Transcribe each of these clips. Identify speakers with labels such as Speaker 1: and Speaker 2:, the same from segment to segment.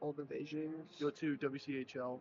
Speaker 1: all the Beijing, go to WCHL.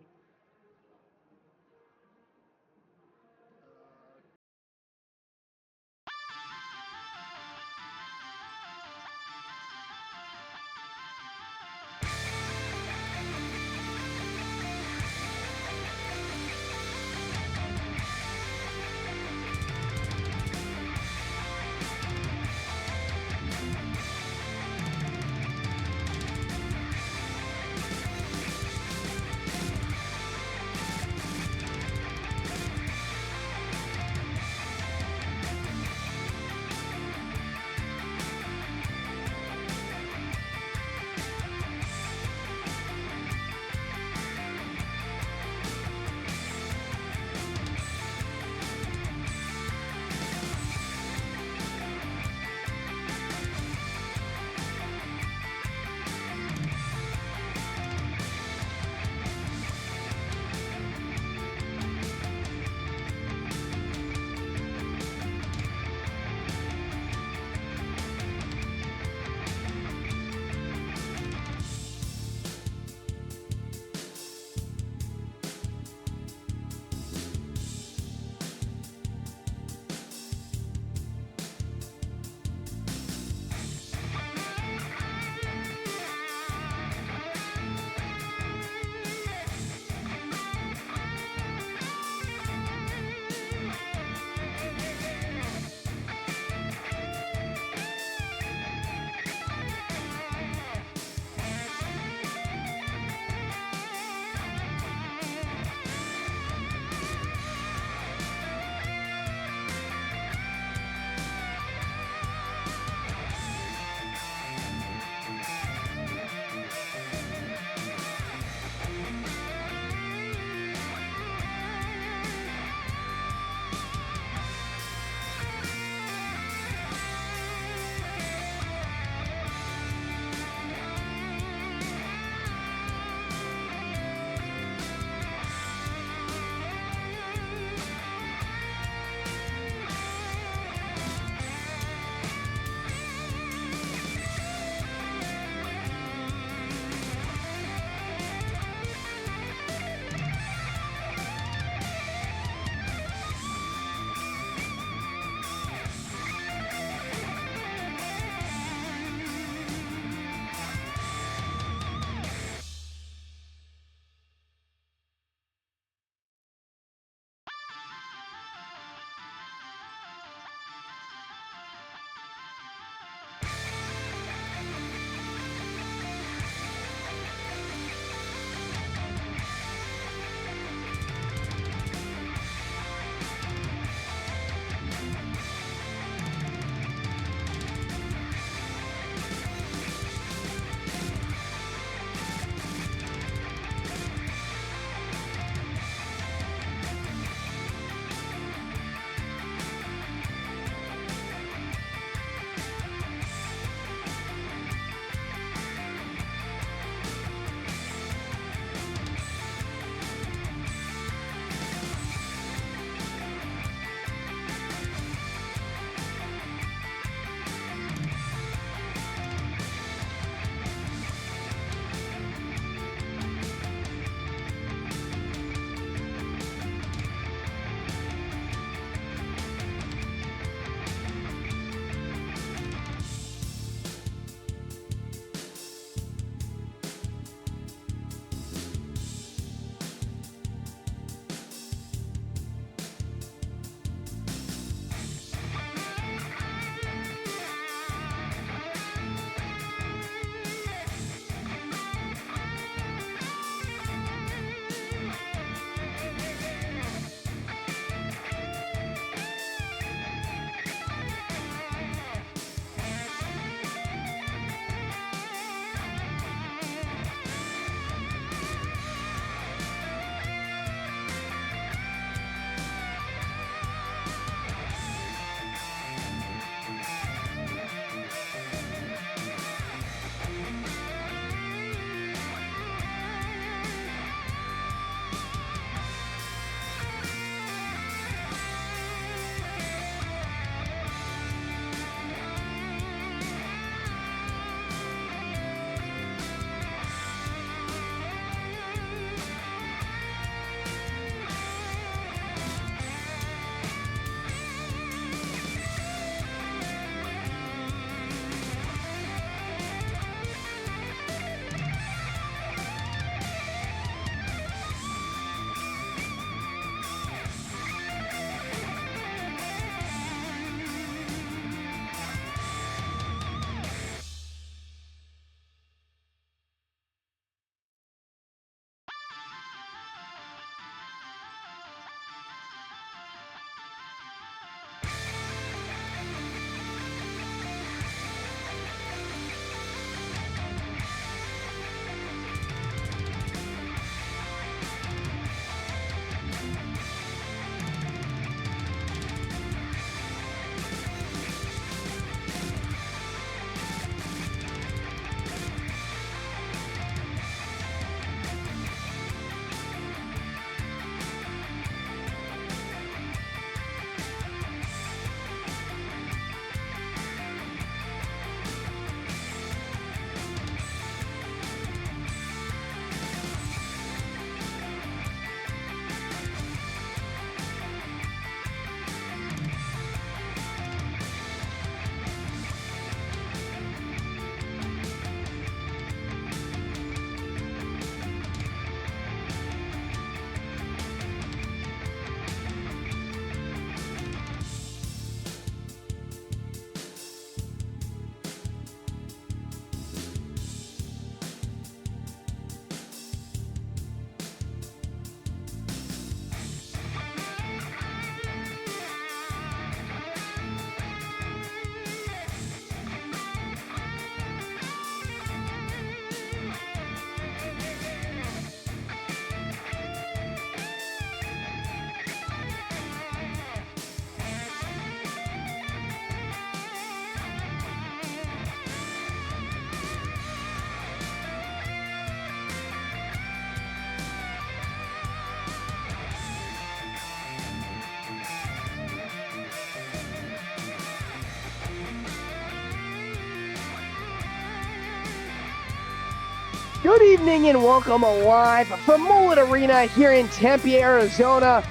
Speaker 2: Good evening and welcome live from Mullet Arena here in Tempe, Arizona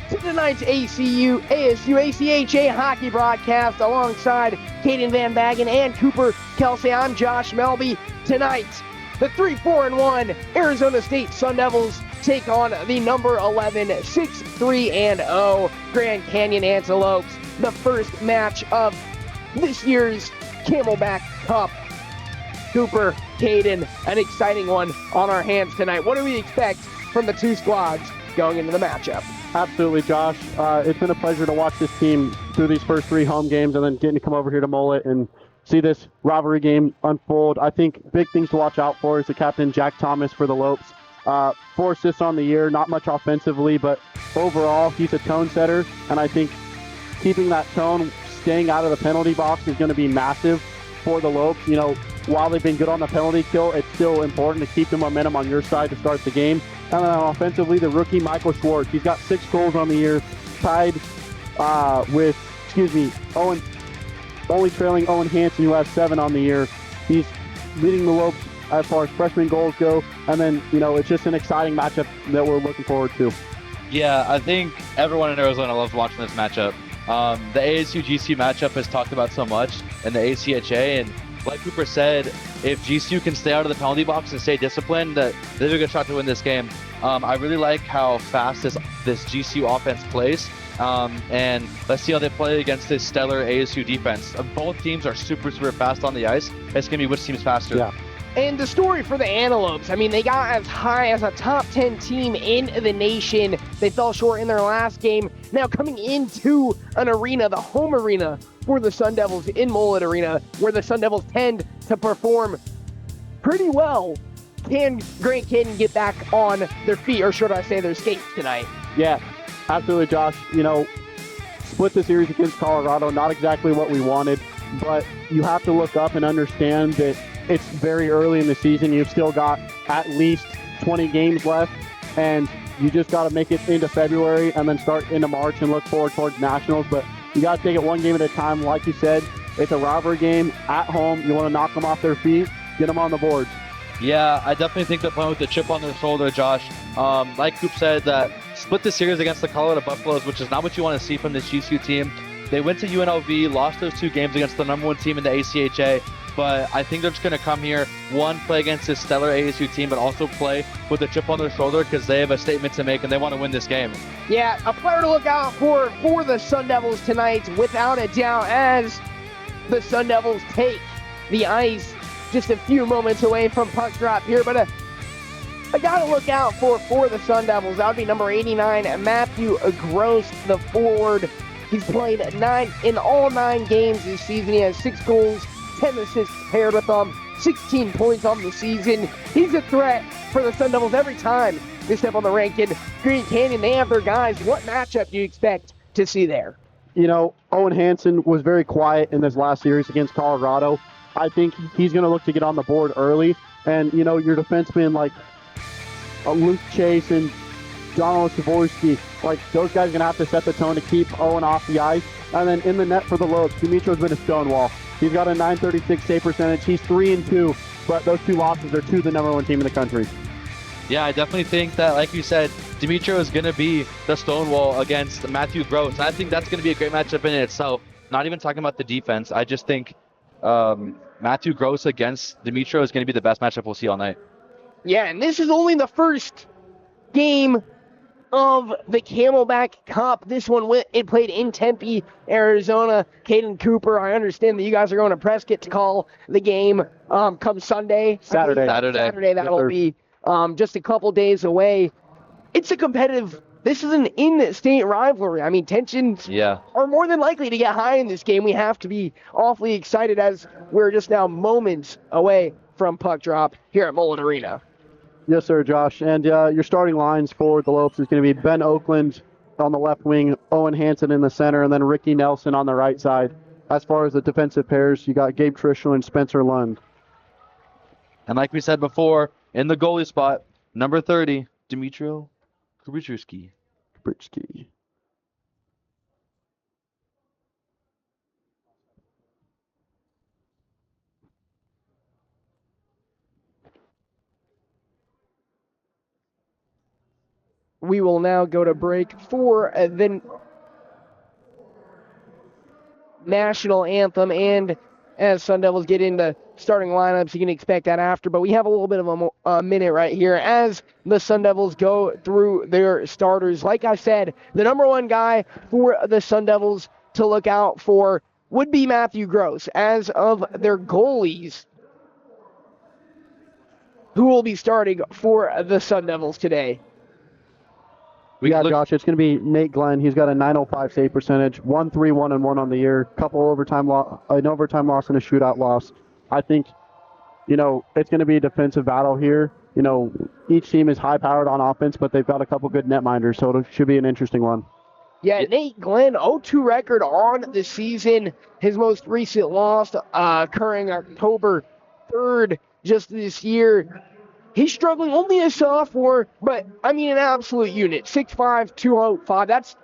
Speaker 2: to tonight's ACU, ASU, ACHA hockey broadcast alongside Caden Van Bagen and Cooper Kelsey. I'm Josh Melby. Tonight, the 3-4-1 Arizona State Sun Devils take on the number 11, 6-3-0 Grand Canyon Antelopes. The first match of this year's Camelback Cup. Cooper, Caden, an exciting one on our hands tonight. What do we expect from the two squads going into the matchup?
Speaker 3: Absolutely, Josh. It's been a pleasure to watch this team through these first three home games and then getting to come over here to Mullet and see this rivalry game unfold. I think big things to watch out for is the captain, Jack Thomas, for the Lopes. 4 assists on the year, not much offensively, but overall, he's a tone setter, and I think keeping that tone, staying out of the penalty box is going to be massive for the Lopes. You know, while they've been good on the penalty kill, it's still important to keep the momentum on your side to start the game. And then offensively, the rookie Michael Schwartz, he's got 6 goals on the year, tied with, only trailing Owen Hansen, who has 7 on the year. He's leading the Lopes as far as freshman goals go. And then, you know, it's just an exciting matchup that we're looking forward to.
Speaker 4: Yeah, I think everyone in Arizona loves watching this matchup. The ASU GCU matchup is talked about so much in the ACHA, and like Cooper said, if GCU can stay out of the penalty box and stay disciplined, that they have a good shot to win this game. I really like how fast this GCU offense plays, and let's see how they play against this stellar ASU defense. Both teams are super fast on the ice. It's going to be which team's faster.
Speaker 3: Yeah.
Speaker 2: And the story for the Antelopes, I mean, they got as high as a top 10 team in the nation. They fell short in their last game. Now coming into an arena, the home arena for the Sun Devils in Mullet Arena, where the Sun Devils tend to perform pretty well. Can Grand Canyon get back on their feet, or should I say their skates tonight?
Speaker 3: Yeah, absolutely, Josh. You know, split the series against Colorado, not exactly what we wanted, but you have to look up and understand that it's very early in the season. You've still got at least 20 games left, and you just got to make it into February and then start into March and look forward towards nationals. But you got to take it one game at a time. Like you said, it's a rivalry game at home. You want to knock them off their feet, get them on the boards.
Speaker 4: Yeah, I definitely think they're playing with a chip on their shoulder, Josh. Like Coop said, that split the series against the Colorado Buffaloes, which is not what you want to see from this GCU team. They went to UNLV, lost those 2 games against the number 1 team in the ACHA. But I think they're just going to come here, play against this stellar ASU team, but also play with a chip on their shoulder because they have a statement to make and they want to win this game.
Speaker 2: Yeah, a player to look out for the Sun Devils tonight, without a doubt, as the Sun Devils take the ice just a few moments away from puck drop here. But a guy to look out for the Sun Devils, that would be number 89, Matthew Gross, the forward. He's played in all 9 games this season. He has 6 goals, 10 assists paired with them, 16 points on the season. He's a threat for the Sun Devils every time they step on the rink. In Grand Canyon, they have their guys. What matchup do you expect to see there?
Speaker 3: You know, Owen Hansen was very quiet in this last series against Colorado. I think he's going to look to get on the board early. And, you know, your defensemen like Luke Chase and Donald Savorsky, like those guys are going to have to set the tone to keep Owen off the ice. And then in the net for the Lopes, Dimitro's been a stonewall. He's got a .936 save percentage. He's 3-2, but those 2 losses are to the number 1 team in the country.
Speaker 4: Yeah, I definitely think that, like you said, Dimitro is going to be the stonewall against Matthew Gross. And I think that's going to be a great matchup in itself. Not even talking about the defense. I just think Matthew Gross against Dimitro is going to be the best matchup we'll see all night.
Speaker 2: Yeah, and this is only the first game of the Camelback Cup. This one, it played in Tempe, Arizona. Caden Cooper, I understand that you guys are going to Prescott to call the game come Sunday.
Speaker 3: Saturday.
Speaker 2: That'll be just a couple days away. It's a competitive, this is an in-state rivalry. I mean, tensions are more than likely to get high in this game. We have to be awfully excited as we're just now moments away from puck drop here at Mullet Arena.
Speaker 3: Yes, sir, Josh. And your starting lines for the Lopes is going to be Ben Oakland on the left wing, Owen Hansen in the center, and then Ricky Nelson on the right side. As far as the defensive pairs, you got Gabe Trischel and Spencer Lund.
Speaker 4: And like we said before, in the goalie spot, number 30, Dmitro Kubichewski.
Speaker 2: we will now go to break for the national anthem, and as Sun Devils get into starting lineups, you can expect that after, but we have a little bit of a minute right here as the Sun Devils go through their starters. Like I said, the number one guy for the Sun Devils to look out for would be Matthew Gross. As of their goalies, who will be starting for the Sun Devils today?
Speaker 3: Josh, it's going to be Nate Glenn. He's got a .905 save percentage, 1-3-1-1 on the year, an overtime loss and a shootout loss. I think, it's going to be a defensive battle here. Each team is high-powered on offense, but they've got a couple good netminders, so it should be an interesting one.
Speaker 2: Yeah, Nate Glenn, 0-2 record on the season. His most recent loss occurring October 3rd just this year. He's struggling only a sophomore, but an absolute unit. 6'5", 205.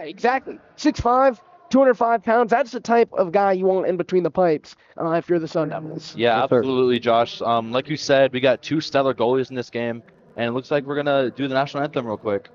Speaker 2: Exactly. 6'5", 205 pounds. That's the type of guy you want in between the pipes if you're the Sun Devils.
Speaker 4: Yeah, absolutely, Josh. Like you said, we got 2 stellar goalies in this game, and it looks like we're gonna do the national anthem real quick.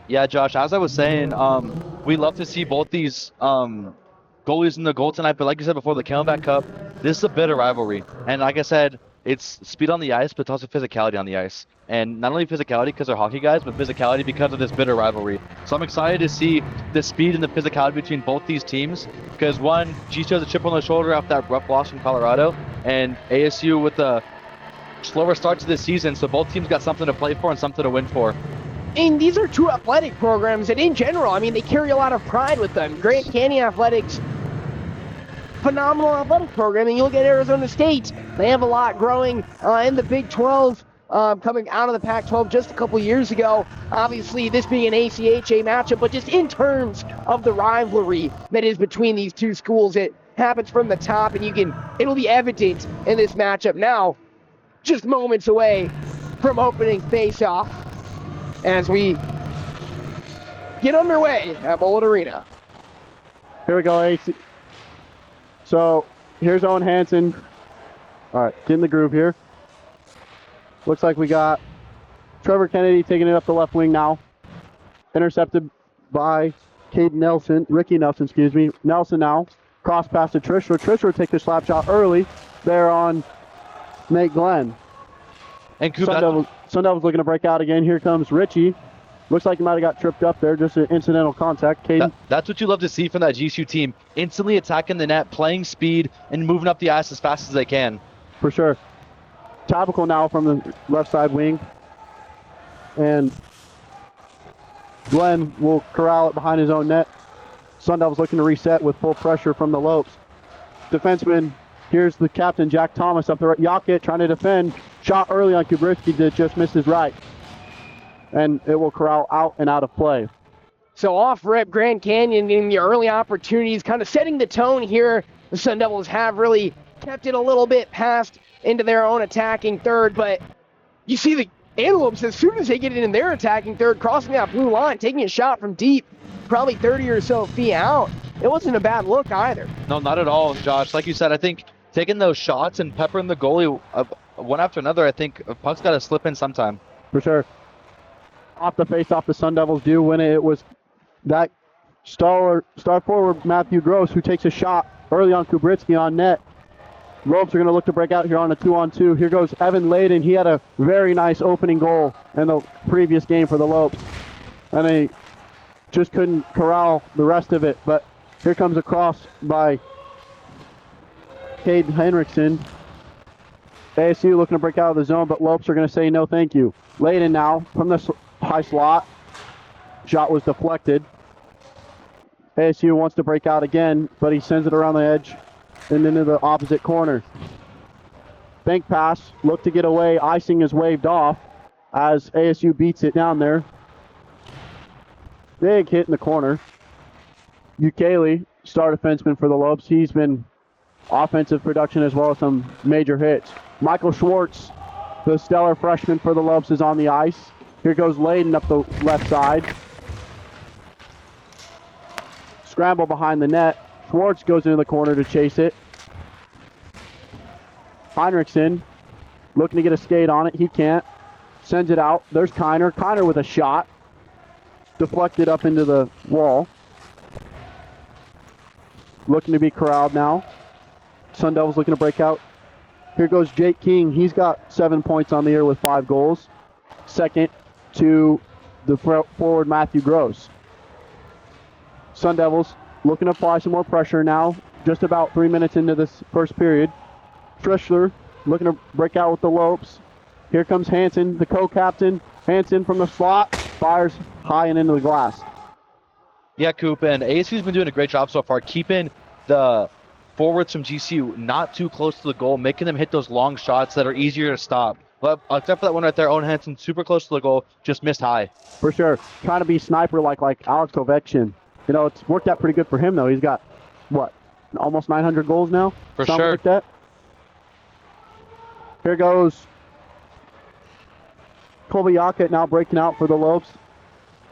Speaker 4: Yeah, Josh, as I was saying, we love to see both these goalies in the goal tonight, but like you said before, the Camelback Cup, this is a bitter rivalry. And like I said, it's speed on the ice, but it's also physicality on the ice. And not only physicality because they're hockey guys, but physicality because of this bitter rivalry. So I'm excited to see the speed and the physicality between both these teams, because one, GCU has a chip on their shoulder after that rough loss from Colorado, and ASU with a slower start to this season, so both teams got something to play for and something to win for.
Speaker 2: And these are two athletic programs, and in general, they carry a lot of pride with them. Grant Canyon Athletics, phenomenal athletic program, and you look at Arizona State, they have a lot growing in the Big 12, coming out of the Pac-12 just a couple years ago. Obviously, this being an ACHA matchup, but just in terms of the rivalry that is between these two schools, it happens from the top, and it'll be evident in this matchup now, just moments away from opening face-off, as we get underway at Mullet Arena.
Speaker 3: Here we go, AC. So here's Owen Hansen. All right, get in the groove here. Looks like we got Trevor Kennedy taking it up the left wing now. Intercepted by Ricky Nelson, Nelson now. Cross pass to Trishler. Trishler will take the slap shot early there on Nate Glenn.
Speaker 4: And
Speaker 3: Sun Devils looking to break out again. Here comes Richie. Looks like he might have got tripped up there. Just an incidental contact.
Speaker 4: That's what you love to see from that GCU team. Instantly attacking the net, playing speed, and moving up the ice as fast as they can.
Speaker 3: For sure. Topical now from the left side wing. And Glenn will corral it behind his own net. Sun Devils looking to reset with full pressure from the Lopes. Defenseman, here's the captain, Jack Thomas, up there. Yaket trying to defend. Shot early on Kubriski that just missed his right. And it will corral out and out of play.
Speaker 2: So off rip, Grand Canyon in the early opportunities, kind of setting the tone here. The Sun Devils have really kept it a little bit past into their own attacking third, but you see the Antelopes, as soon as they get it in their attacking third, crossing that blue line, taking a shot from deep, probably 30 or so feet out. It wasn't a bad look either.
Speaker 4: No, not at all, Josh. Like you said, I think taking those shots and peppering the goalie one after another, I think puck's got to slip in sometime.
Speaker 3: For sure. Off the face-off, the Sun Devils do win it. It was that star forward Matthew Gross who takes a shot early on Kubritsky on net. Lopes are going to look to break out here on a 2-on-2. Here goes Evan Layden. He had a very nice opening goal in the previous game for the Lopes. And they just couldn't corral the rest of it. But here comes a cross by Caden Henriksen. ASU looking to break out of the zone, but Lopes are going to say no thank you. Layden now from the high slot. Shot was deflected. ASU wants to break out again, but he sends it around the edge and into the opposite corner. Bank pass, look to get away. Icing is waved off as ASU beats it down there. Big hit in the corner. Ukele, star defenseman for the Lopes. He's been offensive production as well as some major hits. Michael Schwartz, the stellar freshman for the Lopes, is on the ice. Here goes Layden up the left side. Scramble behind the net. Schwartz goes into the corner to chase it. Heinrichsen looking to get a skate on it. He can't. Sends it out. There's Kiner. Kiner with a shot. Deflected up into the wall. Looking to be corralled now. Sun Devils looking to break out. Here goes Jake King. He's got 7 points on the year with 5 goals. Second to the forward Matthew Gross. Sun Devils looking to apply some more pressure now. Just about 3 minutes into this first period. Frischler looking to break out with the Lopes. Here comes Hansen, the co-captain. Hansen from the slot. Fires high and into the glass.
Speaker 4: Yeah, Coop, and ASU's been doing a great job so far, keeping the forwards from GCU not too close to the goal, making them hit those long shots that are easier to stop. But except for that one right there, Owen Hansen, super close to the goal, just missed high. For sure.
Speaker 3: Trying to be sniper like Alex Ovechkin. You know, it's worked out pretty good for him, though. He's got, what, almost 900 goals now?
Speaker 4: For
Speaker 3: Something
Speaker 4: sure.
Speaker 3: like that. Here goes Colby Yackett now breaking out for the Lopes.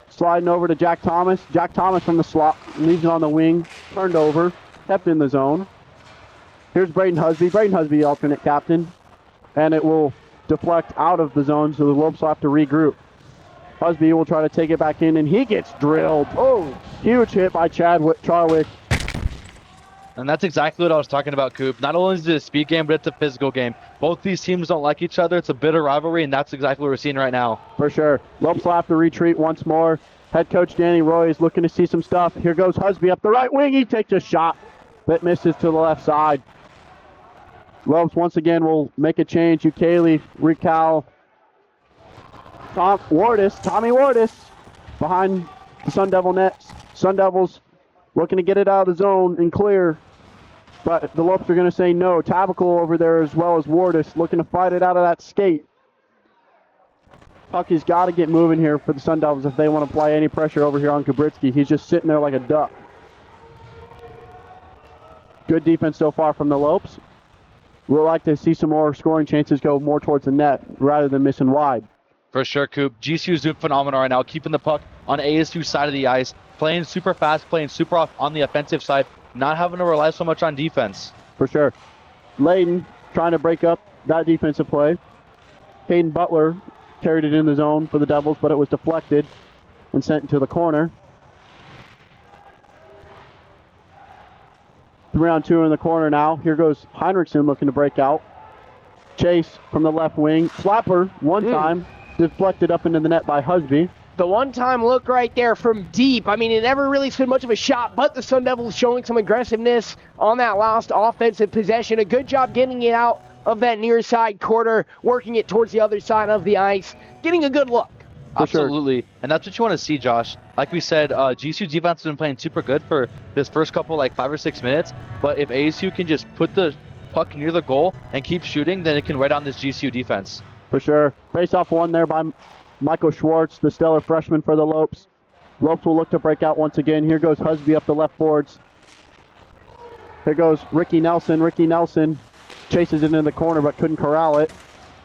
Speaker 3: Sliding over to Jack Thomas. Jack Thomas from the slot, leaves it on the wing, turned over, kept in the zone. Here's Braden Husby. Braden Husby, alternate captain. And it will deflect out of the zone, so the Lopes will have to regroup. Husby will try to take it back in, and he gets drilled. Oh, huge hit by Charwick.
Speaker 4: And that's exactly what I was talking about, Coop. Not only is it a speed game, but it's a physical game. Both these teams don't like each other. It's a bitter rivalry, and that's exactly what we're seeing right now.
Speaker 3: For sure. Lopes will have to retreat once more. Head coach Danny Roy is looking to see some stuff. Here goes Husby up the right wing. He takes a shot that misses to the left side. Lopes once again will make a change. Ukele, Recal, Tommy Wardis behind the Sun Devil nets. Sun Devils looking to get it out of the zone and clear. But the Lopes are going to say no. Tabacal over there as well as Wardis looking to fight it out of that skate. Pucky's got to get moving here for the Sun Devils if they want to apply any pressure over here on Kubritsky. He's just sitting there like a duck. Good defense so far from the Lopes. We'd like to see some more scoring chances go more towards the net rather than missing wide.
Speaker 4: For sure, Coop. GCU's doing phenomenal right now, keeping the puck on ASU's side of the ice, playing super fast, playing super off on the offensive side, not having to rely so much on defense.
Speaker 3: For sure. Layden trying to break up that defensive play. Caden Butler carried it in the zone for the Devils, but it was deflected and sent into the corner. 3-on-2 in the corner now. Here goes Heinrichsen looking to break out. Chase from the left wing. Slapper one time. Deflected up into the net by Husby.
Speaker 2: The one-time look right there from deep. I mean, it never really stood much of a shot, but the Sun Devils showing some aggressiveness on that last offensive possession. A good job getting it out of that near side quarter, working it towards the other side of the ice, getting a good look.
Speaker 4: Absolutely. Sure. And that's what you want to see, Josh. Like we said, GCU defense has been playing super good for this first couple, 5 or 6 minutes. But if ASU can just put the puck near the goal and keep shooting, then it can wear down this GCU defense.
Speaker 3: For sure. Face-off one there by Michael Schwartz, the stellar freshman for the Lopes. Lopes will look to break out once again. Here goes Husby up the left boards. Here goes Ricky Nelson. Ricky Nelson chases it in the corner but couldn't corral it.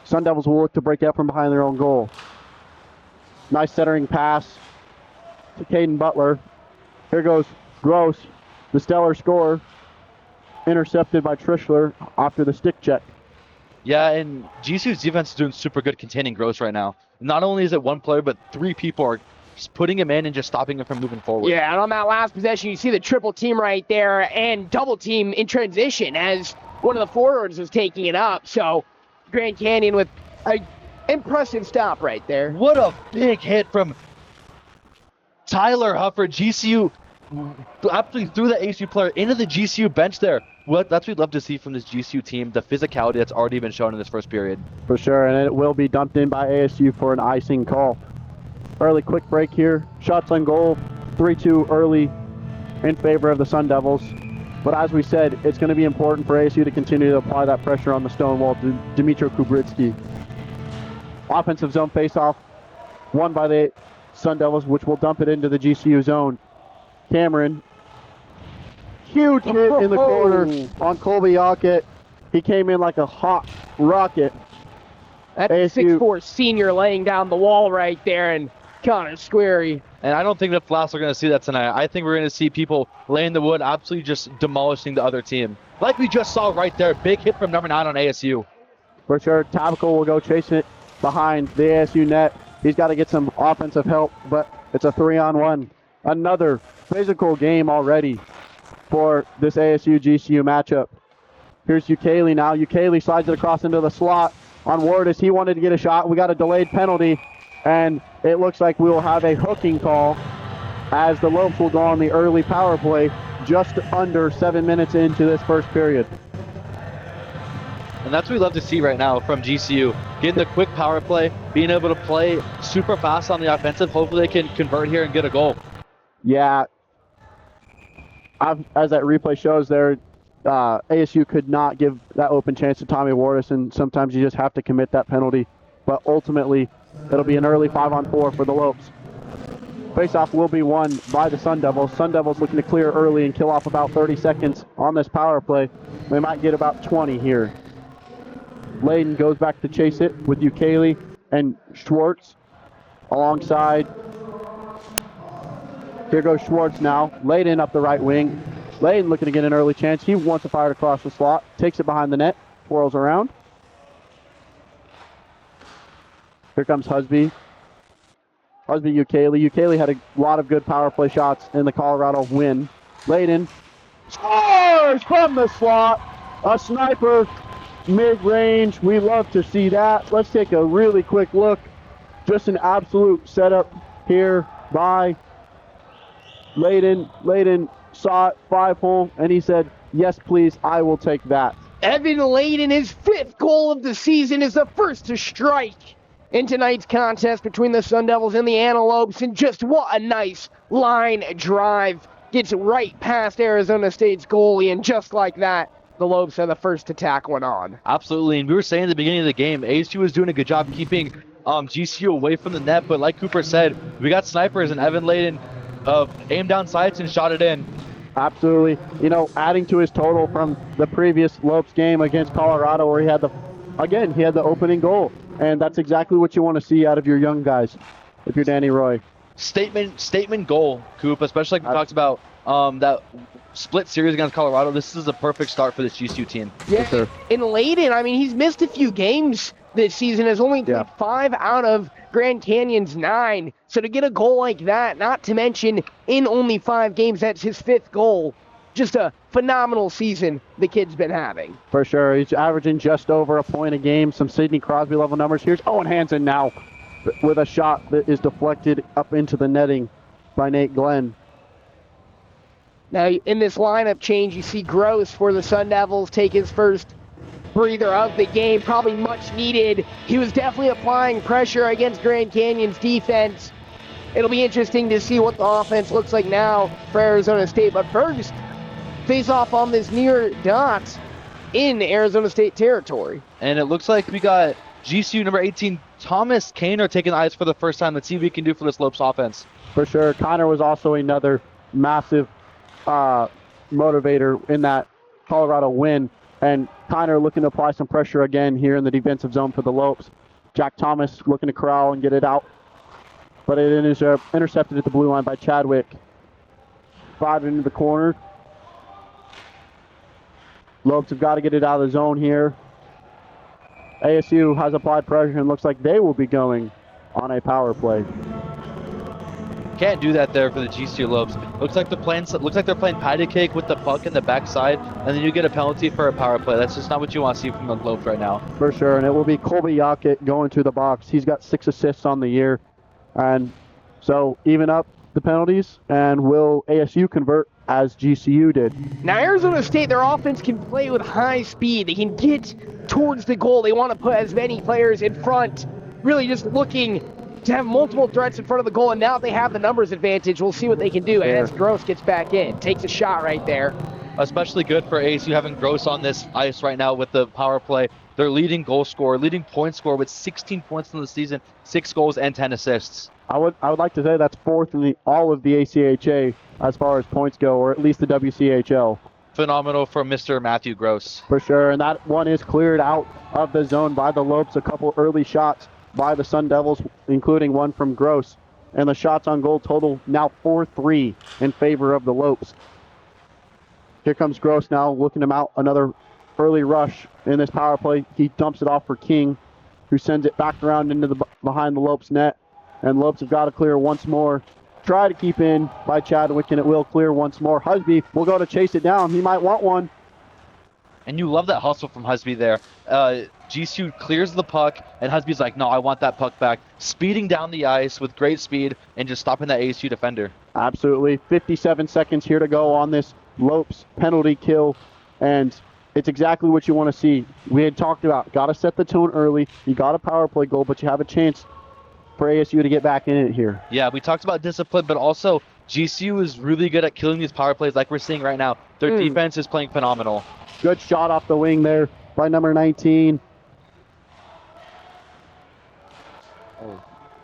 Speaker 3: Sun Devils will look to break out from behind their own goal. Nice centering pass to Caden Butler. Here goes Gross, the stellar scorer. Intercepted by Trischler after the stick check.
Speaker 4: Yeah, and GCU's defense is doing super good containing Gross right now. Not only is it one player, but 3 people are just putting him in and just stopping him from moving forward.
Speaker 2: Yeah, and on that last possession, you see the triple team right there and double team in transition as one of the forwards is taking it up. So Grand Canyon with an impressive stop right there.
Speaker 4: What a big hit from Tyler Hufford. GCU absolutely threw the ASU player into the GCU bench there. That's what we'd love to see from this GCU team, the physicality that's already been shown in this first period.
Speaker 3: For sure, and it will be dumped in by ASU for an icing call. Early quick break here. Shots on goal, 3-2 early in favor of the Sun Devils. But as we said, it's going to be important for ASU to continue to apply that pressure on the stone wall to Dmitro Kubritsky. Offensive zone faceoff, won by the Sun Devils, which will dump it into the GCU zone. Cameron, huge hit in the corner on Colby Yockett. He came in like a hot rocket.
Speaker 2: That's
Speaker 3: ASU
Speaker 2: 6'4" senior laying down the wall right there, and Connor Squarey.
Speaker 4: And I don't think the Flash are going to see that tonight. I think we're going to see people laying the wood, absolutely just demolishing the other team. Like we just saw right there, big hit from number 9 on ASU.
Speaker 3: For sure, Tabical will go chasing it behind the ASU net. He's got to get some offensive help, but it's a 3-on-1. Another physical game already for this ASU GCU matchup. Here's Ukele now. Ukele slides it across into the slot on Ward as he wanted to get a shot. We got a delayed penalty, and it looks like we will have a hooking call as the Lopes will go on the early power play just under 7 minutes into this first period.
Speaker 4: And that's what we love to see right now from GCU. Getting the quick power play, being able to play super fast on the offensive. Hopefully they can convert here and get a goal.
Speaker 3: Yeah, as that replay shows there, ASU could not give that open chance to Tommy Wardis, and sometimes you just have to commit that penalty. But ultimately, it'll be an early 5-on-4 for the Lopes. Faceoff will be won by the Sun Devils. Sun Devils looking to clear early and kill off about 30 seconds on this power play. They might get about 20 here. Layden goes back to chase it with Ukele and Schwartz alongside. Here goes Schwartz now. Layden up the right wing. Layden looking to get an early chance. He wants to fire it across the slot. Takes it behind the net. Twirls around. Here comes Husby. Husby, Ukele. Ukele had a lot of good power play shots in the Colorado win. Layden scores from the slot. A sniper mid-range. We love to see that. Let's take a really quick look. Just an absolute setup here by Layden. Layden saw it 5-hole, and he said, yes, please, I will take that.
Speaker 2: Evan Layden, his 5th goal of the season, is the first to strike in tonight's contest between the Sun Devils and the Antelopes, and just what a nice line drive. Gets right past Arizona State's goalie, and just like that, the Lopes are the first to tack one on.
Speaker 4: Absolutely, and we were saying at the beginning of the game, ASU was doing a good job keeping GCU away from the net, but like Cooper said, we got snipers, and Evan Layden aimed down sights and shot it in.
Speaker 3: Absolutely. You know, adding to his total from the previous Lopes game against Colorado where he had the opening goal. And that's exactly what you want to see out of your young guys if you're Danny Roy.
Speaker 4: Statement goal, Coop, especially like we talked about that split series against Colorado. This is a perfect start for this GCU team.
Speaker 2: Yeah,
Speaker 3: sure.
Speaker 2: And Layden, I mean, he's missed a few games this season, has only played 5 out of Grand Canyon's 9. So to get a goal like that, not to mention in only 5 games, that's his 5th goal. Just a phenomenal season the kid's been having.
Speaker 3: For sure. He's averaging just over a point a game. Some Sidney Crosby level numbers. Here's Owen Hansen now with a shot that is deflected up into the netting by Nate Glenn.
Speaker 2: Now, in this lineup change, you see Gross for the Sun Devils take his first breather of the game, probably much needed. He was definitely applying pressure against Grand Canyon's defense. It'll be interesting to see what the offense looks like now for Arizona State. But first, face off on this near dot in Arizona State territory.
Speaker 4: And it looks like we got GCU number 18, Thomas Kaner, taking the ice for the first time. Let's see what we can do for this Lopes offense.
Speaker 3: For sure. Connor was also another massive motivator in that Colorado win. And Connor looking to apply some pressure again here in the defensive zone for the Lopes. Jack Thomas looking to corral and get it out. But it is intercepted at the blue line by Chadwick. Fired into the corner. Lopes have got to get it out of the zone here. ASU has applied pressure and looks like they will be going on a power play.
Speaker 4: Can't do that there for the GCU Lopes. Looks like they're playing patty cake with the puck in the backside, and then you get a penalty for a power play. That's just not what you want to see from the Lopes right now.
Speaker 3: For sure, and it will be Colby Yackett going to the box. He's got 6 assists on the year, and so even up the penalties, and will ASU convert as GCU did?
Speaker 2: Now, Arizona State, their offense can play with high speed. They can get towards the goal. They want to put as many players in front, really just looking to have multiple threats in front of the goal, and now they have the numbers advantage. We'll see what they can do. And as Gross gets back in, takes a shot right there.
Speaker 4: Especially good for ASU having Gross on this ice right now with the power play. Their leading goal scorer, leading point scorer with 16 points in the season, 6 goals and 10 assists.
Speaker 3: I would like to say that's 4th in all of the ACHA as far as points go, or at least the WCHL.
Speaker 4: Phenomenal for Mr. Matthew Gross.
Speaker 3: For sure, and that one is cleared out of the zone by the Lopes. A couple early shots by the Sun Devils, including one from Gross. And the shots on goal total now 4-3 in favor of the Lopes. Here comes Gross now, looking him out. Another early rush in this power play. He dumps it off for King, who sends it back around into the behind the Lopes net. And Lopes have got to clear once more. Try to keep in by Chadwick, and it will clear once more. Husby will go to chase it down. He might want one.
Speaker 4: And you love that hustle from Husby there. GCU clears the puck, and Husby's like, no, I want that puck back. Speeding down the ice with great speed and just stopping that ASU defender.
Speaker 3: Absolutely. 57 seconds here to go on this Lopes penalty kill, and it's exactly what you want to see. We had talked about, got to set the tone early. You got a power play goal, but you have a chance for ASU to get back in it here.
Speaker 4: Yeah, we talked about discipline, but also GCU is really good at killing these power plays like we're seeing right now. Their defense is playing phenomenal.
Speaker 3: Good shot off the wing there by number 19.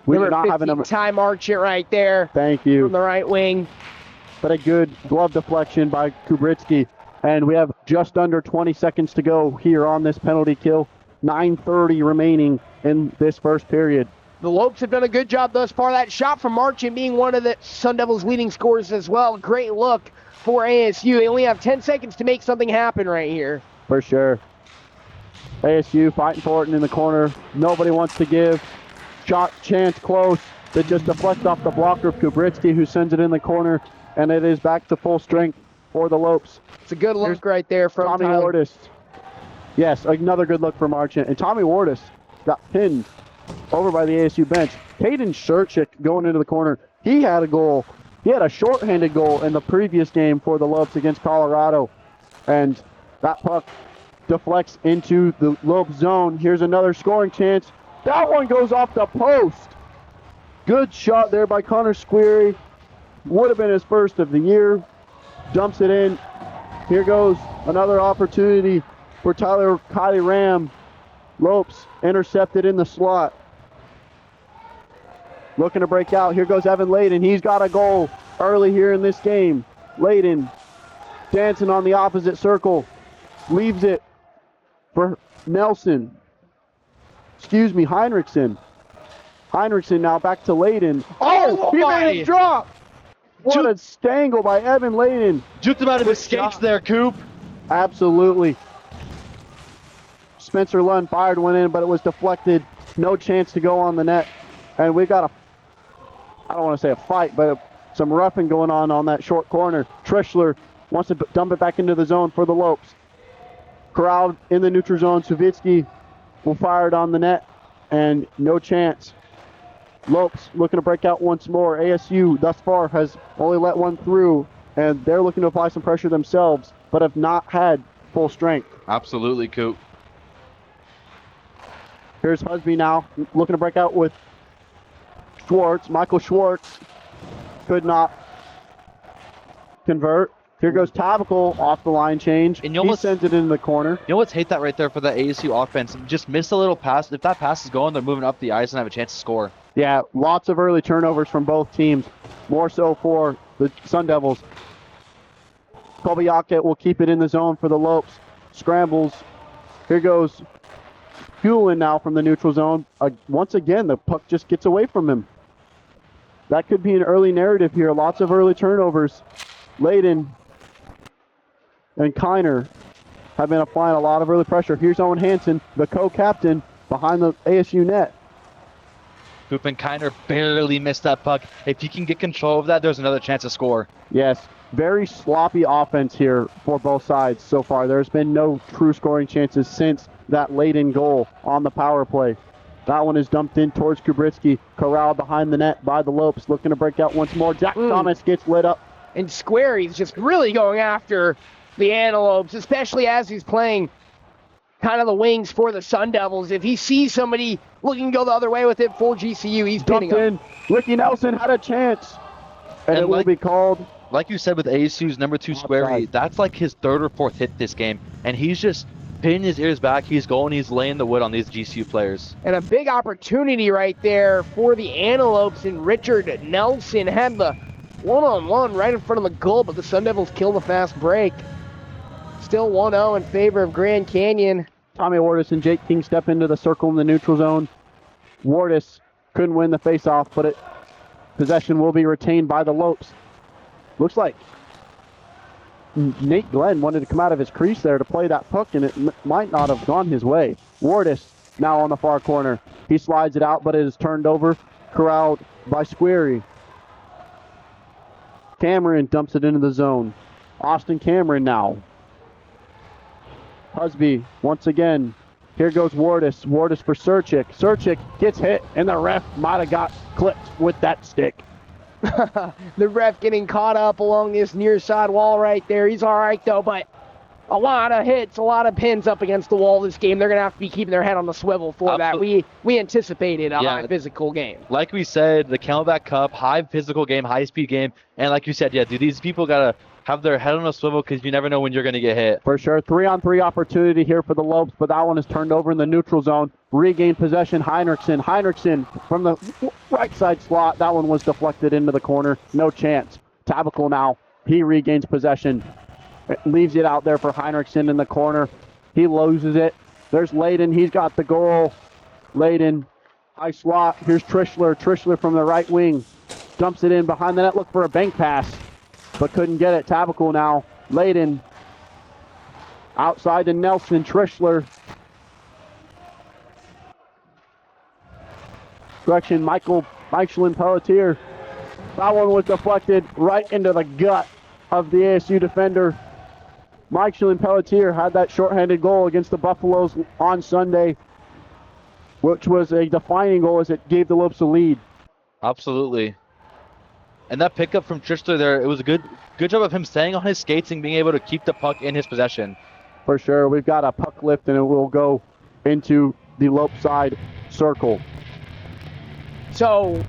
Speaker 3: We do not have a number.
Speaker 2: Ty Marchant right there.
Speaker 3: Thank you.
Speaker 2: From the right wing.
Speaker 3: But a good glove deflection by Kubritsky. And we have just under 20 seconds to go here on this penalty kill. 9:30 remaining in this first period.
Speaker 2: The Lopes have done a good job thus far. That shot from Marchant being one of the Sun Devils' leading scorers as well. Great look for ASU. They only have 10 seconds to make something happen right here.
Speaker 3: For sure. ASU fighting for it in the corner. Nobody wants to give. Shot chance close. That just deflects off the blocker of Kubritsky, who sends it in the corner. And it is back to full strength for the Lopes.
Speaker 2: It's a good look right there from
Speaker 3: Tommy Wardis. Yes, another good look for Marchant. And Tommy Wardis got pinned over by the ASU bench. Caden Shurchik going into the corner. He had a goal. He had a shorthanded goal in the previous game for the Lopes against Colorado. And that puck deflects into the Lopes zone. Here's another scoring chance. That one goes off the post. Good shot there by Connor Squeary. Would have been his first of the year. Dumps it in. Here goes another opportunity for Tyler Kylie Ram. Lopes intercepted in the slot. Looking to break out. Here goes Evan Layden. He's got a goal early here in this game. Layden dancing on the opposite circle. Leaves it for Nelson. Excuse me, Heinrichsen. Heinrichsen now back to Layden. Oh, he made a drop. What a stangle by Evan Layden.
Speaker 4: Juked him out of his skates there, Coop.
Speaker 3: Absolutely. Spencer Lund fired one in, but it was deflected. No chance to go on the net. And we got I don't want to say a fight, but some roughing going on that short corner. Trischler wants to dump it back into the zone for the Lopes. Crowd in the neutral zone. Savitsky will fire it on the net, and no chance. Lopes looking to break out once more. ASU thus far has only let one through, and they're looking to apply some pressure themselves, but have not had full strength.
Speaker 4: Absolutely, Coop.
Speaker 3: Here's Husby now, looking to break out with Schwartz. Michael Schwartz could not convert. Here goes Tavical off the line change.
Speaker 4: And
Speaker 3: he sends it into the corner.
Speaker 4: You know what's hate that right there for the ASU offense? Just miss a little pass. If that pass is going, they're moving up the ice and have a chance to score.
Speaker 3: Yeah, lots of early turnovers from both teams. More so for the Sun Devils. Kobayake will keep it in the zone for the Lopes. Scrambles. Here goes Hewlin now from the neutral zone. Once again, the puck just gets away from him. That could be an early narrative here. Lots of early turnovers. Layden and Kiner have been applying a lot of early pressure. Here's Owen Hansen, the co-captain, behind the ASU net.
Speaker 4: Huppenkeiner barely missed that puck. If he can get control of that, there's another chance to score.
Speaker 3: Yes, very sloppy offense here for both sides so far. There's been no true scoring chances since that late-in goal on the power play. That one is dumped in towards Kubritsky. Corralled behind the net by the Lopes, looking to break out once more. Jack Thomas gets lit up.
Speaker 2: And Squarey's just really going after the Antelopes, especially as he's playing kind of the wings for the Sun Devils. If he sees somebody looking to go the other way with it for GCU, he's pinning him.
Speaker 3: Ricky Nelson had a chance, and it will be called.
Speaker 4: Like you said with ASU's number 2 Squarey, that's like his 3rd or 4th hit this game, and he's just pinning his ears back. He's going, he's laying the wood on these GCU players.
Speaker 2: And a big opportunity right there for the Antelopes, and Richard Nelson had the one-on-one right in front of the goal, but the Sun Devils kill the fast break. Still 1-0 in favor of Grand Canyon.
Speaker 3: Tommy Wardis and Jake King step into the circle in the neutral zone. Wardis couldn't win the faceoff, but possession will be retained by the Lopes. Looks like Nate Glenn wanted to come out of his crease there to play that puck, and it might not have gone his way. Wardis now on the far corner. He slides it out, but it is turned over, corralled by Squarey. Cameron dumps it into the zone. Austin Cameron now. Husby once again. Here goes Wardis. Wardis for Serchik. Serchik gets hit, and the ref might have got clipped with that stick.
Speaker 2: The ref getting caught up along this near side wall right there. He's all right, though, but a lot of hits, a lot of pins up against the wall this game. They're going to have to be keeping their head on the swivel for that. We anticipated a high physical game.
Speaker 4: Like we said, the Camelback Cup, high physical game, high-speed game. And like you said, these people got to have their head on a swivel because you never know when you're going to get hit.
Speaker 3: For sure. 3-on-3 opportunity here for the Lopes, but that one is turned over in the neutral zone. Regain possession, Heinrichsen. Heinrichsen from the right side slot. That one was deflected into the corner. No chance. Tabacal now. He regains possession. Leaves it out there for Heinrichsen in the corner. He loses it. There's Layden. He's got the goal. Layden, high slot. Here's Trischler. Trischler from the right wing. Dumps it in behind the net. Look for a bank pass, but couldn't get it. Tabacal now. Layden. Outside to Nelson. Trischler. Correction, Michelin Pelletier. That one was deflected right into the gut of the ASU defender. Michelin Pelletier had that shorthanded goal against the Buffaloes on Sunday, which was a defining goal as it gave the Lopes a lead.
Speaker 4: Absolutely. And that pickup from Trischler there, it was a good job of him staying on his skates and being able to keep the puck in his possession.
Speaker 3: For sure. We've got a puck lift, and it will go into the Lope side circle.
Speaker 2: So,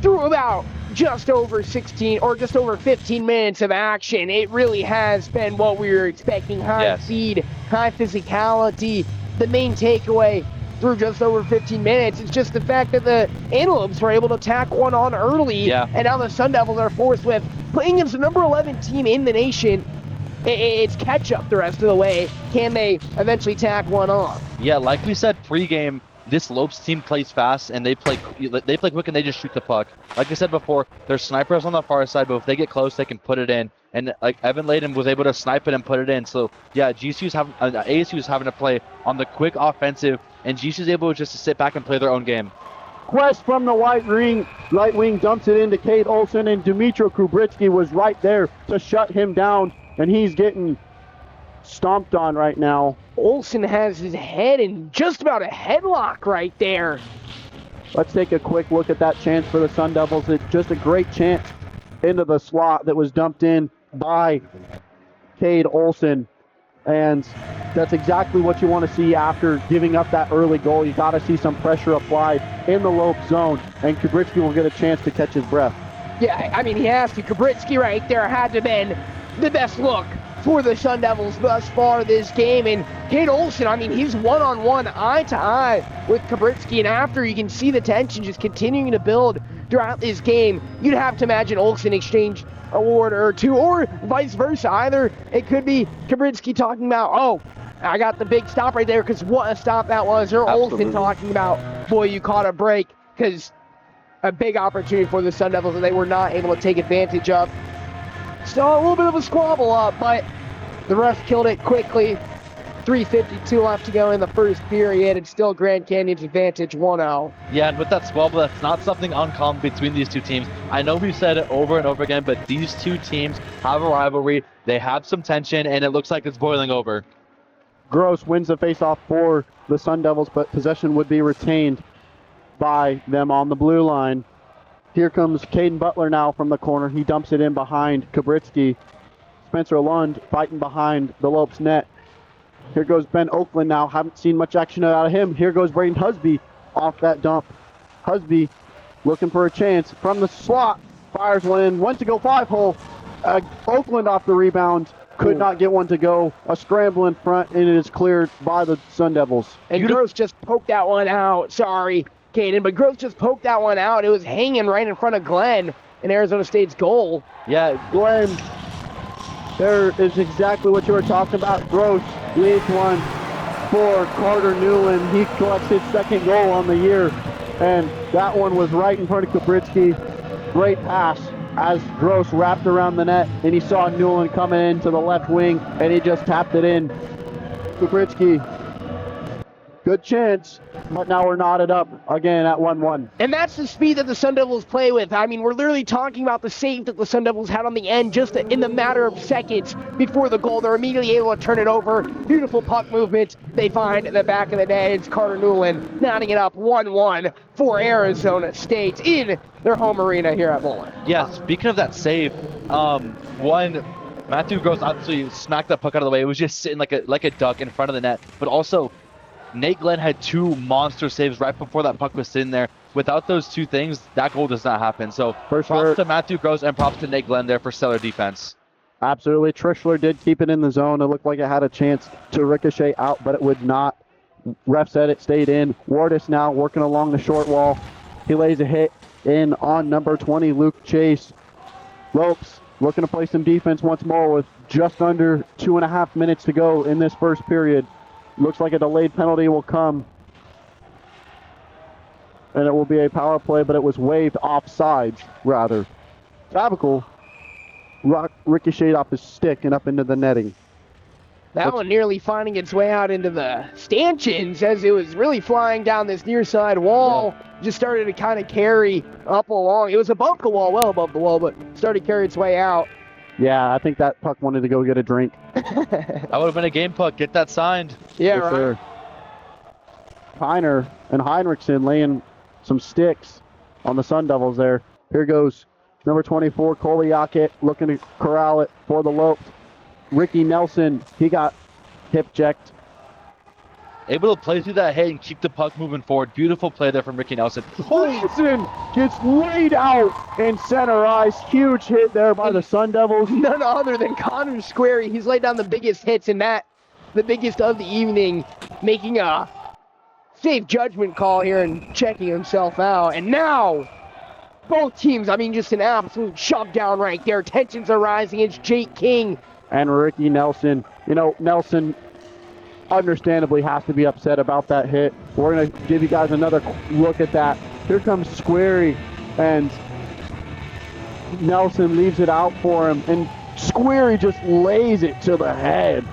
Speaker 2: through about just over 16 or just over 15 minutes of action, it really has been what we were expecting. High speed, high physicality. The main takeaway through just over 15 minutes is just the fact that the Antelopes were able to tack one on early, and now the Sun Devils are forced with playing against the number 11 team in the nation. It's catch up the rest of the way. Can they eventually tack one on?
Speaker 4: Yeah, like we said pregame, this Lopes team plays fast and they play quick and they just shoot the puck. Like I said before, there's snipers on the far side, but if they get close, they can put it in. And like Evan Layden was able to snipe it and put it in. So yeah, ASU is having to play on the quick offensive, and GCU is able just to sit back and play their own game.
Speaker 3: Quest from the right wing dumps it into Cade Olsen, and Dmitro Kubritsky was right there to shut him down, and he's getting stomped on right now.
Speaker 2: Olsen has his head in just about a headlock right there.
Speaker 3: Let's take a quick look at that chance for the Sun Devils. It's just a great chance into the slot that was dumped in by Cade Olsen. And that's exactly what you want to see after giving up that early goal. You got to see some pressure applied in the Lope zone, and Kubritsky will get a chance to catch his breath.
Speaker 2: Yeah, I mean, he has to. Kubritsky right there had to have been the best look for the Sun Devils thus far this game. And Cade Olsen, I mean, he's one-on-one, eye-to-eye with Kubritsky, and after you can see the tension just continuing to build throughout this game, you'd have to imagine Olsen exchange a word or two, or vice versa. Either it could be Kubritsky talking about, oh, I got the big stop right there because what a stop that was, or Olsen talking about, boy, you caught a break, because a big opportunity for the Sun Devils that they were not able to take advantage of. Still a little bit of a squabble up, but The refs killed it quickly. 3:52 left to go in the first period. It's still Grand Canyon's advantage 1-0.
Speaker 4: Yeah, and with that squabble, that's not something uncommon between these two teams. I know we've said it over and over again, but these two teams have a rivalry. They have some tension, and it looks like it's boiling over.
Speaker 3: Gross wins the faceoff for the Sun Devils, but possession would be retained by them on the blue line. Here comes Caden Butler now from the corner. He dumps it in behind Kubritsky. Spencer Lund fighting behind the Lopes net. Here goes Ben Oakland now. Haven't seen much action out of him. Here goes Braden Husby off that dump. Husby looking for a chance from the slot. Fires one in. Went to go 5-hole. Oakland off the rebound. Could not get one to go. A scramble in front, and it is cleared by the Sun Devils.
Speaker 2: And Gross just poked that one out. Sorry, Caden, but Gross just poked that one out. It was hanging right in front of Glenn in Arizona State's goal.
Speaker 3: Yeah, Glenn, there is exactly what you were talking about. Gross leads one for Carter Newland. He collects his second goal on the year, and that one was right in front of Kubritsky. Great pass as Gross wrapped around the net, and he saw Newland coming into the left wing, and he just tapped it in. Kubritsky, good chance, but now we're knotted up again at 1-1.
Speaker 2: And that's the speed that the Sun Devils play with. I mean, we're literally talking about the save that the Sun Devils had on the end just in the matter of seconds before the goal. They're immediately able to turn it over. Beautiful puck movement. They find the back of the net. It's Carter Newland knotting it up 1-1 for Arizona State in their home arena here at Mullet.
Speaker 4: Yeah, speaking of that save, Matthew Gross absolutely smacked that puck out of the way. It was just sitting like a duck in front of the net. But also, Nate Glenn had two monster saves right before that puck was sitting there. Without those two things, that goal does not happen. So props to Matthew Gross and props to Nate Glenn there for stellar defense.
Speaker 3: Absolutely. Trishler did keep it in the zone. It looked like it had a chance to ricochet out, but it would not. Ref said it stayed in. Wardis now working along the short wall. He lays a hit in on number 20, Luke Chase. Lopes looking to play some defense once more with just under 2.5 minutes to go in this first period. Looks like a delayed penalty will come. And it will be a power play, but it was waved offsides, rather. Tabacle ricocheted off his stick and up into the netting.
Speaker 2: That one nearly finding its way out into the stanchions as it was really flying down this near side wall. Yeah. Just started to kind of carry up along. It was above the wall, well above the wall, but started to carry its way out.
Speaker 3: Yeah, I think that puck wanted to go get a drink.
Speaker 4: That would have been a game puck. Get that signed.
Speaker 2: Yeah, right. Sure.
Speaker 3: Heiner and Heinrichsen laying some sticks on the Sun Devils there. Here goes number 24, Koliakit, looking to corral it for the Lopes. Ricky Nelson, he got hip checked.
Speaker 4: Able to play through that hit and keep the puck moving forward. Beautiful play there from Ricky Nelson.
Speaker 3: Nelson gets laid out in center ice. Huge hit there by the Sun Devils.
Speaker 2: None other than Connor Squarey. He's laid down the biggest hits in that, the biggest of the evening, making a safe judgment call here and checking himself out. And now, both teams, I mean, just an absolute shove down right there. Tensions are rising. It's Jake King
Speaker 3: and Ricky Nelson. You know, Nelson understandably has to be upset about that hit. We're going to give you guys another look at that. Here comes Squarey, and Nelson leaves it out for him, and Squarey just lays it to the head.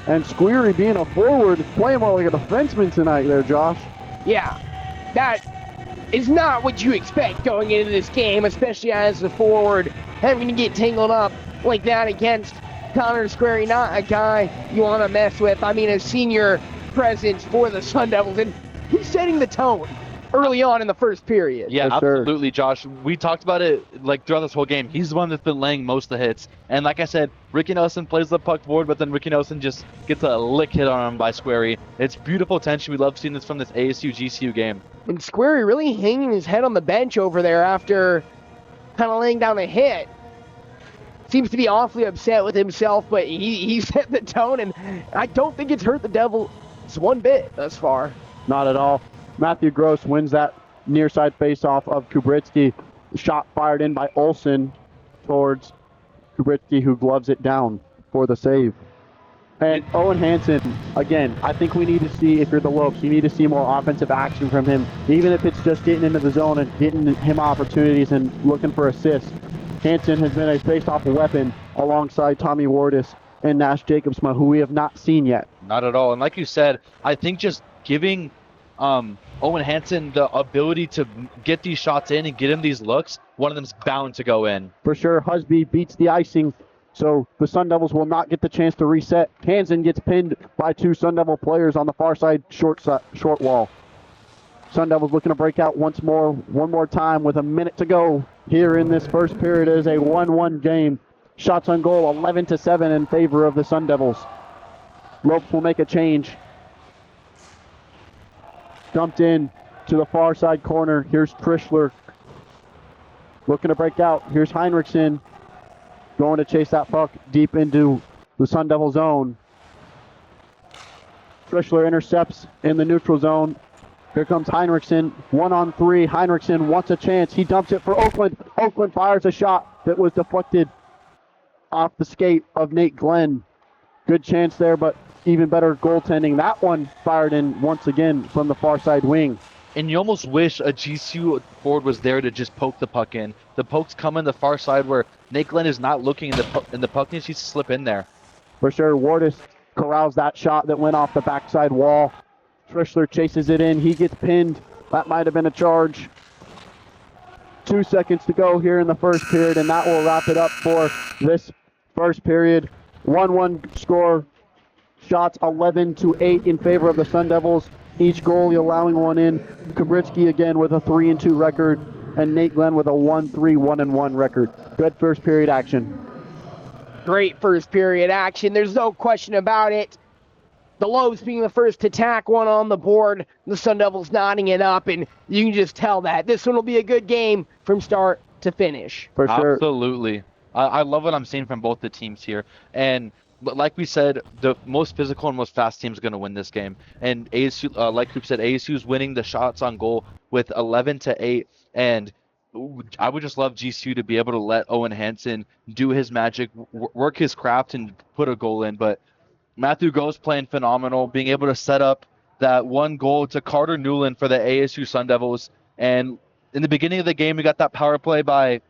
Speaker 3: And Squarey, being a forward, is playing more like a defenseman tonight there, Josh.
Speaker 2: Yeah, that is not what you expect going into this game, especially as a forward having to get tangled up like that against Connor Squarey, not a guy you want to mess with. I mean, a senior presence for the Sun Devils, and he's setting the tone early on in the first period.
Speaker 4: Yeah,
Speaker 3: yes,
Speaker 4: absolutely, Josh. We talked about it like throughout this whole game. He's the one that's been laying most of the hits. And like I said, Ricky Nelson plays the puck forward, but then Ricky Nelson just gets a lick hit on him by Squarey. It's beautiful tension. We love seeing this from this ASU GCU game.
Speaker 2: And Squarey really hanging his head on the bench over there after kind of laying down a hit. Seems to be awfully upset with himself, but he set the tone, and I don't think it's hurt the Devils one bit thus far.
Speaker 3: Not at all. Matthew Gross wins that near side faceoff of Kubritsky. Shot fired in by Olsen towards Kubritsky, who gloves it down for the save. And Owen Hansen, again, I think we need to see, if you're the Lopes, you need to see more offensive action from him, even if it's just getting into the zone and getting him opportunities and looking for assists. Hansen has been a face-off weapon alongside Tommy Wardis and Nash Jacobsma, who we have not seen yet.
Speaker 4: Not at all. And like you said, I think just giving Owen Hansen the ability to get these shots in and get him these looks, one of them's bound to go in.
Speaker 3: For sure, Husby beats the icing, so the Sun Devils will not get the chance to reset. Hansen gets pinned by 2 Sun Devil players on the far side short wall. Sun Devils looking to break out one more time with a minute to go here in this first period. It is a 1-1 game. Shots on goal 11-7 in favor of the Sun Devils. Lopes will make a change. Dumped in to the far side corner. Here's Trischler looking to break out. Here's Heinrichsen going to chase that puck deep into the Sun Devil zone. Trischler intercepts in the neutral zone. Here comes Heinrichsen, 1-on-3. Heinrichsen wants a chance. He dumps it for Oakland. Oakland fires a shot that was deflected off the skate of Nate Glenn. Good chance there, but even better goaltending. That one fired in once again from the far side wing.
Speaker 4: And you almost wish a GCU forward was there to just poke the puck in. The pokes come in the far side where Nate Glenn is not looking, and the puck needs to slip in there.
Speaker 3: For sure, Wardis corrals that shot that went off the backside wall. Trischler chases it in. He gets pinned. That might have been a charge. 2 seconds to go here in the first period, and that will wrap it up for this first period. 1-1 score. Shots 11-8 in favor of the Sun Devils. Each goalie allowing one in. Kabritsky again with a 3-2 record, and Nate Glenn with a 1-3, 1-1 record. Good first period action.
Speaker 2: Great first period action. There's no question about it. The Lobes being the first to tack one on the board. The Sun Devils knotting it up, and you can just tell that this one will be a good game from start to finish.
Speaker 3: For sure.
Speaker 4: Absolutely. I love what I'm seeing from both the teams here. And like we said, the most physical and most fast team is going to win this game. And ASU, like Coop said, ASU is winning the shots on goal with 11-8. And I would just love GCU to be able to let Owen Hansen do his magic, work his craft, and put a goal in. But Matthew Go's playing phenomenal, being able to set up that one goal to Carter Newland for the ASU Sun Devils. And in the beginning of the game, we got that power play by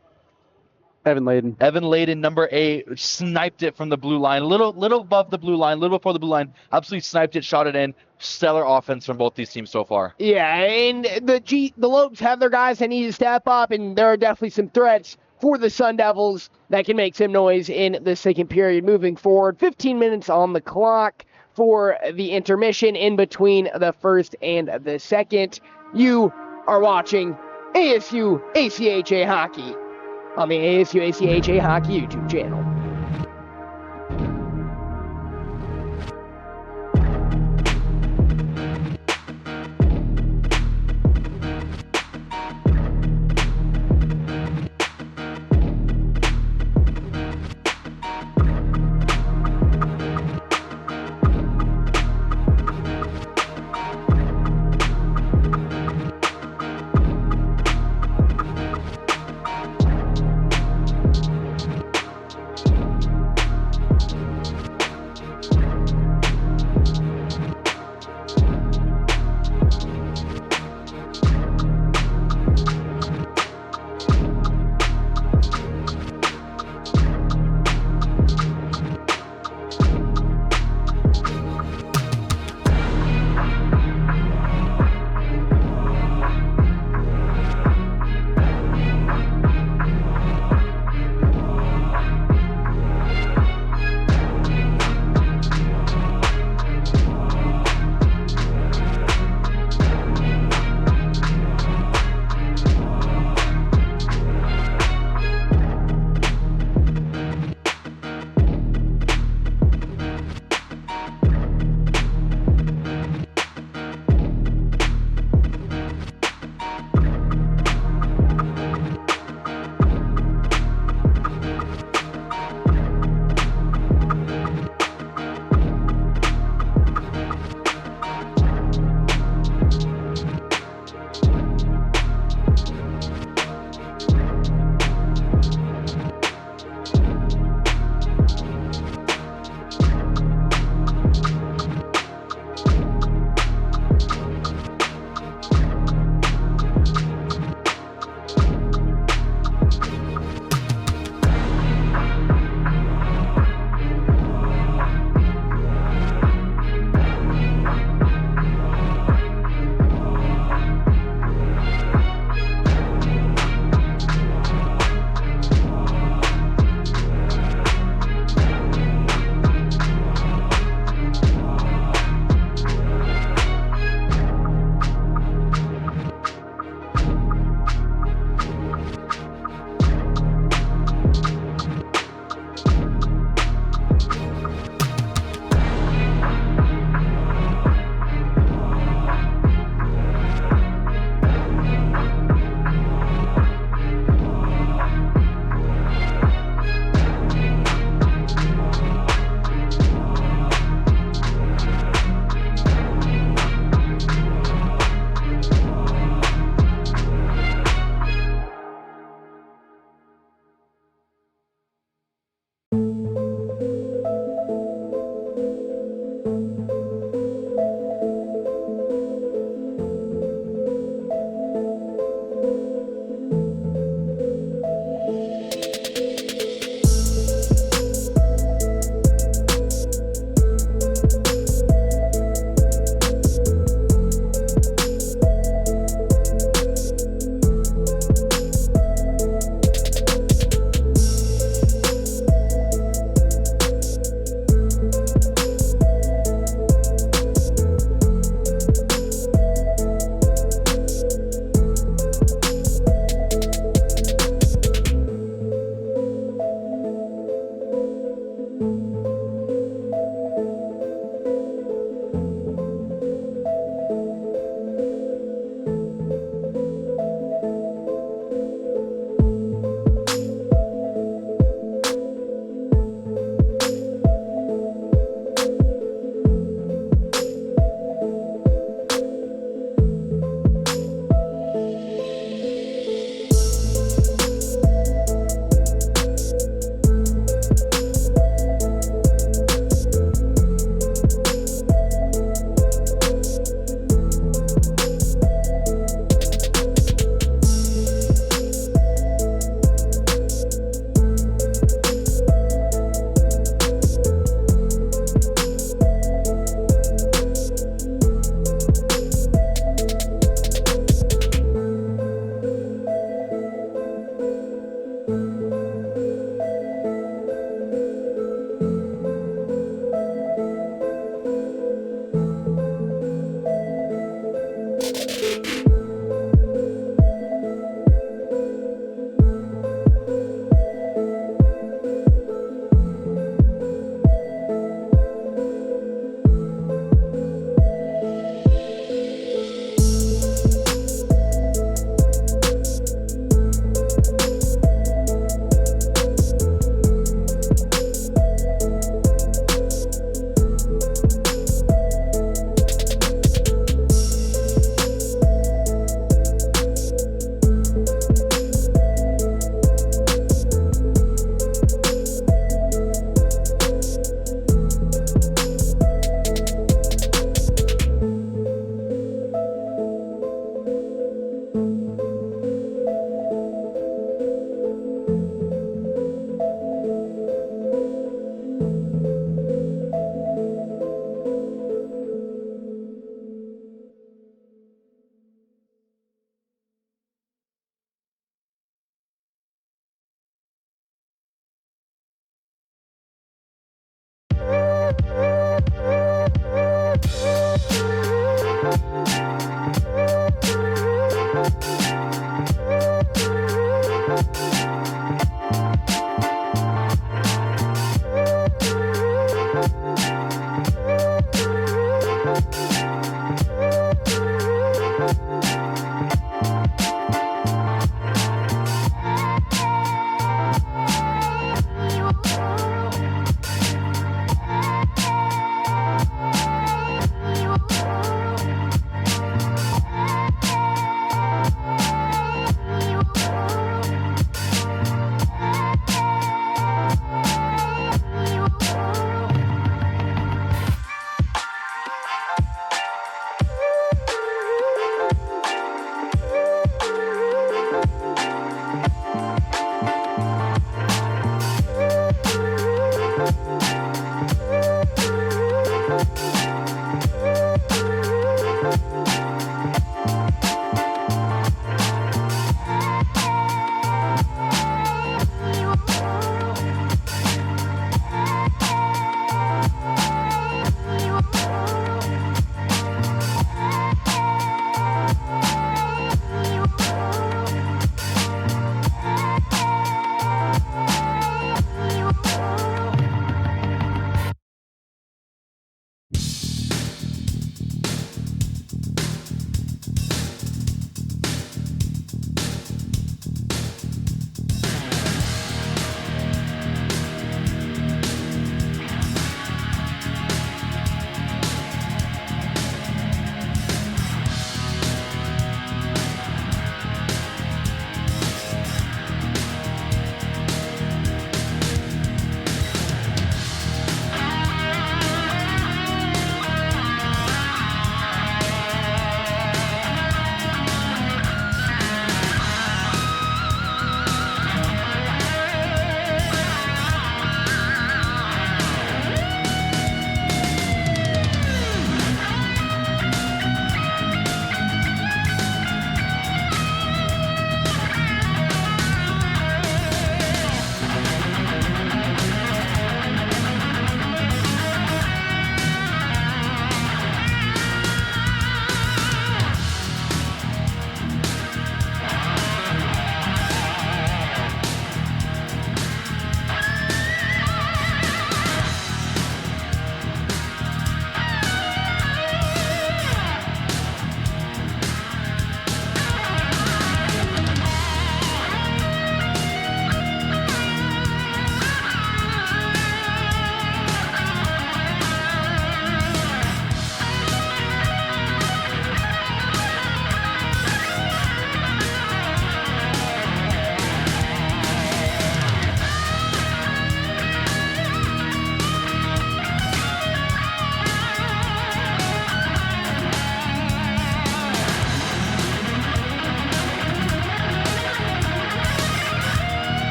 Speaker 3: Evan Layden, number 8, sniped it from the blue line, little above the blue line, little before the blue line, absolutely sniped it, shot it in. Stellar offense from both these teams so far.
Speaker 2: Yeah, and the Lobes have their guys that need to step up, and there are definitely some threats for the Sun Devils that can make some noise in the second period. Moving forward, 15 minutes on the clock for the intermission in between the first and the second. You are watching ASU ACHA Hockey on the ASU ACHA Hockey YouTube channel.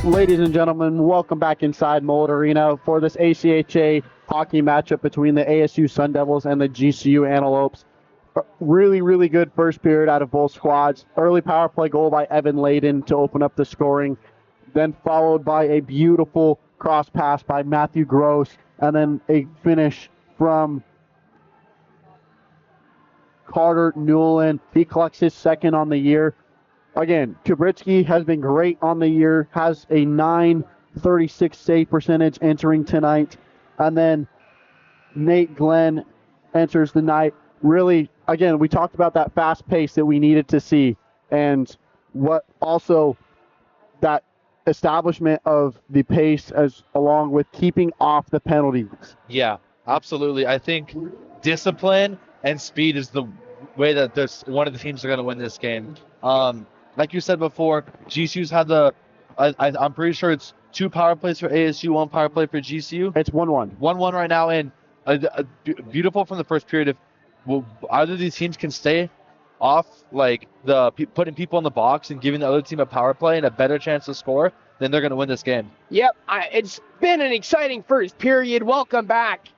Speaker 3: Ladies and gentlemen, welcome back inside Mullet Arena for this ACHA hockey matchup between the ASU Sun Devils and the GCU Antelopes. Really, really good first period out of both squads. Early power play goal by Evan Layden to open up the scoring, then followed by a beautiful cross pass by Matthew Gross, and then a finish from Carter Newland. He collects his second on the year. Again, Kubritsky has been great on the year, has a .936 save percentage entering tonight. And then Nate Glenn enters the night. Really, again, we talked about that fast pace that we needed to see, and what also that establishment of the pace as along with keeping off the penalties.
Speaker 4: Yeah, absolutely. I think discipline and speed is the way that this one of the teams are going to win this game. Like you said before, GCU's had I'm pretty sure it's 2 power plays for ASU, 1 power play for GCU.
Speaker 3: It's 1-1.
Speaker 4: 1-1 right now, and beautiful from the first period. If either of these teams can stay off, like putting people in the box and giving the other team a power play and a better chance to score, then they're going to win this game.
Speaker 2: Yep, it's been an exciting first period. Welcome back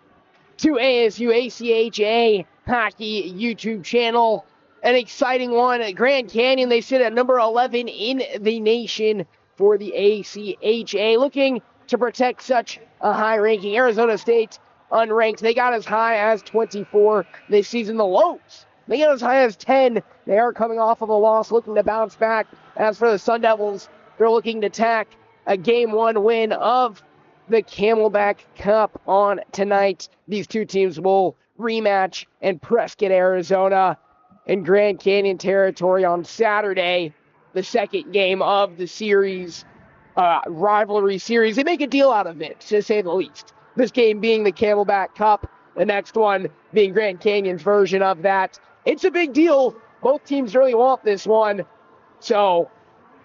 Speaker 2: to ASU ACHA Hockey YouTube channel. An exciting one at Grand Canyon. They sit at number 11 in the nation for the ACHA, looking to protect such a high ranking. Arizona State unranked. They got as high as 24 this season. The Lobes, they got as high as 10. They are coming off of a loss, looking to bounce back. As for the Sun Devils, they're looking to tack a Game 1 win of the Camelback Cup on tonight. These two teams will rematch in Prescott, Arizona, in Grand Canyon territory on Saturday, the second game of the series, rivalry series. They make a deal out of it, to say the least. This game being the Camelback Cup, the next one being Grand Canyon's version of that. It's a big deal. Both teams really want this one, so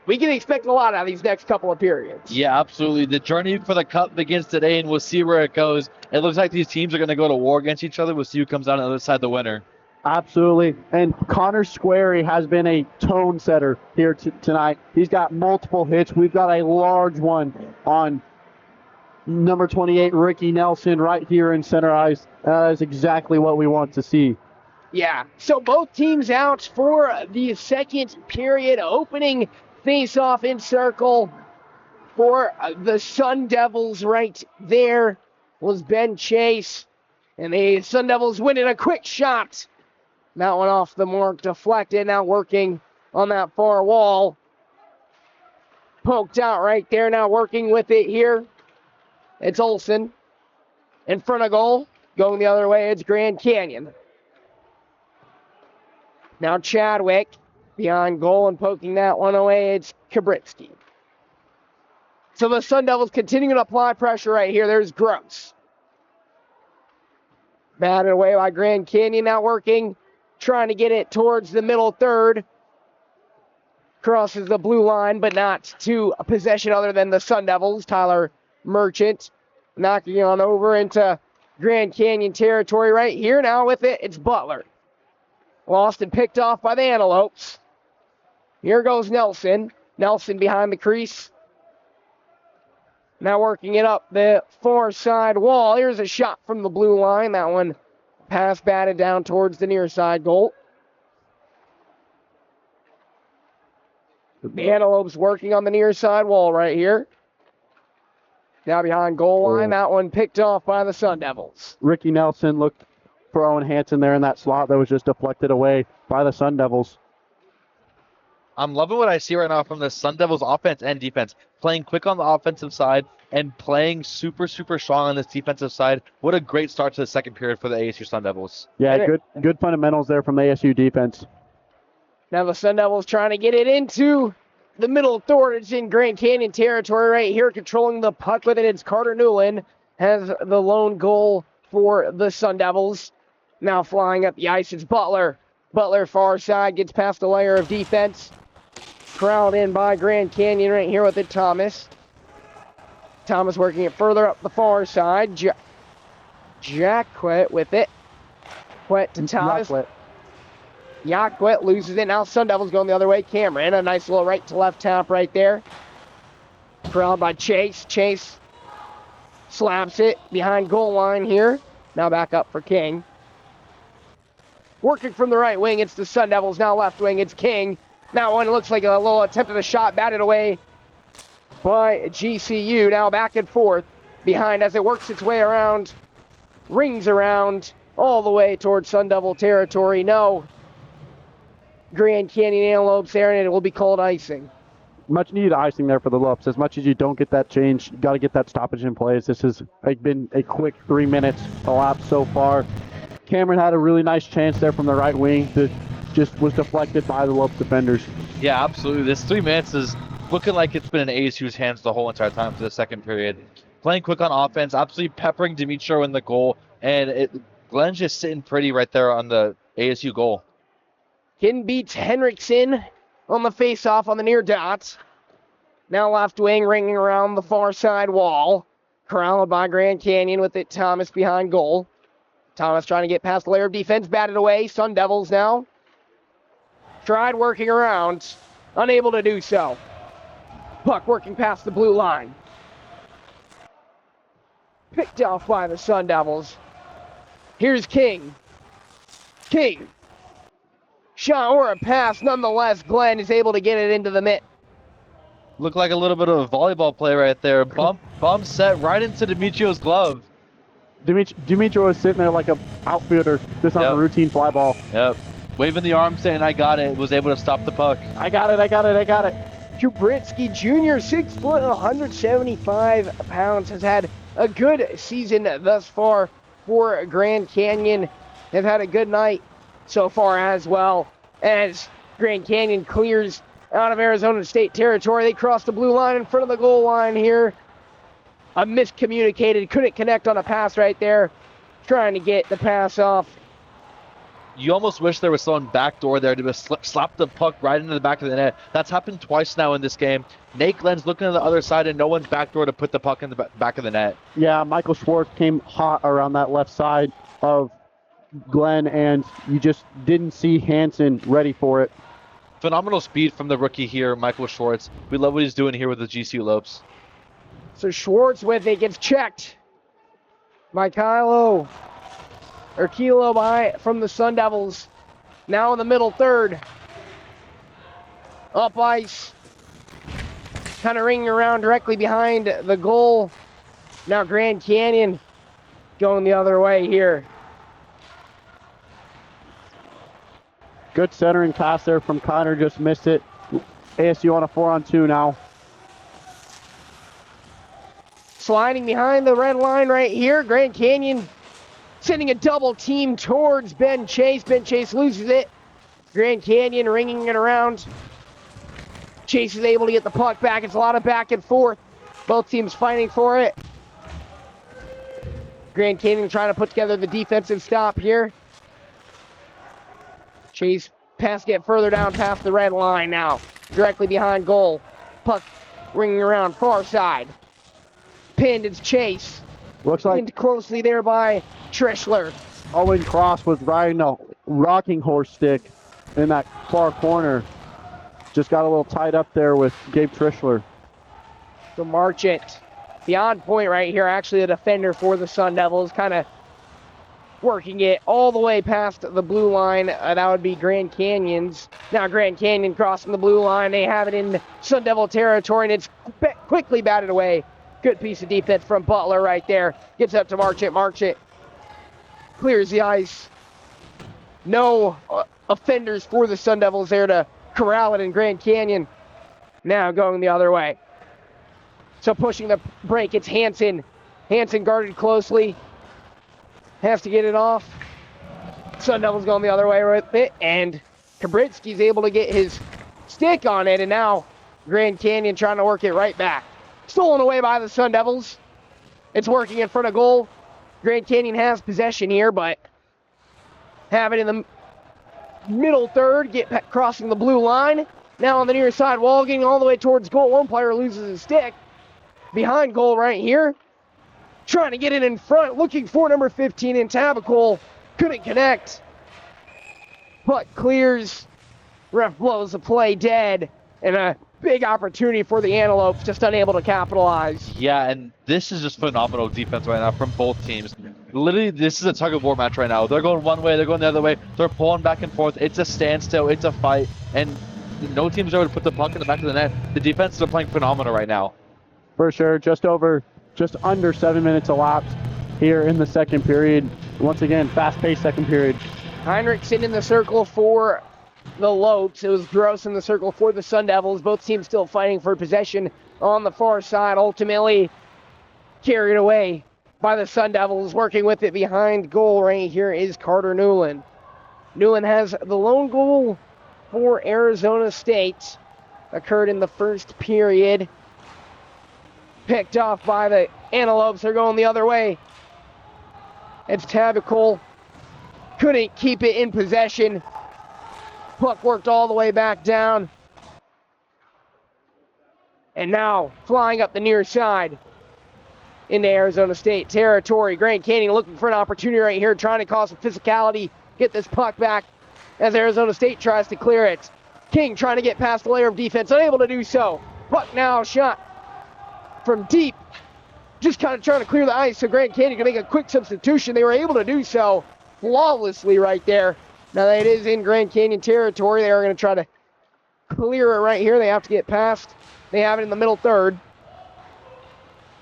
Speaker 2: we can expect a lot out of these next couple of periods.
Speaker 4: Yeah, absolutely. The journey for the Cup begins today, and we'll see where it goes. It looks like these teams are going to go to war against each other. We'll see who comes out on the other side the winner.
Speaker 3: Absolutely. And Connor Squarey has been a tone setter here tonight. He's got multiple hits. We've got a large one on number 28, Ricky Nelson, right here in center ice. That is exactly what we want to see.
Speaker 2: Yeah, so both teams out for the second period. Opening face-off in circle for the Sun Devils right there was Ben Chase. And the Sun Devils winning a quick shot. That one off the mark, deflected, now working on that far wall. Poked out right there, now working with it here. It's Olsen. In front of goal, going the other way, it's Grand Canyon. Now Chadwick, behind goal and poking that one away, it's Kubritsky. So the Sun Devils continuing to apply pressure right here. There's Gross. Batted away by Grand Canyon, now working. Trying to get it towards the middle third. Crosses the blue line, but not to a possession other than the Sun Devils. Tyler Merchant knocking on over into Grand Canyon territory right here. Now with it, it's Butler. Lost and picked off by the Antelopes. Here goes Nelson. Nelson behind the crease. Now working it up the far side wall. Here's a shot from the blue line. That one pass batted down towards the near side goal. The Antelopes working on the near side wall right here. Now behind goal line. That one picked off by the Sun Devils.
Speaker 3: Ricky Nelson looked for Owen Hansen there in that slot that was just deflected away by the Sun Devils.
Speaker 4: I'm loving what I see right now from the Sun Devils offense and defense. Playing quick on the offensive side and playing super, super strong on this defensive side. What a great start to the second period for the ASU Sun Devils.
Speaker 3: Yeah, good fundamentals there from the ASU defense.
Speaker 2: Now the Sun Devils trying to get it into the middle third. It's in Grand Canyon territory right here, controlling the puck with it. It's Carter Newland has the lone goal for the Sun Devils. Now flying up the ice, it's Butler. Butler far side, gets past the layer of defense. Crowd in by Grand Canyon right here with it, Thomas. Thomas working it further up the far side. Jacquet with it. Quet to Thomas. Jacquet loses it. Now Sun Devils going the other way. Cameron, a nice little right to left tap right there. Corralled by Chase. Chase slaps it behind goal line here. Now back up for King. Working from the right wing, it's the Sun Devils. Now left wing, it's King. Now one looks like a little attempt at a shot, batted away by GCU. Now back and forth behind as it works its way around, rings around all the way towards Sun Devil territory. No Grand Canyon Antelopes there, and it will be called icing.
Speaker 3: Much needed icing there for the Lopes. As much as you don't get that change, you got to get that stoppage in place. This has been a quick 3 minutes elapsed so far. Cameron had a really nice chance there from the right wing that just was deflected by the Lopes defenders.
Speaker 4: Yeah, absolutely. This 3 minutes is looking like it's been in ASU's hands the whole entire time for the second period. Playing quick on offense, absolutely peppering Dimitro in the goal, and Glenn's just sitting pretty right there on the ASU goal.
Speaker 2: Kin beats Henriksen on the face-off on the near dots. Now left wing ringing around the far side wall. Corralled by Grand Canyon with it. Thomas behind goal. Thomas trying to get past the layer of defense. Batted away. Sun Devils now. Tried working around. Unable to do so. Puck working past the blue line. Picked off by the Sun Devils. Here's King. King. Shot or a pass. Nonetheless, Glenn is able to get it into the mitt.
Speaker 4: Looked like a little bit of a volleyball play right there. Bump set right into Dimitrio's glove.
Speaker 3: Dimitro was sitting there like an outfielder, just on a routine fly ball.
Speaker 4: Yep. Waving the arm saying, I got it. Was able to stop the puck.
Speaker 3: I got it.
Speaker 2: Kubritsky Jr., 6 foot, 175 pounds, has had a good season thus far for Grand Canyon. They've had a good night so far as well, as Grand Canyon clears out of Arizona State territory. They cross the blue line in front of the goal line here. A miscommunicated, couldn't connect on a pass right there. Trying to get the pass off.
Speaker 4: You almost wish there was someone backdoor there to just slap the puck right into the back of the net. That's happened twice now in this game. Nate Glenn's looking to the other side, and no one's backdoor to put the puck in the back of the net.
Speaker 3: Yeah, Michael Schwartz came hot around that left side of Glenn, and you just didn't see Hansen ready for it.
Speaker 4: Phenomenal speed from the rookie here, Michael Schwartz. We love what he's doing here with the GCU Lopes.
Speaker 2: So Schwartz with it gets checked by Kilo by from the Sun Devils. Now in the middle third. Up ice. Kind of ringing around directly behind the goal. Now Grand Canyon going the other way here.
Speaker 3: Good centering pass there from Connor, just missed it. ASU on a 4-on-2 now.
Speaker 2: Sliding behind the red line right here. Grand Canyon sending a double team towards Ben Chase. Ben Chase loses it. Grand Canyon ringing it around. Chase is able to get the puck back. It's a lot of back and forth. Both teams fighting for it. Grand Canyon trying to put together the defensive stop here. Chase pass get further down past the red line now. Directly behind goal. Puck ringing around far side. Pinned, it's Chase.
Speaker 3: Looks like
Speaker 2: pinned closely there by Trischler.
Speaker 3: Owen Cross was riding a rocking horse stick in that far corner. Just got a little tied up there with Gabe Trischler.
Speaker 2: So Marchant, beyond point right here, actually a defender for the Sun Devils, kind of working it all the way past the blue line. That would be Grand Canyon's. Now Grand Canyon crossing the blue line. They have it in Sun Devil territory, and it's quickly batted away. Good piece of defense from Butler right there. Gets up to Marchant. Marchant clears the ice. No offenders for the Sun Devils there to corral it in Grand Canyon. Now going the other way. So pushing the break, it's Hansen. Hansen guarded closely. Has to get it off. Sun Devils going the other way with it. And Kabritsky's able to get his stick on it. And now Grand Canyon trying to work it right back. Stolen away by the Sun Devils. It's working in front of goal. Grand Canyon has possession here, but have it in the middle third. Crossing the blue line. Now on the near side wall, getting all the way towards goal. One player loses his stick. Behind goal right here. Trying to get it in front. Looking for number 15 in Tabacol. Couldn't connect. Puck clears. Ref blows the play dead. And a big opportunity for the Antelopes, just unable to capitalize.
Speaker 4: Yeah, and this is just phenomenal defense right now from both teams. Literally, this is a tug-of-war match right now. They're going one way, they're going the other way. They're pulling back and forth. It's a standstill. It's a fight. And no team's able to put the puck in the back of the net. The defenses are playing phenomenal right now.
Speaker 3: For sure. Just under 7 minutes elapsed here in the second period. Once again, fast-paced second period.
Speaker 2: Heinrichsen in the circle for the Lopes. It was Gross in the circle for the Sun Devils. Both teams still fighting for possession on the far side. Ultimately carried away by the Sun Devils. Working with it behind goal right here is Carter Newland. Newland has the lone goal for Arizona State. Occurred in the first period. Picked off by the Antelopes. They're going the other way. It's Tabacol. Couldn't keep it in possession. Puck worked all the way back down. And now flying up the near side into Arizona State territory. Grand Canyon looking for an opportunity right here, trying to cause some physicality, get this puck back as Arizona State tries to clear it. King trying to get past the layer of defense, unable to do so. Puck now shot from deep, just kind of trying to clear the ice, so Grand Canyon can make a quick substitution. They were able to do so flawlessly right there. Now that it is in Grand Canyon territory, they are going to try to clear it right here. They have to get past. They have it in the middle third.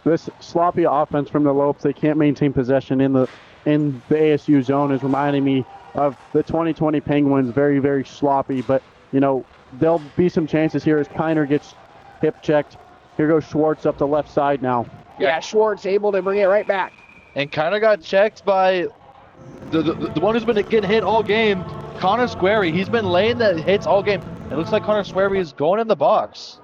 Speaker 3: This sloppy offense from the Lopes, they can't maintain possession in the ASU zone, is reminding me of the 2020 Penguins. Very, very sloppy, but you know, there'll be some chances here as Kiner gets hip checked. Here goes Schwartz up the left side now.
Speaker 2: Yeah, Schwartz able to bring it right back.
Speaker 4: And kind of got checked by the one who's been getting hit all game, Connor Squarey. He's been laying the hits all game. It looks like Connor Squarey is going in the box.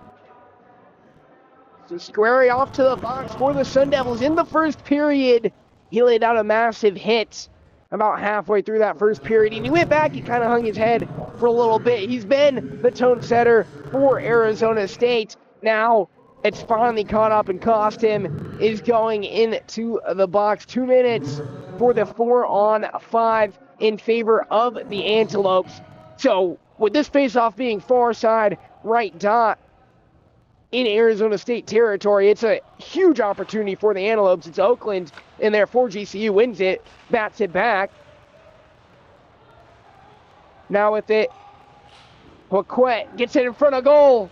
Speaker 2: So Squarey off to the box for the Sun Devils in the first period. He laid out a massive hit about halfway through that first period. And he went back, he kind of hung his head for a little bit. He's been the tone setter for Arizona State. Now it's finally caught up and cost him. Is going into the box. 2 minutes for the 4-on-5 in favor of the Antelopes. So with this faceoff being far side right dot in Arizona State territory, it's a huge opportunity for the Antelopes. It's Oakland, and therefore GCU wins it, bats it back. Now with it, Paquette gets it in front of goal.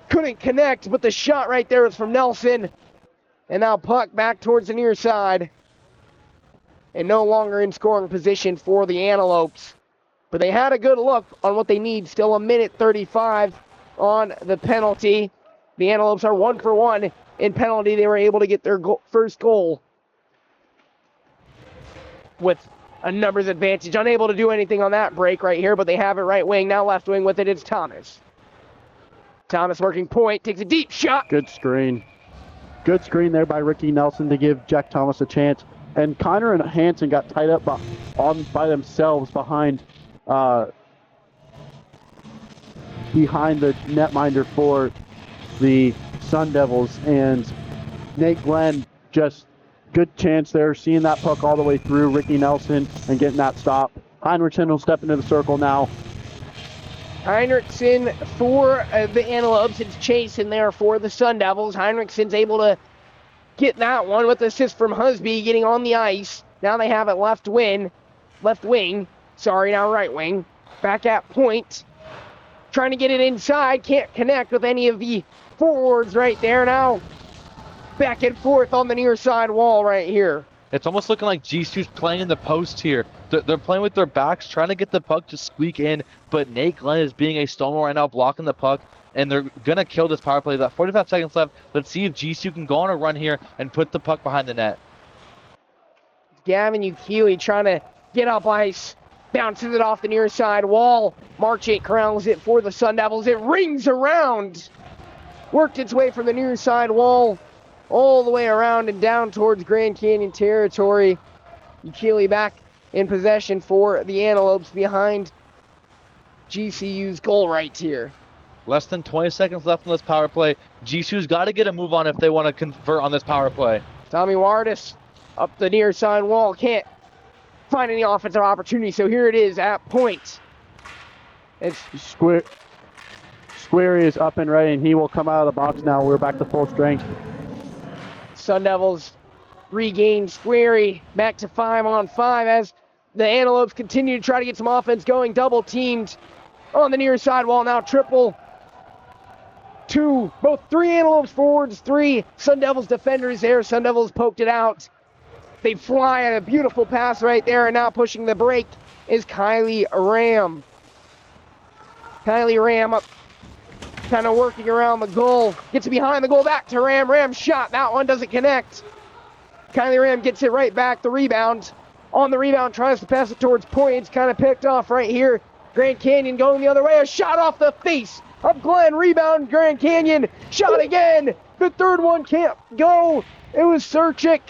Speaker 2: Couldn't connect, but the shot right there was from Nelson. And now puck back towards the near side. And no longer in scoring position for the Antelopes. But they had a good look on what they need. Still a minute 35 on the penalty. The Antelopes are 1 for 1 in penalty. They were able to get their first goal with a numbers advantage. Unable to do anything on that break right here, but they have it right wing. Now left wing with it, it's Thomas. Thomas working point, takes a deep shot.
Speaker 3: Good screen. Good screen there by Ricky Nelson to give Jack Thomas a chance. And Connor and Hansen got tied up by themselves behind the netminder for the Sun Devils. And Nate Glenn, just good chance there, seeing that puck all the way through Ricky Nelson and getting that stop. Heinrichsen will step into the circle now.
Speaker 2: Heinrichsen for the Antelopes. It's Chase in there for the Sun Devils. Heinrichsen's able to get that one with assist from Husby getting on the ice. Now they have it left wing. Now right wing. Back at point. Trying to get it inside. Can't connect with any of the forwards right there. Now back and forth on the near side wall right here.
Speaker 4: It's almost looking like GCU's playing in the post here. They're playing with their backs, trying to get the puck to squeak in, but Nate Glenn is being a stonewall right now, blocking the puck, and they're going to kill this power play. About 45 seconds left. Let's see if GCU can go on a run here and put the puck behind the net.
Speaker 2: Gavin Ukili trying to get up ice. Bounces it off the near side wall. Marchant corrals it for the Sun Devils. It rings around. Worked its way from the near side wall all the way around and down towards Grand Canyon territory. Ukili back in possession for the Antelopes behind GCU's goal right here.
Speaker 4: Less than 20 seconds left on this power play. GCU's got to get a move on if they want to convert on this power play.
Speaker 2: Tommy Wardis up the near side wall. Can't find any offensive opportunity, so here it is at point. It's
Speaker 3: Squarey Squeary is up and ready, and he will come out of the box now. We're back to full strength.
Speaker 2: Sun Devils regain Squeary back to 5-on-5 as the Antelopes continue to try to get some offense going. Double teamed on the near side wall now. Triple to both 3 Antelopes forwards, 3 Sun Devils defenders there. Sun Devils poked it out. They fly at a beautiful pass right there, and now pushing the break is Kylie Ram. Kylie Ram up, kind of working around the goal. Gets behind the goal, back to Ram. Ram shot, that one doesn't connect. Kylie Ram gets it right back, the rebound. On the rebound, tries to pass it towards point. It's kind of picked off right here. Grand Canyon going the other way. A shot off the face of Glenn. Rebound, Grand Canyon. Shot again. The third one can't go. It was Surchik.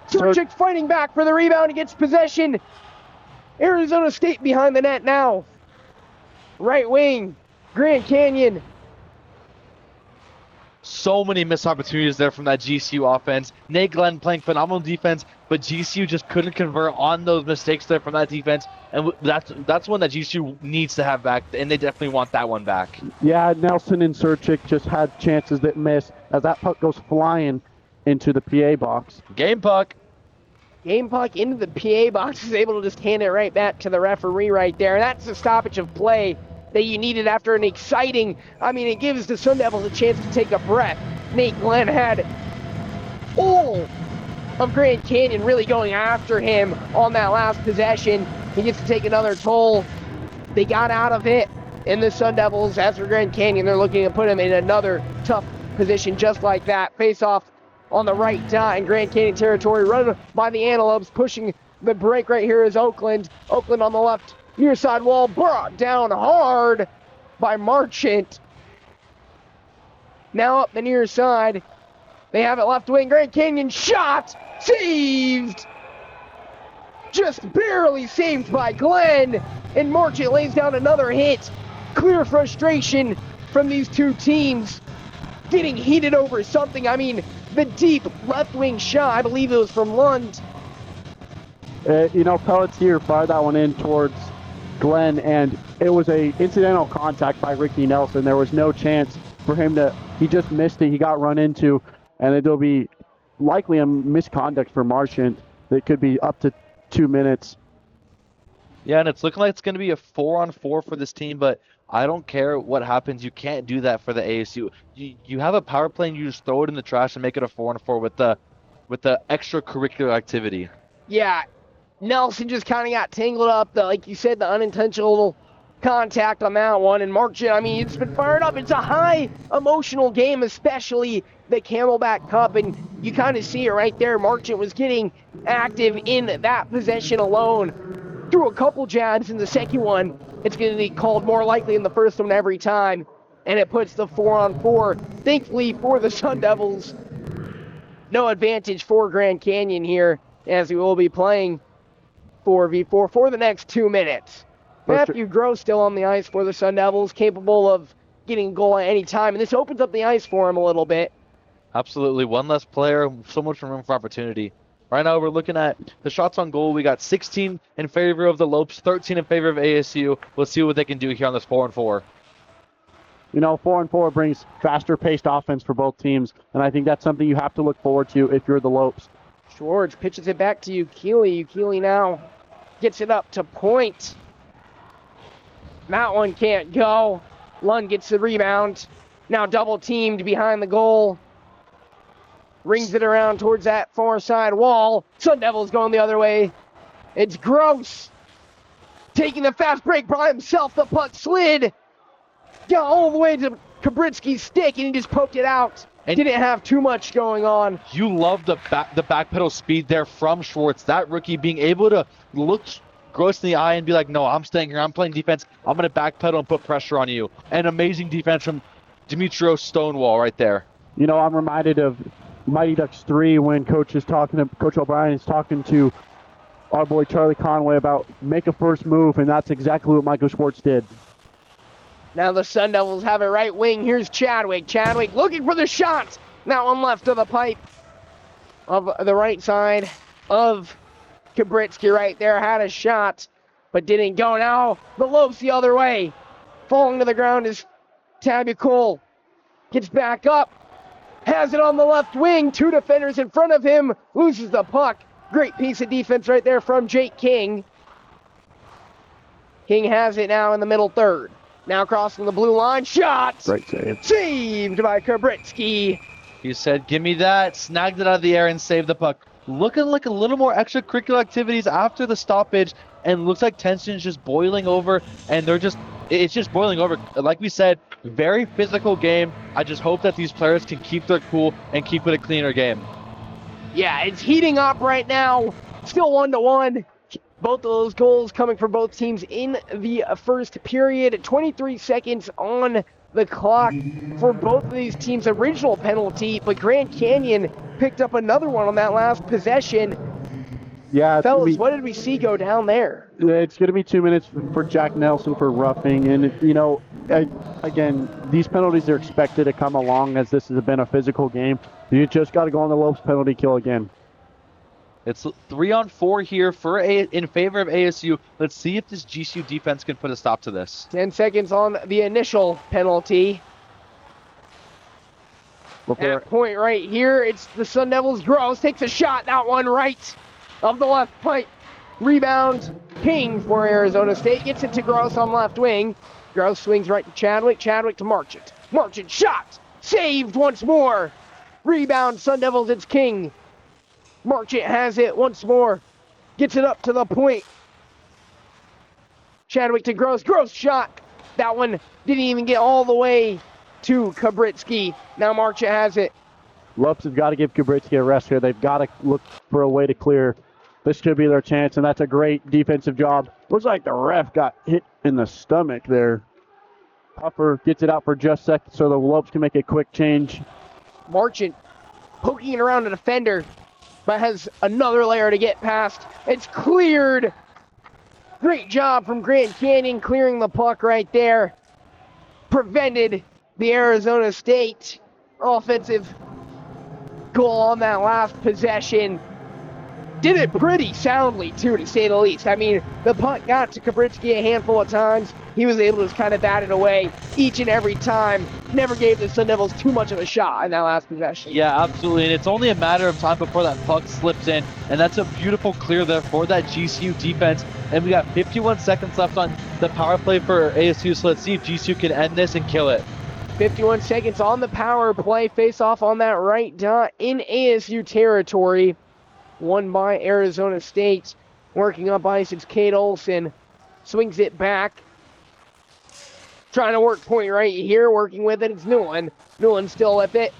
Speaker 2: Surchik fighting back for the rebound. He gets possession. Arizona State behind the net now. Right wing, Grand Canyon.
Speaker 4: So many missed opportunities there from that GCU offense. Nate Glenn playing phenomenal defense, but GCU just couldn't convert on those mistakes there from that defense. And that's one that GCU needs to have back, and they definitely want that one back.
Speaker 3: Yeah, Nelson and Surchik just had chances that missed as that puck goes flying into the PA box.
Speaker 4: Game puck.
Speaker 2: Game puck into the PA box, is able to just hand it right back to the referee right there. That's the stoppage of play that you needed after an exciting, it gives the Sun Devils a chance to take a breath. Nate Glenn had all of Grand Canyon really going after him on that last possession. He gets to take another toll. They got out of it, and the Sun Devils, as for Grand Canyon, they're looking to put him in another tough position just like that. Face off on the right in Grand Canyon territory, run by the Antelopes. Pushing the break right here is Oakland. Oakland on the left near side wall, brought down hard by Marchant. Now up the near side, they have it left wing. Grand Canyon shot, saved, just barely saved by Glenn, and Marchant lays down another hit. Clear frustration from these two teams, getting heated over something. The deep left wing shot, I believe it was from Lund.
Speaker 3: Pelletier fired that one in towards Glenn, and it was a incidental contact by Ricky Nelson. There was no chance for him he just missed it. He got run into, and it'll be likely a misconduct for Marchant. That could be up to 2 minutes.
Speaker 4: Yeah, and it's looking like it's going to be a 4-on-4 for this team, but I don't care what happens. You can't do that for the ASU. You have a power play and you just throw it in the trash and make it a 4-on-4 with the extracurricular activity.
Speaker 2: Yeah, Nelson just kind of got tangled up, like you said, the unintentional contact on that one. And Marchant, it's been fired up. It's a high emotional game, especially the Camelback Cup, and you kind of see it right there. Marchant was getting active in that possession alone. Threw a couple jabs in the second one. It's going to be called more likely in the first one every time, and it puts the 4-on-4. Thankfully for the Sun Devils, no advantage for Grand Canyon here, as we will be playing 4v4 for the next 2 minutes. Matthew Gross still on the ice for the Sun Devils, capable of getting a goal at any time, and this opens up the ice for him a little bit.
Speaker 4: Absolutely. One less player, so much room for opportunity. Right now we're looking at the shots on goal. We got 16 in favor of the Lopes, 13 in favor of ASU. We'll see what they can do here on this 4-on-4.
Speaker 3: 4-on-4 brings faster-paced offense for both teams, and I think that's something you have to look forward to if you're the Lopes.
Speaker 2: George pitches it back to Ukele. Ukele now gets it up to point. That one can't go. Lund gets the rebound. Now double teamed behind the goal. Rings it around towards that far side wall. Sun Devils going the other way. It's Gross taking the fast break by himself. The puck slid. Got all the way to Kabritsky's stick, and he just poked it out. And didn't have too much going on.
Speaker 4: You love the back pedal speed there from Schwartz. That rookie being able to look Gross in the eye and be like, no, I'm staying here. I'm playing defense. I'm going to backpedal and put pressure on you. And amazing defense from Demetrios Stonewall right there.
Speaker 3: I'm reminded of Mighty Ducks 3 when Coach O'Brien is talking to our boy Charlie Conway about make a first move, and that's exactly what Michael Schwartz did.
Speaker 2: Now the Sun Devils have it right wing. Here's Chadwick. Chadwick looking for the shot. That one left of the pipe of the right side of Kabritsky right there. Had a shot, but didn't go. Now the Lopes the other way. Falling to the ground is Tabby Cole gets back up, has it on the left wing, 2 defenders in front of him, loses the puck. Great piece of defense right there from Jake King. King has it now in the middle third. Now crossing the blue line, shot!
Speaker 3: Great save.
Speaker 2: Saved by Kabritsky.
Speaker 4: He said, give me that, snagged it out of the air and saved the puck. Looking like a little more extracurricular activities after the stoppage, and looks like tension's just boiling over, and it's just boiling over. Like we said, very physical game. I just hope that these players can keep their cool and keep it a cleaner game.
Speaker 2: Yeah, it's heating up right now. Still 1-1. Both of those goals coming from both teams in the first period. 23 seconds on the clock for both of these teams. Original penalty, but Grand Canyon picked up another one on that last possession.
Speaker 3: Yeah,
Speaker 2: Fellas, what did we see go down there?
Speaker 3: It's going to be 2 minutes for Jack Nelson for roughing. And, again, these penalties are expected to come along as this has been a physical game. You just got to go on the lowest penalty kill again.
Speaker 4: It's 3-on-4 here in favor of ASU. Let's see if this GCU defense can put a stop to this.
Speaker 2: 10 seconds on the initial penalty. That point right here, it's the Sun Devils. Gross takes a shot, that one right of the left pipe. Rebound, King for Arizona State. Gets it to Gross on left wing. Gross swings right to Chadwick. Chadwick to Marchant. Marchant shot, saved once more. Rebound, Sun Devils, it's King. Marchant has it once more. Gets it up to the point. Chadwick to Gross. Gross shot. That one didn't even get all the way to Kabritsky. Now Marchant has it.
Speaker 3: Lopes have got to give Kabritsky a rest here. They've got to look for a way to clear. This could be their chance, and that's a great defensive job. Looks like the ref got hit in the stomach there. Puffer gets it out for just a second so the Lopes can make a quick change.
Speaker 2: Marchant poking it around the defender, but has another layer to get past. It's cleared. Great job from Grand Canyon clearing the puck right there. Prevented the Arizona State offensive goal on that last possession. Did it pretty soundly, too, to say the least. I mean, the puck got to Kabritsky a handful of times. He was able to just kind of bat it away each and every time. Never gave the Sun Devils too much of a shot in that last possession.
Speaker 4: Yeah, absolutely. And it's only a matter of time before that puck slips in. And that's a beautiful clear there for that GCU defense. And we got 51 seconds left on the power play for ASU. So let's see if GCU can end this and kill it.
Speaker 2: 51 seconds on the power play. Face off on that right dot in ASU territory. Won by Arizona State. Working up ice, it's Kate Olsen. Swings it back. Trying to work point right here. Working with it, it's Newland. Newland still with it.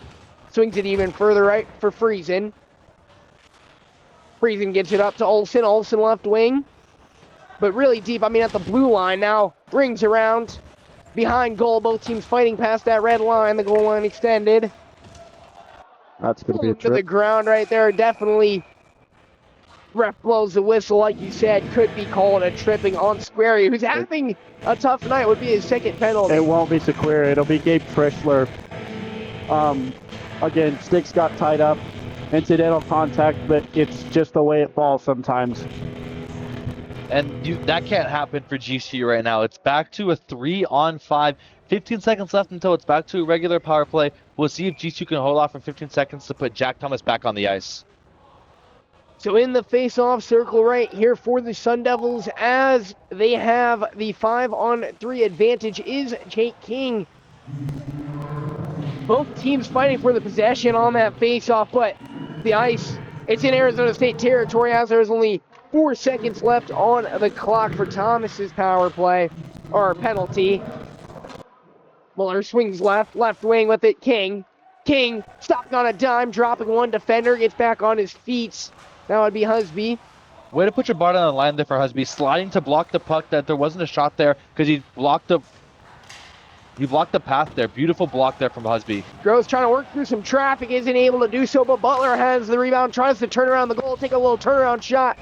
Speaker 2: Swings it even further right for Friesen. Friesen gets it up to Olsen. Olsen left wing. But really deep, I mean at the blue line now. Rings around. Behind goal, both teams fighting past that red line. The goal line extended.
Speaker 3: That's going to be a
Speaker 2: To the
Speaker 3: trip.
Speaker 2: ground right there. Definitely. Ref blows the whistle, like you said, could be called a tripping on Squarey, who's having a tough night. Would be his second penalty.
Speaker 3: It won't be Sequeira. It'll be Gabe Frischler. Again, sticks got tied up. Incidental contact, but it's just the way it falls sometimes.
Speaker 4: And that can't happen for GCU right now. It's back to a 3-on-5. 15 seconds left until it's back to a regular power play. We'll see if GCU can hold off for 15 seconds to put Jack Thomas back on the ice.
Speaker 2: So in the face-off circle right here for the Sun Devils, as they have the 5-on-3 advantage, is Jake King. Both teams fighting for the possession on that face-off, but the ice, it's in Arizona State territory as there's only 4 seconds left on the clock for Thomas's power play, or penalty. Muller swings left wing with it, King. King stopped on a dime, dropping one defender, gets back on his feet. That would be Husby.
Speaker 4: Way to put your body on the line there for Husby, sliding to block the puck. That there wasn't a shot there because he blocked the path there. Beautiful block there from Husby.
Speaker 2: Gross trying to work through some traffic, isn't able to do so, but Butler has the rebound, tries to turn around the goal, take a little turnaround shot.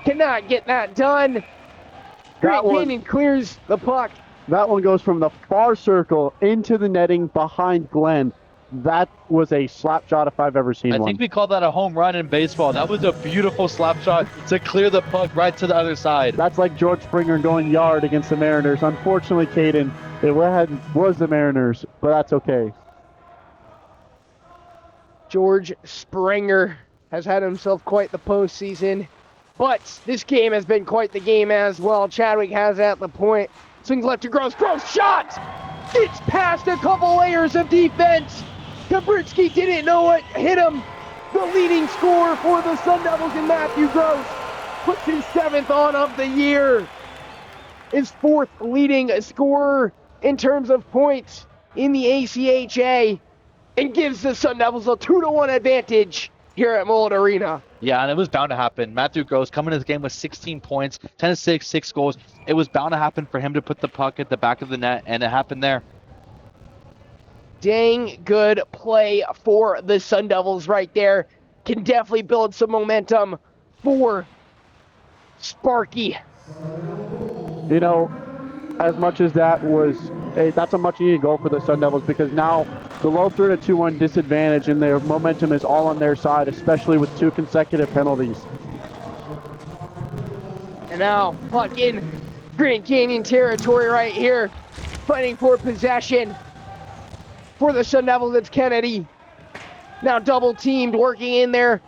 Speaker 2: Cannot get that done. Grand Canyon clears the puck.
Speaker 3: That one goes from the far circle into the netting behind Glenn. That was a slap shot if I've ever seen one.
Speaker 4: I think we call that a home run in baseball. That was a beautiful slap shot to clear the puck right to the other side.
Speaker 3: That's like George Springer going yard against the Mariners. Unfortunately, Caden, It was the Mariners, but that's okay.
Speaker 2: George Springer has had himself quite the postseason, but this game has been quite the game as well. Chadwick has at the point. Swings left to Gross. Gross shot! Gets past a couple layers of defense. Kabritsky didn't know what hit him. The leading scorer for the Sun Devils in Matthew Gross puts his 7th on of the year. His 4th leading scorer in terms of points in the ACHA, and gives the Sun Devils a 2-1 advantage here at Mullet Arena.
Speaker 4: Yeah, and it was bound to happen. Matthew Gross coming into this game with 16 points, 10-6, 6 goals. It was bound to happen for him to put the puck at the back of the net, and it happened there.
Speaker 2: Dang good play for the Sun Devils right there. Can definitely build some momentum for Sparky.
Speaker 3: You know, as much as that's a much needed goal for the Sun Devils, because now the low third at 2-1 disadvantage and their momentum is all on their side, especially with 2 consecutive penalties.
Speaker 2: And now puck in Grand Canyon territory right here, fighting for possession. For the Sun Devils, it's Kennedy. Now double teamed, working in there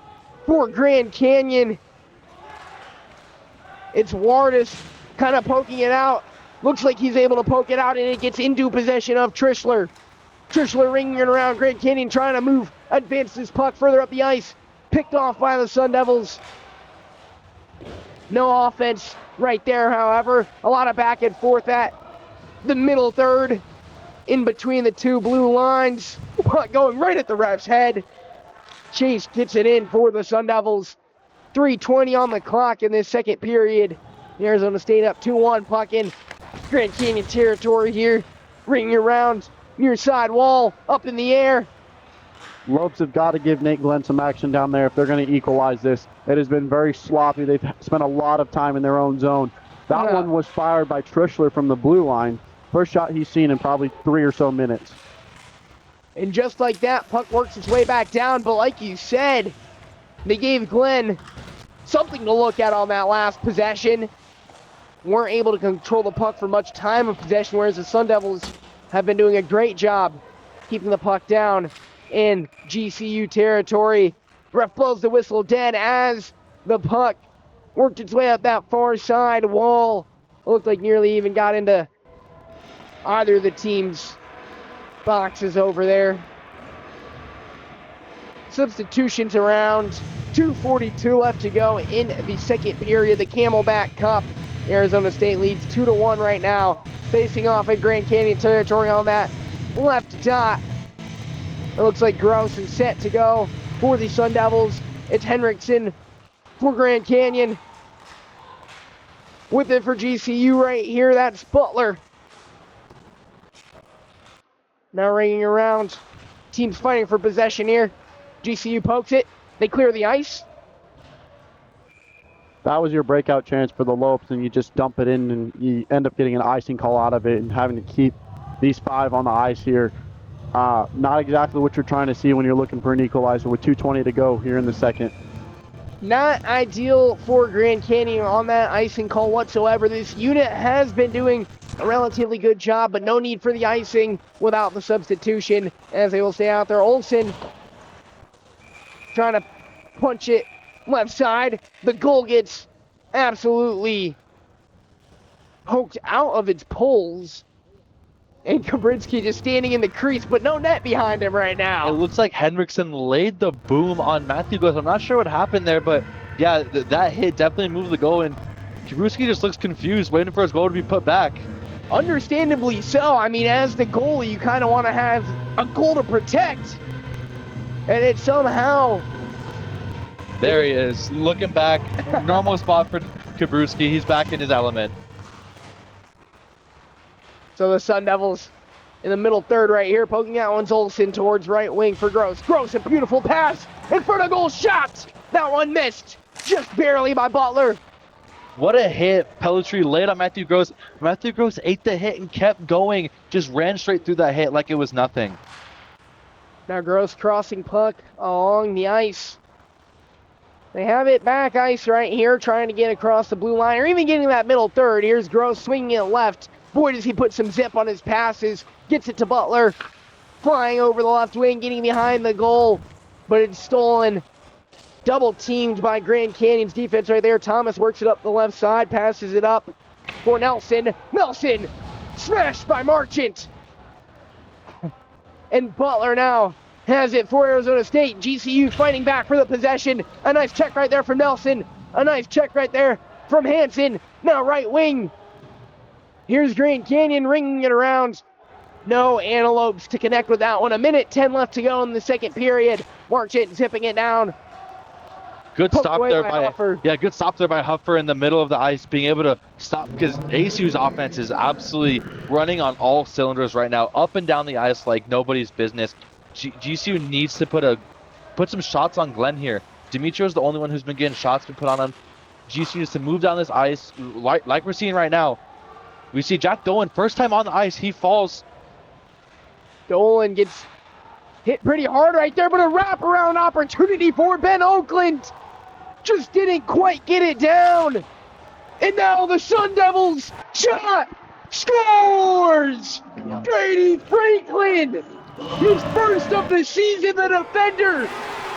Speaker 2: for Grand Canyon. It's Wardis kind of poking it out. Looks like he's able to poke it out, and it gets into possession of Trishler. Trishler ringing it around. Grand Canyon trying to advance this puck further up the ice. Picked off by the Sun Devils. No offense right there, however. A lot of back and forth at the middle third, in between the 2 blue lines. Puck going right at the ref's head. Chase gets it in for the Sun Devils. 3:20 on the clock in this second period. Arizona State up 2-1. Puck in Grand Canyon territory here. Ringing around near side wall. Up in the air.
Speaker 3: Lopes have got to give Nate Glenn some action down there if they're going to equalize this. It has been very sloppy. They've spent a lot of time in their own zone. That one was fired by Trishler from the blue line. First shot he's seen in probably 3 or so minutes.
Speaker 2: And just like that, puck works its way back down. But like you said, they gave Glenn something to look at on that last possession. Weren't able to control the puck for much time of possession, whereas the Sun Devils have been doing a great job keeping the puck down in GCU territory. Ref blows the whistle dead as the puck worked its way up that far side wall. Looked like nearly even got into either of the team's boxes over there. Substitutions around. 2:42 left to go in the second period. The Camelback Cup. Arizona State leads 2-1 right now. Facing off at Grand Canyon territory on that left dot. It looks like Gross is set to go for the Sun Devils. It's Henriksen for Grand Canyon. With it for GCU right here, that's Butler. Now ringing around. Teams fighting for possession here. GCU pokes it. They clear the ice.
Speaker 3: That was your breakout chance for the Lopes, and you just dump it in, and you end up getting an icing call out of it and having to keep these 5 on the ice here. Not exactly what you're trying to see when you're looking for an equalizer with 2:20 to go here in the second.
Speaker 2: Not ideal for Grand Canyon on that icing call whatsoever. This unit has been doing a relatively good job, but no need for the icing without the substitution, as they will stay out there. Olsen trying to punch it left side. The goal gets absolutely poked out of its poles. And Kabrinsky just standing in the crease, but no net behind him right now.
Speaker 4: It looks like Henriksen laid the boom on Matthew Gross. I'm not sure what happened there, but yeah, that hit definitely moved the goal, and Kabrinsky just looks confused, waiting for his goal to be put back.
Speaker 2: Understandably so. I mean, as the goalie, you kind of want to have a goal to protect. And it somehow...
Speaker 4: There he is, looking back. Normal spot for Kabrowski. He's back in his element.
Speaker 2: So the Sun Devils in the middle third right here, poking out one's Olsen towards right wing for Gross. Gross, a beautiful pass in front of goal, shot. That one missed just barely by Butler.
Speaker 4: What a hit Pelletry laid on Matthew Gross. Matthew Gross ate the hit and kept going. Just ran straight through that hit like it was nothing.
Speaker 2: Now Gross crossing puck along the ice. They have it back ice right here, trying to get across the blue line, or even getting that middle third. Here's Gross swinging it left Boy, does he put some zip on his passes. Gets it to Butler. Flying over the left wing, getting behind the goal. But it's stolen. Double teamed by Grand Canyon's defense right there. Thomas works it up the left side. Passes it up for Nelson. Nelson smashed by Marchant. And Butler now has it for Arizona State. GCU fighting back for the possession. A nice check right there from Nelson. A nice check right there from Hansen. Now right wing. Here's Grand Canyon ringing it around. No Antelopes to connect with that one. 1:10 left to go in the second period. Marchant zipping it down.
Speaker 4: Good
Speaker 2: Poked
Speaker 4: stop
Speaker 2: away
Speaker 4: there
Speaker 2: by
Speaker 4: by
Speaker 2: Huffer.
Speaker 4: Yeah, good stop there by Huffer in the middle of the ice, being able to stop, because ASU's offense is absolutely running on all cylinders right now, up and down the ice like nobody's business. GCU needs to put some shots on Glenn here. Dimitro's the only one who's been getting shots to put on him. GCU needs to move down this ice like we're seeing right now. We see Jack Dolan, first time on the ice, he falls.
Speaker 2: Dolan gets hit pretty hard right there, but a wraparound opportunity for Ben Oakland. Just didn't quite get it down. And now the Sun Devils shot scores! Grady Franklin, his first of the season, the defender.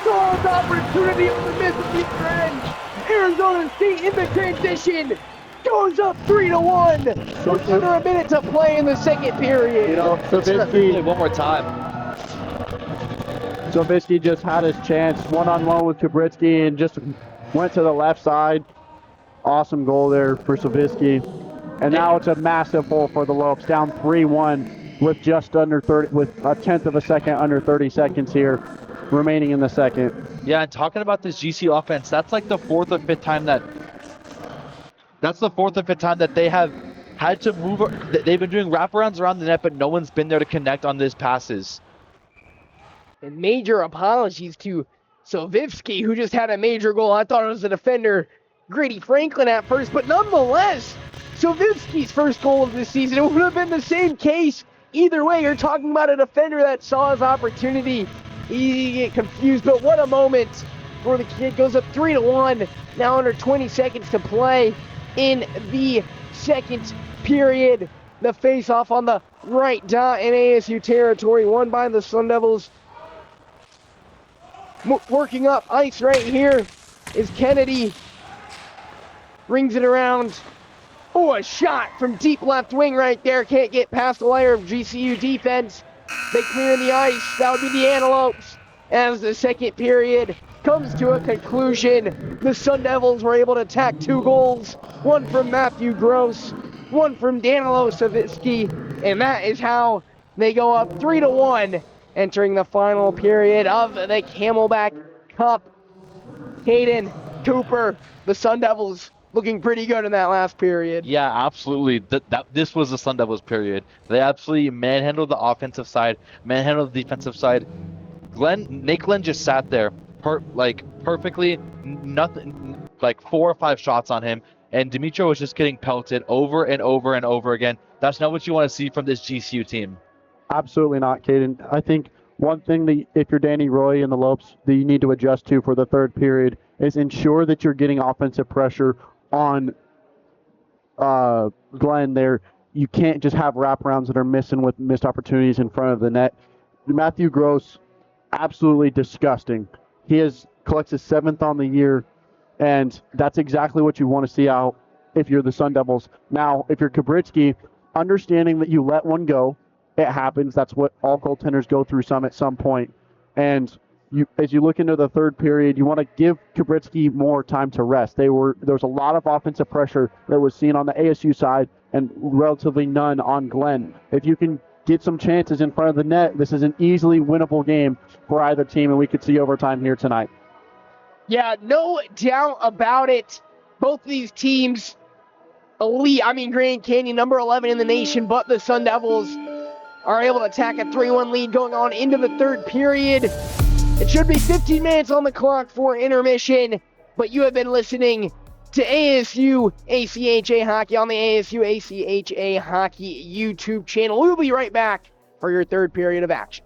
Speaker 2: Solid opportunity on the Mississippi end. Arizona State in the transition. Goes up 3-1. With under a minute to play in the second period.
Speaker 3: You know, Savitsky,
Speaker 4: One more time.
Speaker 3: Savitsky just had his chance one-on-one with Kubritsky and just went to the left side. Awesome goal there for Savitsky. And now it's a massive hole for the Lopes, down 3-1 with just under 30, with a tenth of a second under 30 seconds here remaining in the second.
Speaker 4: Yeah, and talking about this GC offense, that's like the fourth or fifth time that they have had to move. They've been doing wraparounds around the net, but no one's been there to connect on these passes.
Speaker 2: And major apologies to Sovivsky, who just had a major goal. I thought it was the defender, Grady Franklin, at first, but nonetheless, Sovivsky's first goal of the season. It would have been the same case either way. You're talking about a defender that saw his opportunity. He get confused, but what a moment for the kid. Goes up 3-1. Now under 20 seconds to play in the second period. The face-off on the right dot in ASU territory, won by the Sun Devils. Working up ice right here is Kennedy. Rings it around. Oh, a shot from deep left wing right there. Can't get past the layer of GCU defense. They clear the ice. That would be the Antelopes. As the second period comes to a conclusion, the Sun Devils were able to tack 2 goals. One from Matthew Gross, one from Danilo Savitsky. And that is how they go up 3-1. Entering the final period of the Camelback Cup. Hayden, Cooper, the Sun Devils looking pretty good in that last period.
Speaker 4: Yeah, absolutely. This was the Sun Devils period. They absolutely manhandled the offensive side, manhandled the defensive side. Nate Glenn just sat there perfectly, nothing, like 4 or 5 shots on him, and Dimitro was just getting pelted over and over and over again. That's not what you want to see from this GCU team.
Speaker 3: Absolutely not, Caden. I think one thing that if you're Danny Roy and the Lopes that you need to adjust to for the third period is ensure that you're getting offensive pressure on Glenn there. You can't just have wraparounds that are with missed opportunities in front of the net. Matthew Gross, absolutely disgusting. He collects his 7th on the year, and that's exactly what you want to see out if you're the Sun Devils. Now, if you're Kubritsky, understanding that you let one go, it happens. That's what all goaltenders go through at some point. And as you look into the third period, you want to give Kubritsky more time to rest. There was a lot of offensive pressure that was seen on the ASU side and relatively none on Glenn. If you can get some chances in front of the net, this is an easily winnable game for either team, and we could see overtime here tonight.
Speaker 2: Yeah, no doubt about it. Both of these teams, elite. Grand Canyon, number 11 in the nation, but the Sun Devils are able to attack a 3-1 lead going on into the third period. It should be 15 minutes on the clock for intermission, but you have been listening to ASU ACHA Hockey on the ASU ACHA Hockey YouTube channel. We'll be right back for your third period of action.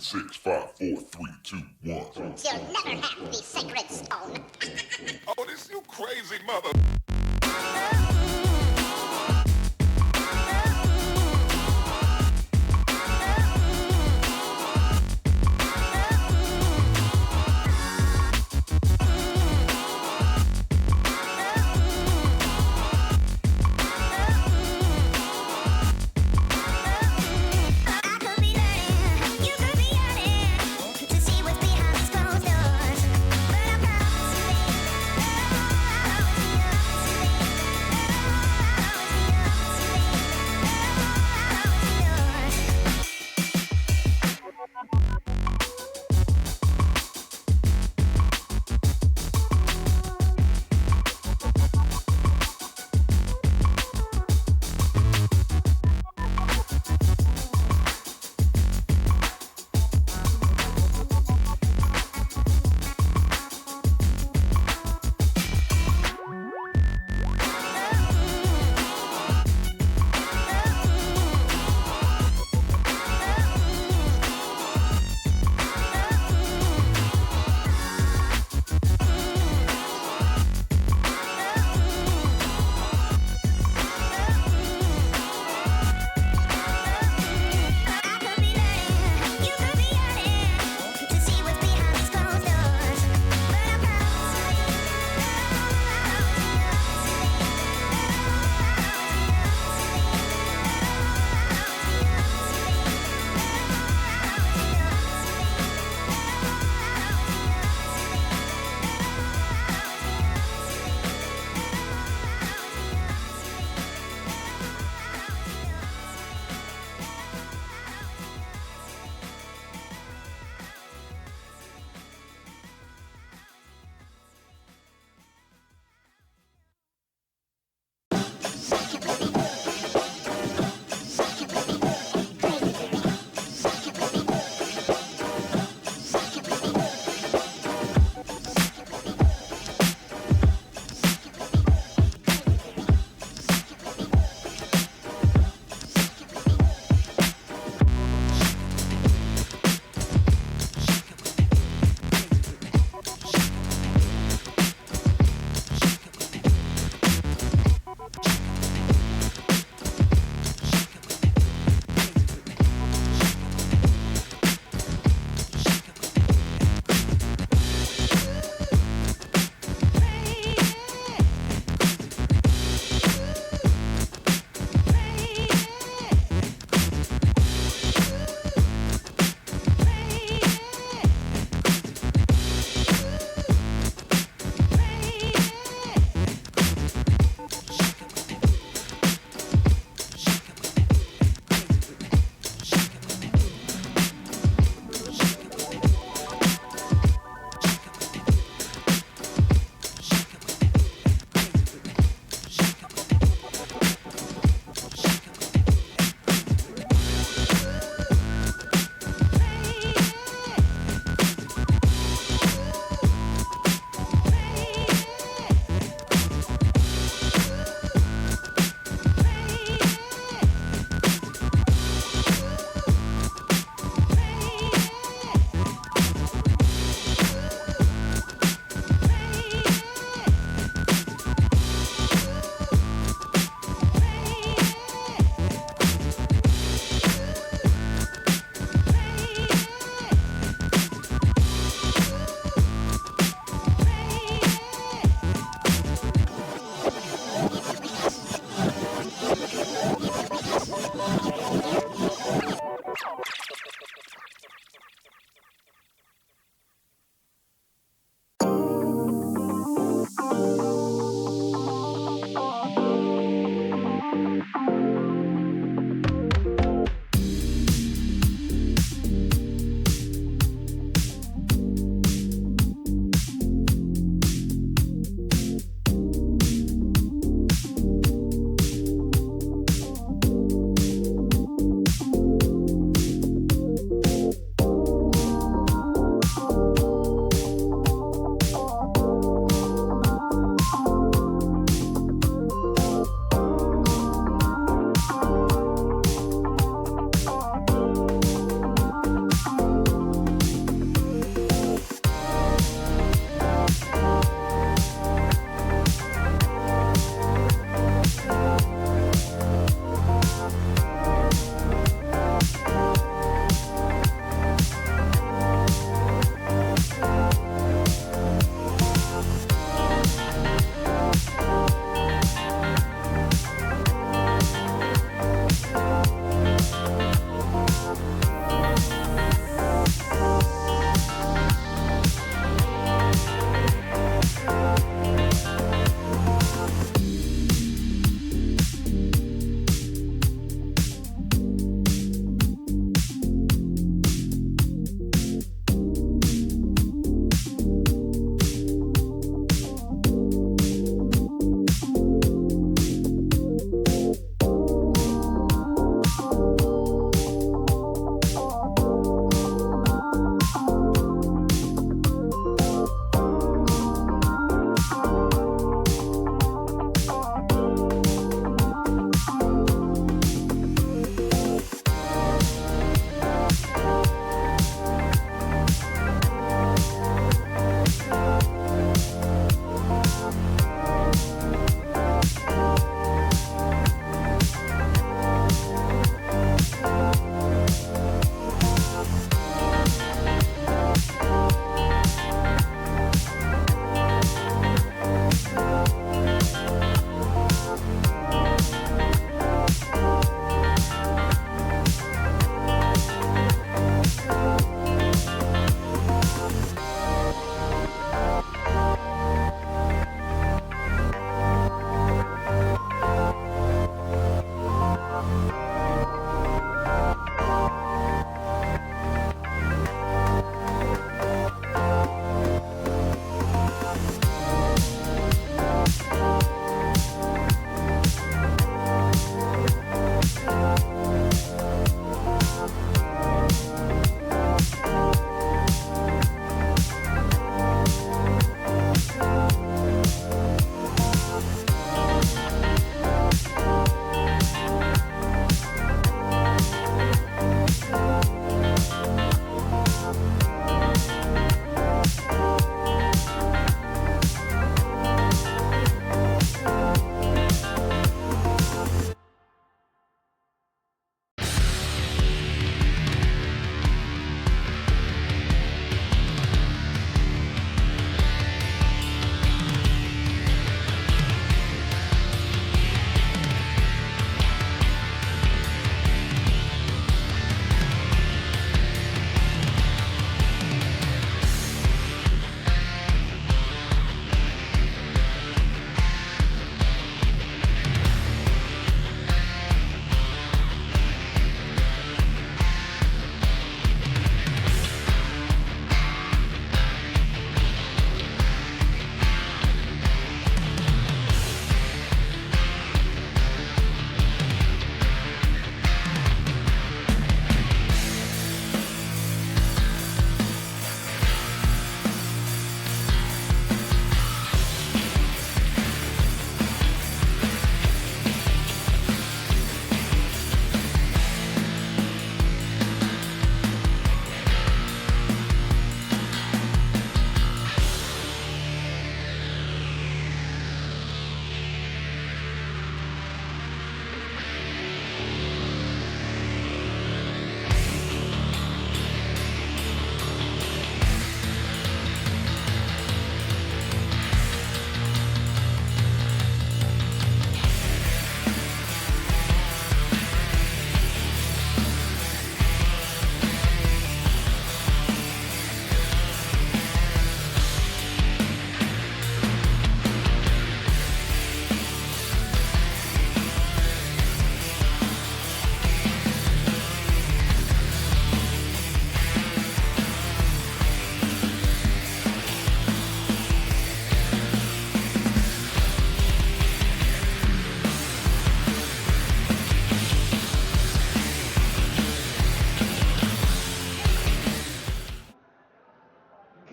Speaker 5: 6, 5, 4, 3, 2, 1.
Speaker 6: You'll never have the sacred stone.
Speaker 5: Oh, this you crazy mother.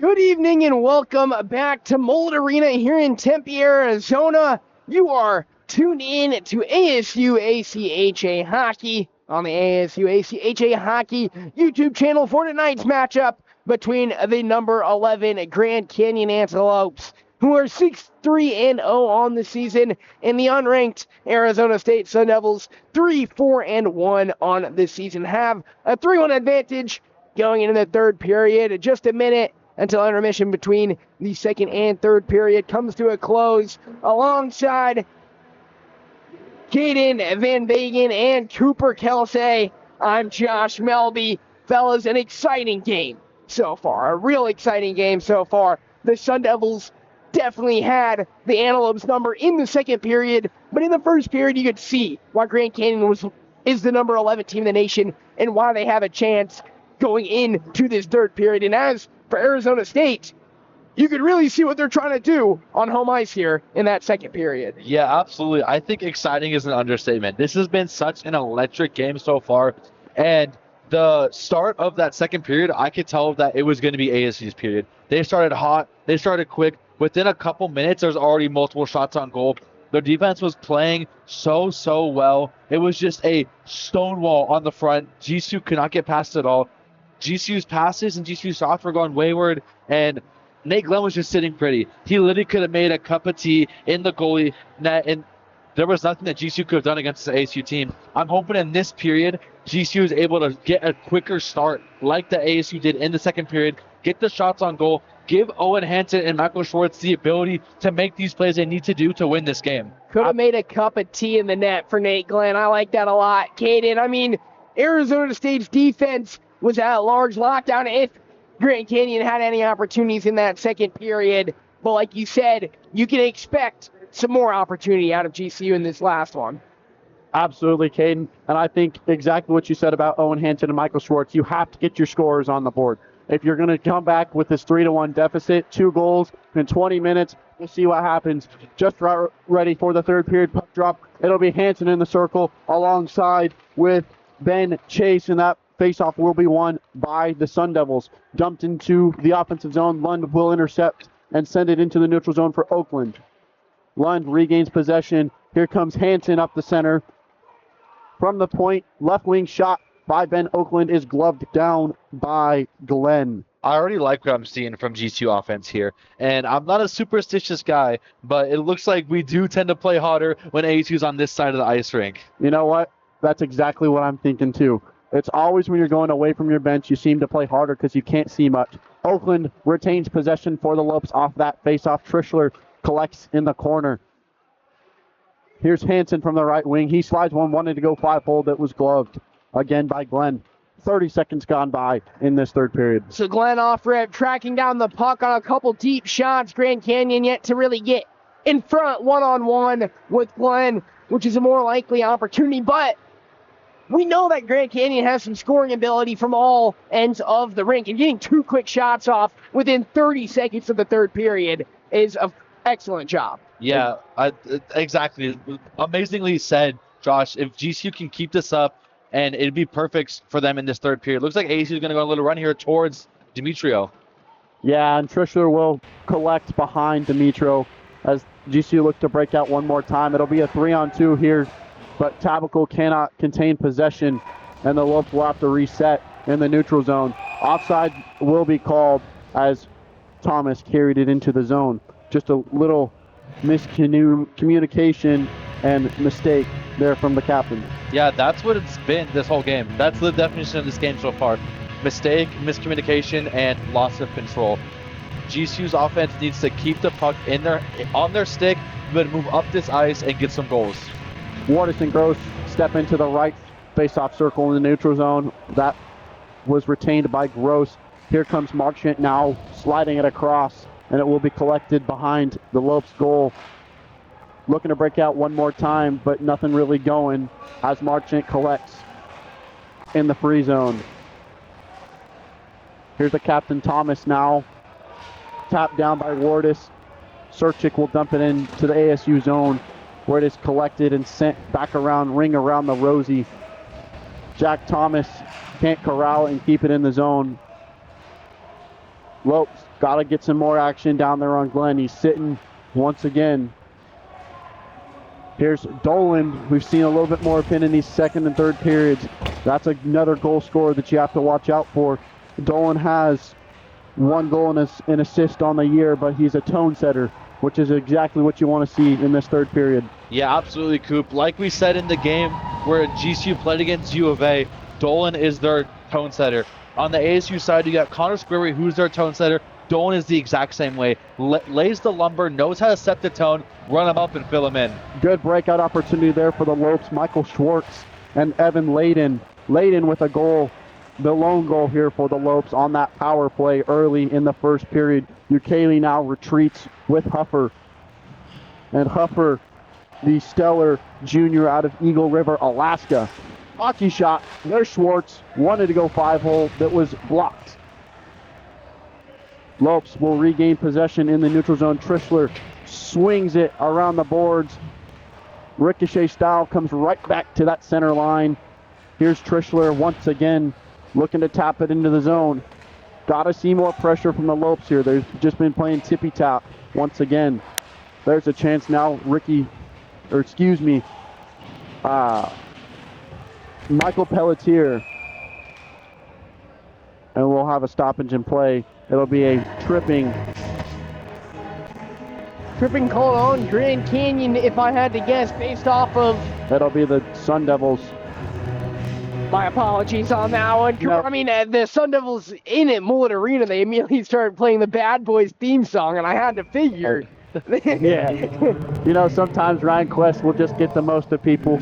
Speaker 2: Good evening and welcome back to Mullet Arena here in Tempe, Arizona. You are tuned in to ASU ACHA Hockey on the ASU ACHA Hockey YouTube channel for tonight's matchup between the number 11 Grand Canyon Antelopes, who are 6-3-0 on the season, and the unranked Arizona State Sun Devils, 3-4-1 on the season, have a 3-1 advantage going into the third period. Just a minute until intermission between the second and third period comes to a close. Alongside Caden Van Bagen and Cooper Kelsey, I'm Josh Melby. Fellas, an exciting game so far, a real exciting game so far. The Sun Devils definitely had the Antelopes number in the second period, but in the first period you could see why Grand Canyon is the number 11 team in the nation and why they have a chance going into this third period. And as for Arizona State, you could really see what they're trying to do on home ice here in that second period.
Speaker 4: Yeah, absolutely. I think exciting is an understatement. This has been such an electric game so far, and the start of that second period, I could tell that it was going to be ASU's period. They started hot. They started quick. Within a couple minutes, there's already multiple shots on goal. Their defense was playing so well. It was just a stonewall on the front. GCU could not get past it all. GCU's passes and GCU's shots were going wayward, and Nate Glenn was just sitting pretty. He literally could have made a cup of tea in the goalie net, and there was nothing that GCU could have done against the ASU team. I'm hoping in this period, GCU is able to get a quicker start like the ASU did in the second period, get the shots on goal, give Owen Hansen and Michael Schwartz the ability to make these plays they need to do to win this game.
Speaker 2: Could have made a cup of tea in the net for Nate Glenn. I like that a lot. Caden, I mean, Arizona State's defense was at a large lockdown if Grand Canyon had any opportunities in that second period. But like you said, you can expect some more opportunity out of GCU in this last one.
Speaker 3: Absolutely, Caden. And I think exactly what you said about Owen Hansen and Michael Schwartz. You have to get your scorers on the board. If you're going to come back with this 3-1 deficit, 2 goals in 20 minutes, we'll see what happens. Just ready for the third period puck drop. It'll be Hansen in the circle alongside with Ben Chase, and that faceoff will be won by the Sun Devils. Dumped into the offensive zone. Lund will intercept and send it into the neutral zone for Oakland. Lund regains possession. Here comes Hansen up the center. From the point, left wing shot by Ben Oakland is gloved down by Glenn.
Speaker 4: I already like what I'm seeing from GCU offense here, and I'm not a superstitious guy, but it looks like we do tend to play harder when ASU's on this side of the ice rink.
Speaker 3: You know what? That's exactly what I'm thinking too. It's always when you're going away from your bench, you seem to play harder because you can't see much. Oakland retains possession for the Lopes off that faceoff. Trischler collects in the corner. Here's Hansen from the right wing. He slides one, wanted to go 5-hole, that was gloved again by Glenn. 30 seconds gone by in this third period.
Speaker 2: So Glenn off rip, tracking down the puck on a couple deep shots. Grand Canyon yet to really get in front one-on-one with Glenn, which is a more likely opportunity, but we know that Grand Canyon has some scoring ability from all ends of the rink, and getting 2 quick shots off within 30 seconds of the third period is an excellent job.
Speaker 4: Yeah, exactly. Amazingly said, Josh. If GCU can keep this up, and it'd be perfect for them in this third period. Looks like ASU is going to go on a little run here towards Demetrio.
Speaker 3: Yeah, and Trischler will collect behind Demetrio as GCU looks to break out one more time. It'll be a 3-on-2 here, but Tabacal cannot contain possession, and the Lopes will have to reset in the neutral zone. Offside will be called as Thomas carried it into the zone. Just a little miscommunication and mistake there from the captain.
Speaker 4: Yeah, that's what it's been this whole game. That's the definition of this game so far. Mistake, miscommunication, and loss of control. GCU's offense needs to keep the puck on their stick, but move up this ice and get some goals.
Speaker 3: Wardis and Gross step into the right face-off circle in the neutral zone. That was retained by Gross. Here comes Marchant now sliding it across, and it will be collected behind the Lopes goal. Looking to break out one more time, but nothing really going as Marchant collects in the free zone. Here's the captain, Thomas, now. Tapped down by Wardis. Serchik will dump it into the ASU zone, where it is collected and sent back around, ring around the Rosie. Jack Thomas can't corral and keep it in the zone. Lopes Got to get some more action down there on Glenn. He's sitting once again. Here's Dolan. We've seen a little bit more of him in these second and third periods. That's another goal scorer that you have to watch out for. Dolan has 1 goal and an assist on the year, but he's a tone setter, which is exactly what you want to see in this third period.
Speaker 4: Yeah, absolutely, Coop. Like we said in the game where GCU played against U of A, Dolan is their tone setter. On the ASU side, you got Connor Squirry, who's their tone setter. Dolan is the exact same way. Lays the lumber, knows how to set the tone, run him up and fill him in.
Speaker 3: Good breakout opportunity there for the Lopes. Michael Schwartz and Evan Layden. Layden with a goal, the lone goal here for the Lopes on that power play early in the first period. Ukele now retreats with Huffer. And Huffer, the stellar junior out of Eagle River, Alaska. Hockey shot. There's Schwartz. Wanted to go 5-hole. That was blocked. Lopes will regain possession in the neutral zone. Trishler swings it around the boards. Ricochet style comes right back to that center line. Here's Trishler once again looking to tap it into the zone. Got to see more pressure from the Lopes here. They've just been playing tippy-tap once again. There's a chance now. Michael Pelletier. And we'll have a stoppage in play. It'll be a tripping
Speaker 2: call on Grand Canyon, if I had to guess, based off of...
Speaker 3: That'll be the Sun Devils.
Speaker 2: My apologies on that one.
Speaker 3: No.
Speaker 2: I mean, the Sun Devils in at Mullet Arena, they immediately started playing the Bad Boys theme song, and I had to figure.
Speaker 3: Yeah. You know, sometimes Ryan Quest will just get the most of people.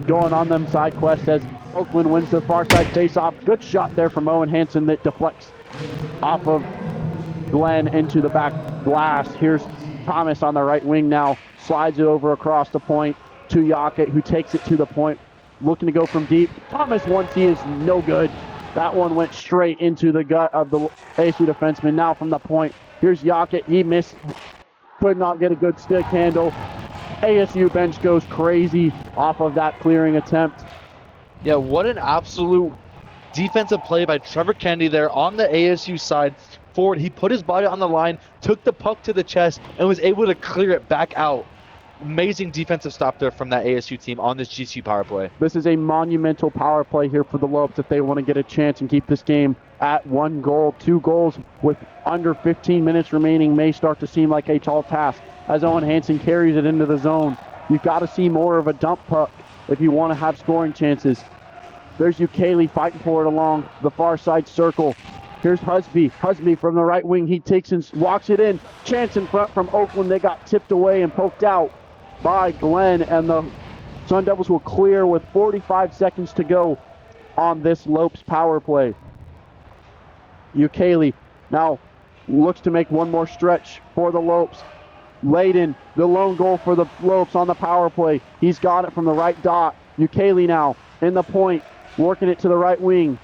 Speaker 3: Going on them side quests as Oakland wins the far side face-off. Good shot there from Owen Hansen that deflects off of Glenn into the back glass. Here's Thomas on the right wing now. Slides it over across the point to Yacket, who takes it to the point. Looking to go from deep. Thomas, once he is no good. That one went straight into the gut of the ASU defenseman. Now from the point. Here's Yacket. He missed. Could not get a good stick handle. ASU bench goes crazy off of that clearing attempt.
Speaker 4: Yeah, what an absolute defensive play by Trevor Kennedy there on the ASU side forward. He put his body on the line, took the puck to the chest, and was able to clear it back out. Amazing defensive stop there from that ASU team on this GCU power play.
Speaker 3: This is a monumental power play here for the Lopes if they want to get a chance and keep this game at 1 goal. 2 goals with under 15 minutes remaining may start to seem like a tall task as Owen Hansen carries it into the zone. You've got to see more of a dump puck if you want to have scoring chances. There's Ukele fighting for it along the far side circle. Here's Husby. Husby from the right wing. He takes and walks it in. Chance in front from Oakland. They got tipped away and poked out by Glenn, and the Sun Devils will clear with 45 seconds to go on this Lopes power play. Ukele now looks to make one more stretch for the Lopes. Layden, the lone goal for the Lopes on the power play. He's got it from the right dot. Ukele now in the point, working it to the right wing.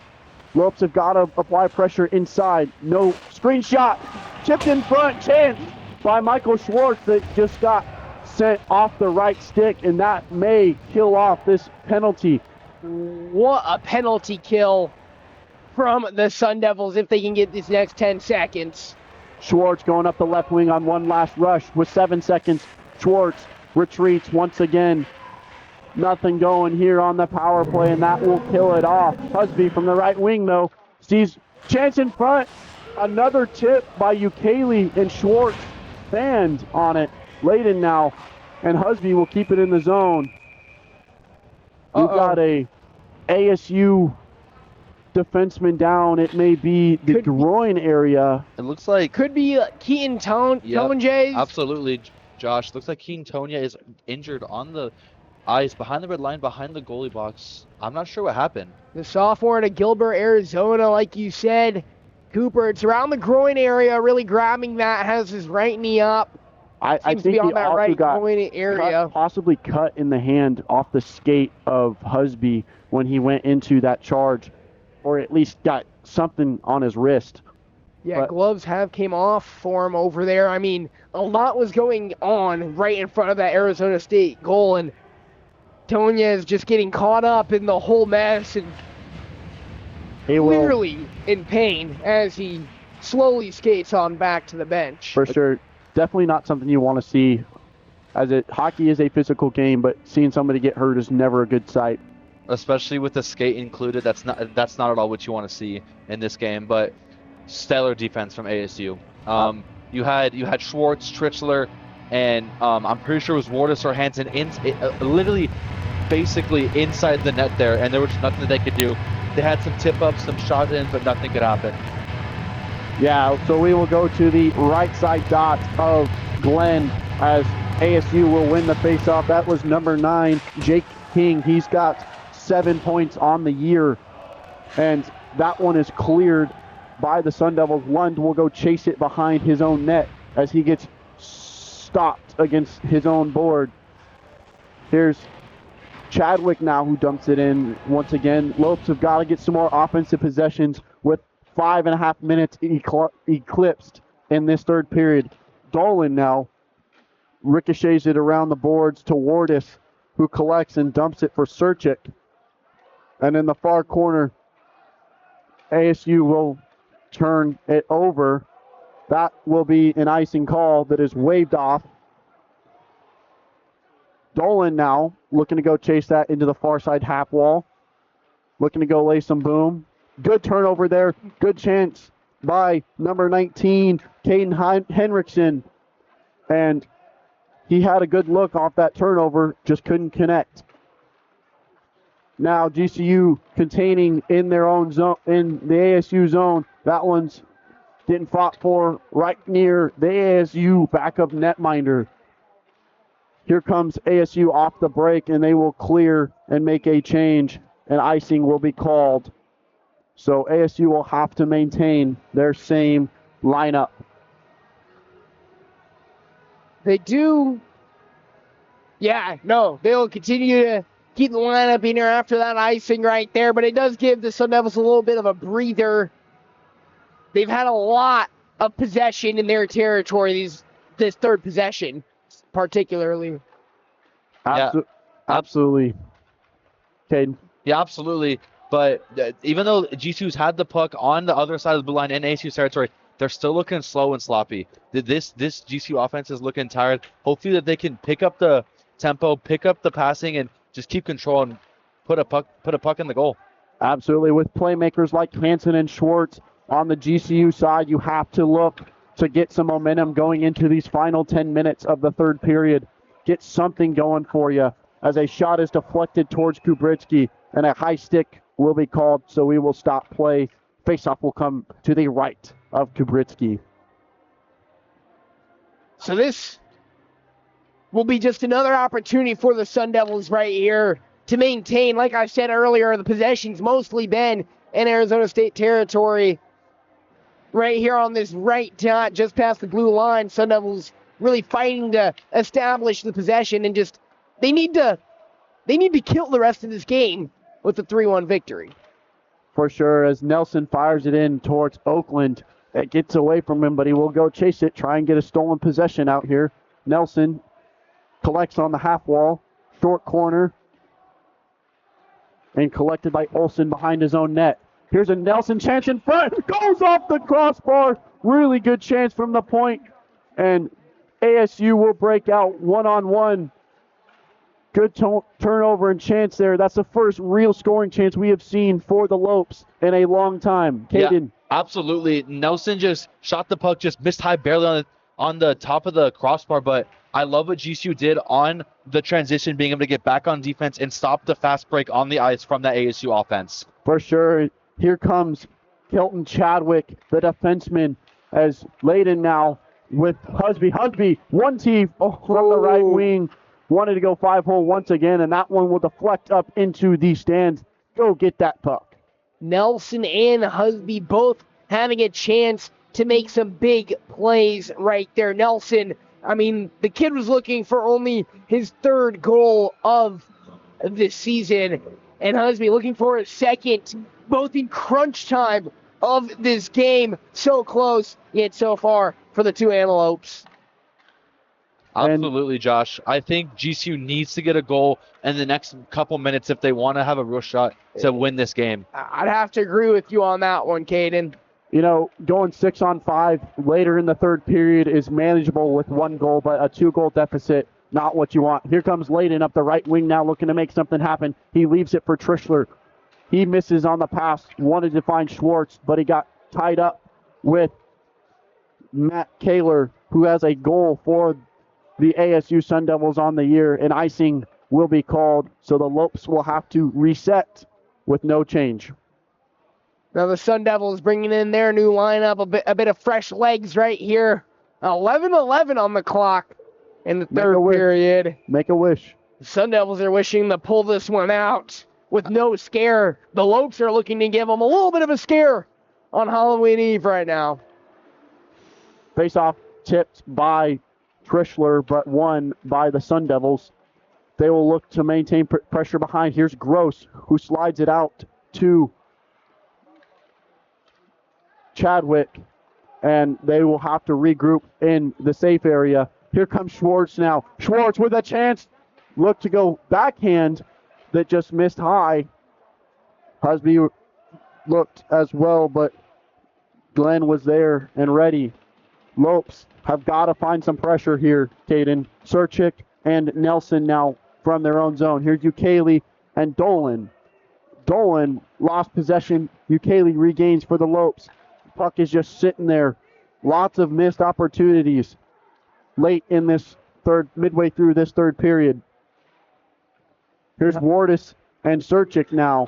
Speaker 3: Lopes have got to apply pressure inside. No screenshot. Chipped in front. Chance by Michael Schwartz that just got sent off the right stick, and that may kill off this penalty.
Speaker 2: What a penalty kill from the Sun Devils if they can get these next 10 seconds.
Speaker 3: Schwartz going up the left wing on one last rush with 7 seconds. Schwartz retreats once again. Nothing going here on the power play, and that will kill it off. Husby from the right wing, though, sees chance in front. Another tip by Ukele, and Schwartz fanned on it. Layden now, and Husby will keep it in the zone. We've got a ASU defenseman down. It may be the groin area.
Speaker 4: It looks like...
Speaker 2: Could be Keaton Tonjays.
Speaker 4: Absolutely, Josh. Looks like Keaton Tonya is injured on the ice, behind the red line, behind the goalie box. I'm not sure what happened.
Speaker 2: The sophomore to Gilbert, Arizona, like you said. Cooper, it's around the groin area, really grabbing that, has his right knee up.
Speaker 3: I think
Speaker 2: to be on
Speaker 3: he
Speaker 2: that
Speaker 3: also
Speaker 2: right
Speaker 3: got
Speaker 2: groin area.
Speaker 3: possibly cut in the hand off the skate of Husby when he went into that charge, or at least got something on his wrist.
Speaker 2: Yeah,
Speaker 3: but
Speaker 2: gloves have came off for him over there. I mean, a lot was going on right in front of that Arizona State goal, and Tonya is just getting caught up in the whole mess and clearly in pain as he slowly skates on back to the bench.
Speaker 3: For sure. Definitely not something you want to see. Hockey is a physical game, but seeing somebody get hurt is never a good sight.
Speaker 4: Especially with the skate included, that's not at all what you want to see in this game. But stellar defense from ASU. You had Schwartz, Tritzler, and I'm pretty sure it was Wardus or Hansen literally basically inside the net there, and there was nothing that they could do. They had some tip-ups, some shot ins, but nothing could happen.
Speaker 3: Yeah, so we will go to the right side dot of Glenn as ASU will win the faceoff. That was number 9, Jake King. He's got 7 points on the year, and that one is cleared by the Sun Devils. Lund will go chase it behind his own net as he gets stopped against his own board. Here's Chadwick now who dumps it in once again. Lopes have got to get some more offensive possessions with 5.5 minutes eclipsed in this third period. Dolan now ricochets it around the boards to Wardus, who collects and dumps it for Serchik. And in the far corner, ASU will turn it over. That will be an icing call that is waved off. Dolan now looking to go chase that into the far side half wall. Looking to go lay some boom. Good turnover there. Good chance by number 19, Caden Henriksen. And he had a good look off that turnover, just couldn't connect. Now GCU containing in their own zone, in the ASU zone. That one's getting fought for right near the ASU backup netminder. Here comes ASU off the break, and they will clear and make a change, and icing will be called. So ASU will have to maintain their same lineup.
Speaker 2: They do. Yeah, no, they'll continue to keep the lineup in here after that icing right there, but it does give the Sun Devils a little bit of a breather. They've had a lot of possession in their territory, this third possession, particularly.
Speaker 3: Absolutely. Caden.
Speaker 4: Yeah, absolutely. But even though GCU's had the puck on the other side of the blue line in ASU's territory, they're still looking slow and sloppy. This GCU offense is looking tired. Hopefully that they can pick up the tempo, pick up the passing, and just keep control and put a puck in the goal.
Speaker 3: Absolutely. With playmakers like Hansen and Schwartz on the GCU side, you have to look to get some momentum going into these final 10 minutes of the third period. Get something going for you as a shot is deflected towards Kubritsky, and a high stick will be called, so we will stop play. Faceoff will come to the right of Kubritsky.
Speaker 2: So this will be just another opportunity for the Sun Devils right here to maintain, like I said earlier, the possession's mostly been in Arizona State territory. Right here on this right dot, just past the blue line, Sun Devils really fighting to establish the possession, and just they need to kill the rest of this game with a 3-1 victory.
Speaker 3: For sure, as Nelson fires it in towards Oakland. It gets away from him, but he will go chase it, try and get a stolen possession out here. Nelson collects on the half wall, short corner, and collected by Olsen behind his own net. Here's a Nelson chance in front, goes off the crossbar. Really good chance from the point, and ASU will break out one-on-one. Good turnover and chance there. That's the first real scoring chance we have seen for the Lopes in a long time. Caden.
Speaker 4: Yeah, absolutely. Nelson just shot the puck, just missed high barely on the top of the crossbar, but I love what GCU did on the transition, being able to get back on defense and stop the fast break on the ice from the ASU offense.
Speaker 3: For sure. Here comes Hilton Chadwick, the defenseman, as Layden now with Husby. Husby, one tee from the right wing. Wanted to go 5-hole once again, and that one will deflect up into the stands. Go get that puck.
Speaker 2: Nelson and Husby both having a chance to make some big plays right there. Nelson, I mean, the kid was looking for only his third goal of this season, and Husby looking for a second, both in crunch time of this game. So close, yet so far for the two Antelopes.
Speaker 4: Absolutely, Josh. I think GCU needs to get a goal in the next couple minutes if they want to have a real shot to win this game.
Speaker 2: I'd have to agree with you on that one, Caden.
Speaker 3: going 6-on-5 later in the third period is manageable with 1 goal, but a 2-goal deficit, not what you want. Here comes Layden up the right wing now, looking to make something happen. He leaves it for Trischler. He misses on the pass, wanted to find Schwartz, but he got tied up with Matt Kaler, who has a goal for the ASU Sun Devils on the year, and icing will be called, so the Lopes will have to reset with no change.
Speaker 2: Now the Sun Devils bringing in their new lineup, a bit of fresh legs right here. 11-11 on the clock in the third period.
Speaker 3: Make a wish.
Speaker 2: The Sun Devils are wishing to pull this one out with no scare. The Lopes are looking to give them a little bit of a scare on Halloween Eve right now.
Speaker 3: Face-off tipped by Trischler, but won by the Sun Devils. They will look to maintain pressure behind. Here's Gross, who slides it out to Chadwick, and they will have to regroup in the safe area. Here comes Schwartz now. Schwartz with a chance. Look to go backhand that just missed high. Husby looked as well, but Glenn was there and ready. Lopes have got to find some pressure here, Caden. Surchik and Nelson now from their own zone. Here's Ukele and Dolan. Dolan lost possession. Ukele regains for the Lopes. Puck is just sitting there. Lots of missed opportunities late in this midway through this third period. Here's Wardis and Surchik now.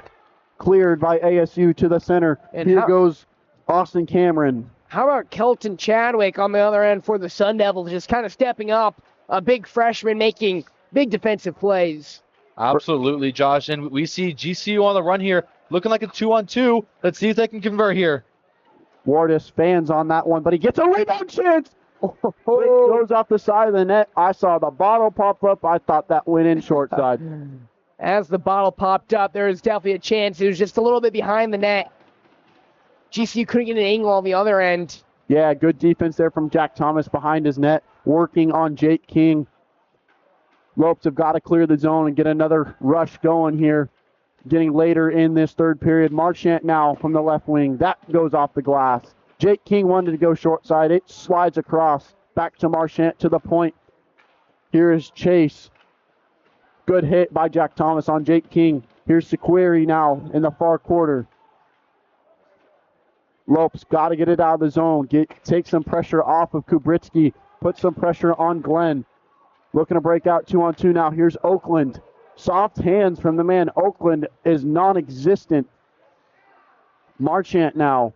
Speaker 3: Cleared by ASU to the center. And here goes Austin Cameron.
Speaker 2: How about Kelton Chadwick on the other end for the Sun Devils, just kind of stepping up, a big freshman making big defensive plays.
Speaker 4: Absolutely, Josh. And we see GCU on the run here, looking like a 2-on-2. Let's see if they can convert here.
Speaker 3: Wardis fans on that one, but he gets a rebound chance. It goes off the side of the net. I saw the bottle pop up. I thought that went in short side.
Speaker 2: As the bottle popped up, there was definitely a chance. It was just a little bit behind the net. GCU couldn't get an angle on the other end.
Speaker 3: Yeah, good defense there from Jack Thomas behind his net, working on Jake King. Lopes have got to clear the zone and get another rush going here. Getting later in this third period. Marchant now from the left wing. That goes off the glass. Jake King wanted to go short side. It slides across. Back to Marchant to the point. Here is Chase. Good hit by Jack Thomas on Jake King. Here's Sequeri now in the far quarter. Lopes got to get it out of the zone. Take some pressure off of Kubritsky. Put some pressure on Glenn. Looking to break out 2-on-2 now. Here's Oakland. Soft hands from the man. Oakland is non-existent. Marchant now.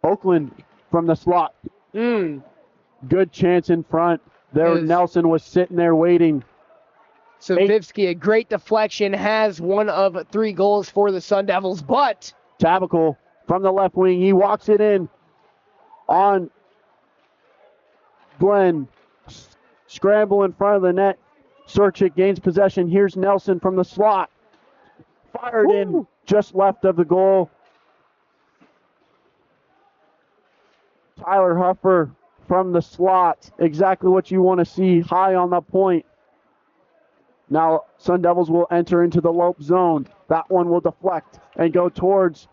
Speaker 3: Oakland from the slot. Good chance in front. There, Nelson was sitting there waiting.
Speaker 2: Savivsky, a great deflection, has one of 3 goals for the Sun Devils, but
Speaker 3: Tabacal from the left wing. He walks it in on Glenn. Scramble in front of the net. Surchik gains possession. Here's Nelson from the slot. Fired in just left of the goal. Tyler Huffer from the slot. Exactly what you want to see. High on the point. Now Sun Devils will enter into the Lope zone. That one will deflect and go towards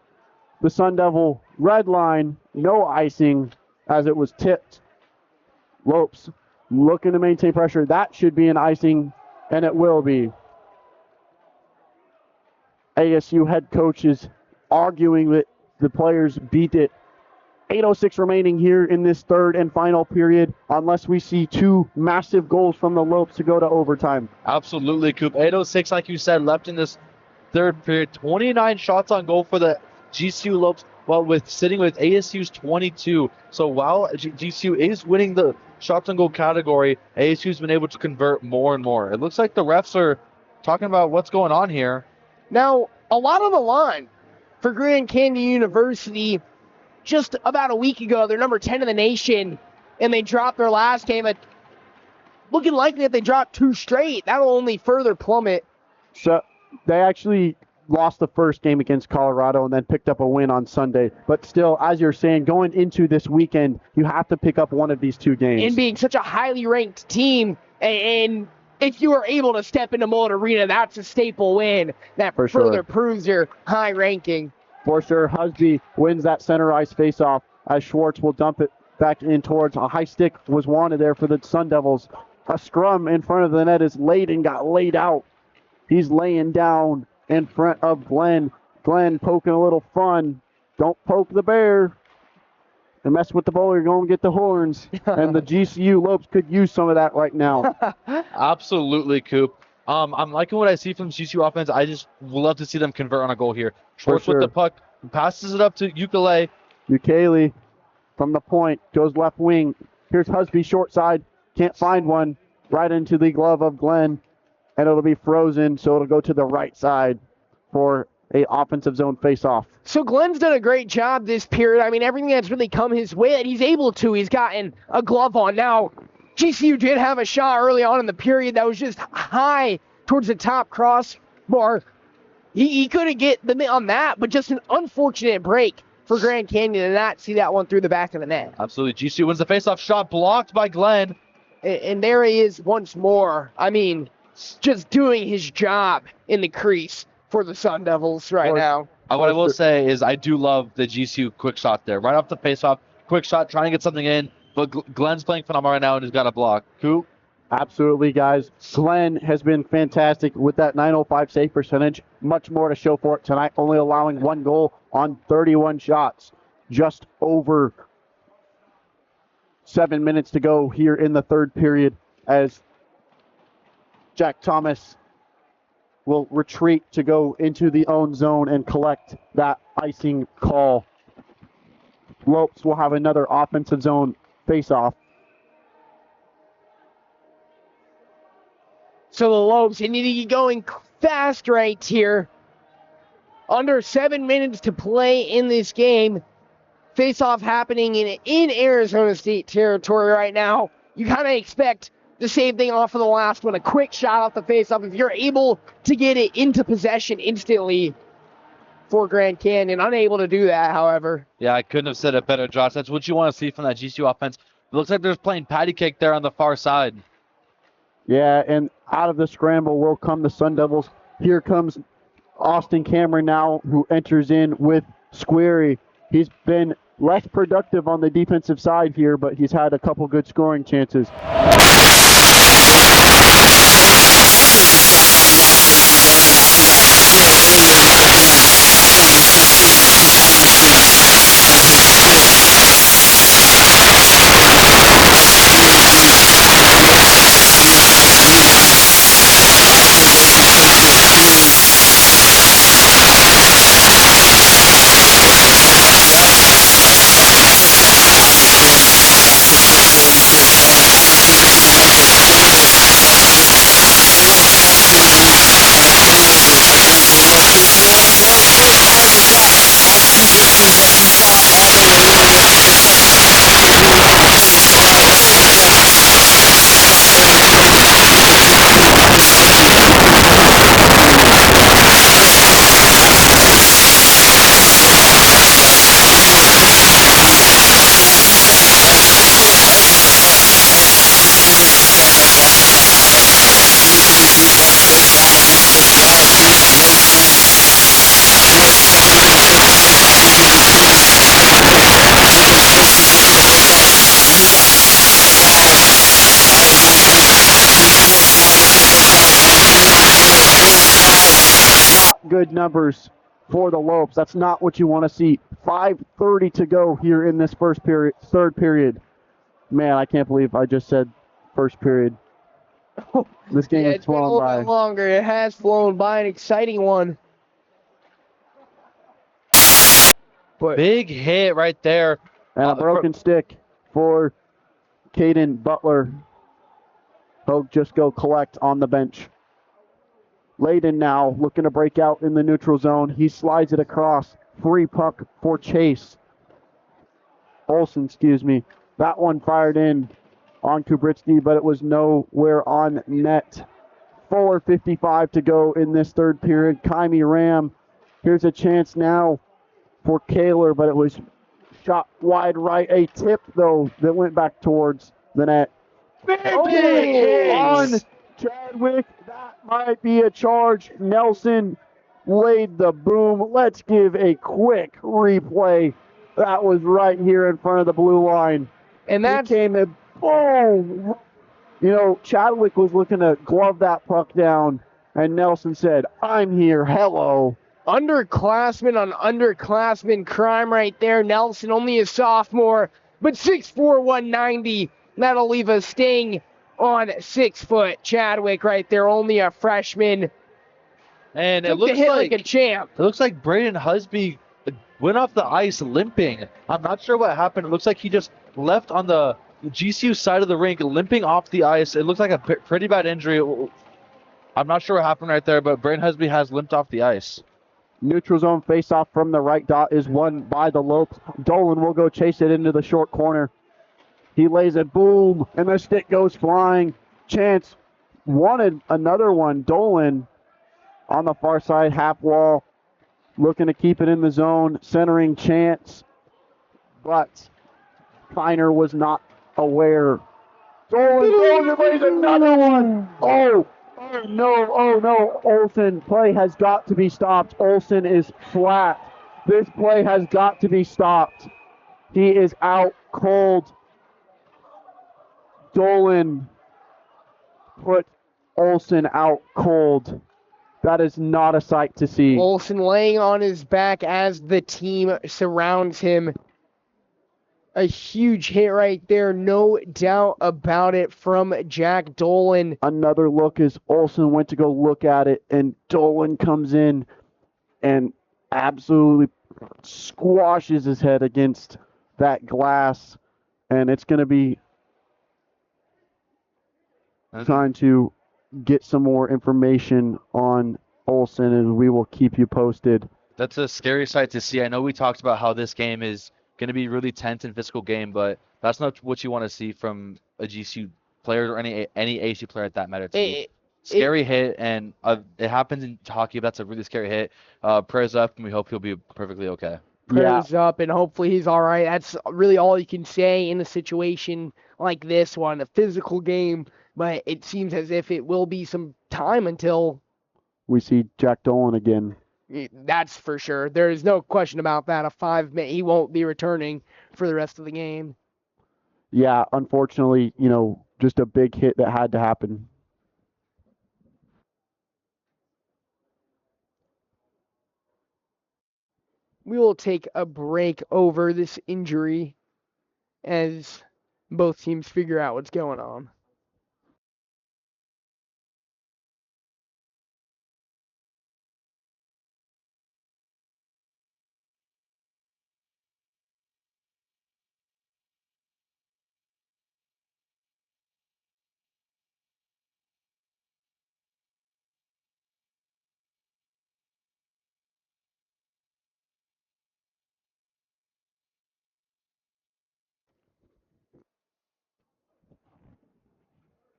Speaker 3: the Sun Devil red line. No icing as it was tipped. Lopes looking to maintain pressure. That should be an icing, and it will be. ASU head coach is arguing that the players beat it. 8:06 remaining here in this third and final period, unless we see 2 massive goals from the Lopes to go to overtime.
Speaker 4: Absolutely, Coop. 8:06, like you said, left in this third period. 29 shots on goal for the GCU Lopes, while sitting with ASU's 22. So while GCU is winning the shots on goal category, ASU's been able to convert more and more. It looks like the refs are talking about what's going on here.
Speaker 2: Now, a lot on the line for Grand Canyon University. Just about a week ago, they're number 10 in the nation, and they dropped their last game. Looking likely if they drop 2 straight, that'll only further plummet.
Speaker 3: So they actually lost the first game against Colorado and then picked up a win on Sunday. But still, as you're saying, going into this weekend, you have to pick up one of these 2 games.
Speaker 2: And being such a highly ranked team, and if you are able to step into Mullet Arena, that's a staple win. That further proves your high ranking.
Speaker 3: For sure, Husby wins that center ice faceoff. as Schwartz will dump it back in towards a high stick was wanted there for the Sun Devils. A scrum in front of the net is Layden got laid out. He's laying down in front of Glenn. Glenn poking a little fun. Don't poke the bear. And mess with the ball, you're going to get the horns. And the GCU Lopes could use some of that right now.
Speaker 4: Absolutely, Coop. I'm liking what I see from GCU offense. I just would love to see them convert on a goal here. Schwartz with the puck, passes it up to Ukele.
Speaker 3: Ukele from the point, goes left wing. Here's Husby short side, can't find one. Right into the glove of Glenn, and it'll be frozen, so it'll go to the right side for a offensive zone face-off.
Speaker 2: So Glenn's done a great job this period. I mean, everything that's really come his way that he's able to, he's gotten a glove on. Now, GCU did have a shot early on in the period that was just high towards the top crossbar. He couldn't get the on that, but just an unfortunate break for Grand Canyon and not see that one through the back of the net.
Speaker 4: Absolutely. GCU wins the faceoff, shot blocked by Glenn.
Speaker 2: And there he is once more. I mean, just doing his job in the crease for the Sun Devils right now.
Speaker 4: What I will say is I do love the GCU quick shot there. Right off the faceoff, quick shot, trying to get something in. But Glenn's playing phenomenal right now and he's got a block. Coop?
Speaker 3: Absolutely, guys. Glenn has been fantastic with that .905 save percentage. Much more to show for it tonight, only allowing 1 goal on 31 shots. Just over 7 minutes to go here in the third period as Jack Thomas will retreat to go into the own zone and collect that icing call. Lopes will have another offensive zone face-off.
Speaker 2: So the Lopes, they need to get going fast right here. Under 7 minutes to play in this game. Face-off happening in Arizona State territory right now. You kind of expect the same thing off of the last one. A quick shot off the face-off. If you're able to get it into possession instantly for Grand Canyon. Unable to do that, however.
Speaker 4: Yeah, I couldn't have said it better, Josh. That's what you want to see from that GCU offense. It looks like they're playing patty cake there on the far side.
Speaker 3: Yeah, and out of the scramble will come the Sun Devils. Here comes Austin Cameron now, who enters in with Squarey. He's been less productive on the defensive side here, but he's had a couple good scoring chances. Good numbers for the Lopes. That's not what you want to see. 5:30 to go here in this third period. Man, I can't believe I just said first period. This game has flown by.
Speaker 2: It's been a little bit longer. It has flown by, an exciting one.
Speaker 4: But big hit right there.
Speaker 3: And a broken stick for Caden Butler. He'll just go collect on the bench. Layden now looking to break out in the neutral zone. He slides it across. Free puck for Chase. Olsen, excuse me. That one fired in on Kubritsky, but it was nowhere on net. 4:55 to go in this third period. Kaimi Ram. Here's a chance now for Kaler, but it was shot wide right. A tip, though, that went back towards the net. Big hit on Chadwick. That might be a charge. Nelson laid the boom. Let's give a quick replay That was right here in front of the blue line.
Speaker 2: And
Speaker 3: He
Speaker 2: that's
Speaker 3: came in, boom! You know, Chadwick was looking to glove that puck down, and Nelson said, I'm here, hello.
Speaker 2: underclassmen on underclassmen crime right there. Nelson, only a sophomore, but 6'4", 190. That'll leave us staying on 6 foot. Chadwick right there, only a freshman.
Speaker 4: And it
Speaker 2: Took the
Speaker 4: looks
Speaker 2: hit
Speaker 4: like
Speaker 2: like a champ.
Speaker 4: it looks like Braden Husby went off the ice limping. I'm not sure what happened. It looks like he just left on the GCU side of the rink, limping off the ice. It looks like a pretty bad injury. I'm not sure what happened right there, but Braden Husby has limped off the ice.
Speaker 3: Neutral zone faceoff from the right dot is won by the Lopes. Dolan will go chase it into the short corner. He lays it, boom, and the stick goes flying. Chance wanted another one. Dolan on the far side, half wall, looking to keep it in the zone, centering Chance, but Feiner was not aware. Dolan lays another one. Oh no. Olsen, play has got to be stopped. Olsen is flat. This play has got to be stopped. He is out cold. Dolan put Olsen out cold. That is not a sight to see.
Speaker 2: Olsen laying on his back as the team surrounds him. A huge hit right there, no doubt about it, from Jack Dolan.
Speaker 3: Another look as Olsen went to go look at it, and Dolan comes in and absolutely squashes his head against that glass, and it's going to be trying to get some more information on Olsen, and we will keep you posted.
Speaker 4: That's a scary sight to see. I know we talked about how this game is going to be really tense and physical game, but that's not what you want to see from a GCU player or any ACU player at that matter. Scary hit, and it happens in hockey. That's a really scary hit. Prayers up, and we hope he'll be perfectly okay.
Speaker 2: Prayers up, and hopefully he's all right. That's really all you can say in a situation like this one, a physical game, but it seems as if it will be some time until
Speaker 3: we see Jack Dolan again.
Speaker 2: That's for sure. There is no question about that. He won't be returning for the rest of the game.
Speaker 3: Yeah, unfortunately, just a big hit that had to happen.
Speaker 2: We will take a break over this injury as both teams figure out what's going on.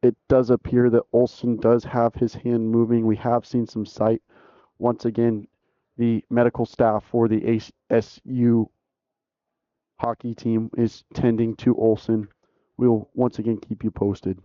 Speaker 3: It does appear that Olsen does have his hand moving. We have seen some sight. Once again, the medical staff for the ASU hockey team is tending to Olsen. We'll once again keep you posted.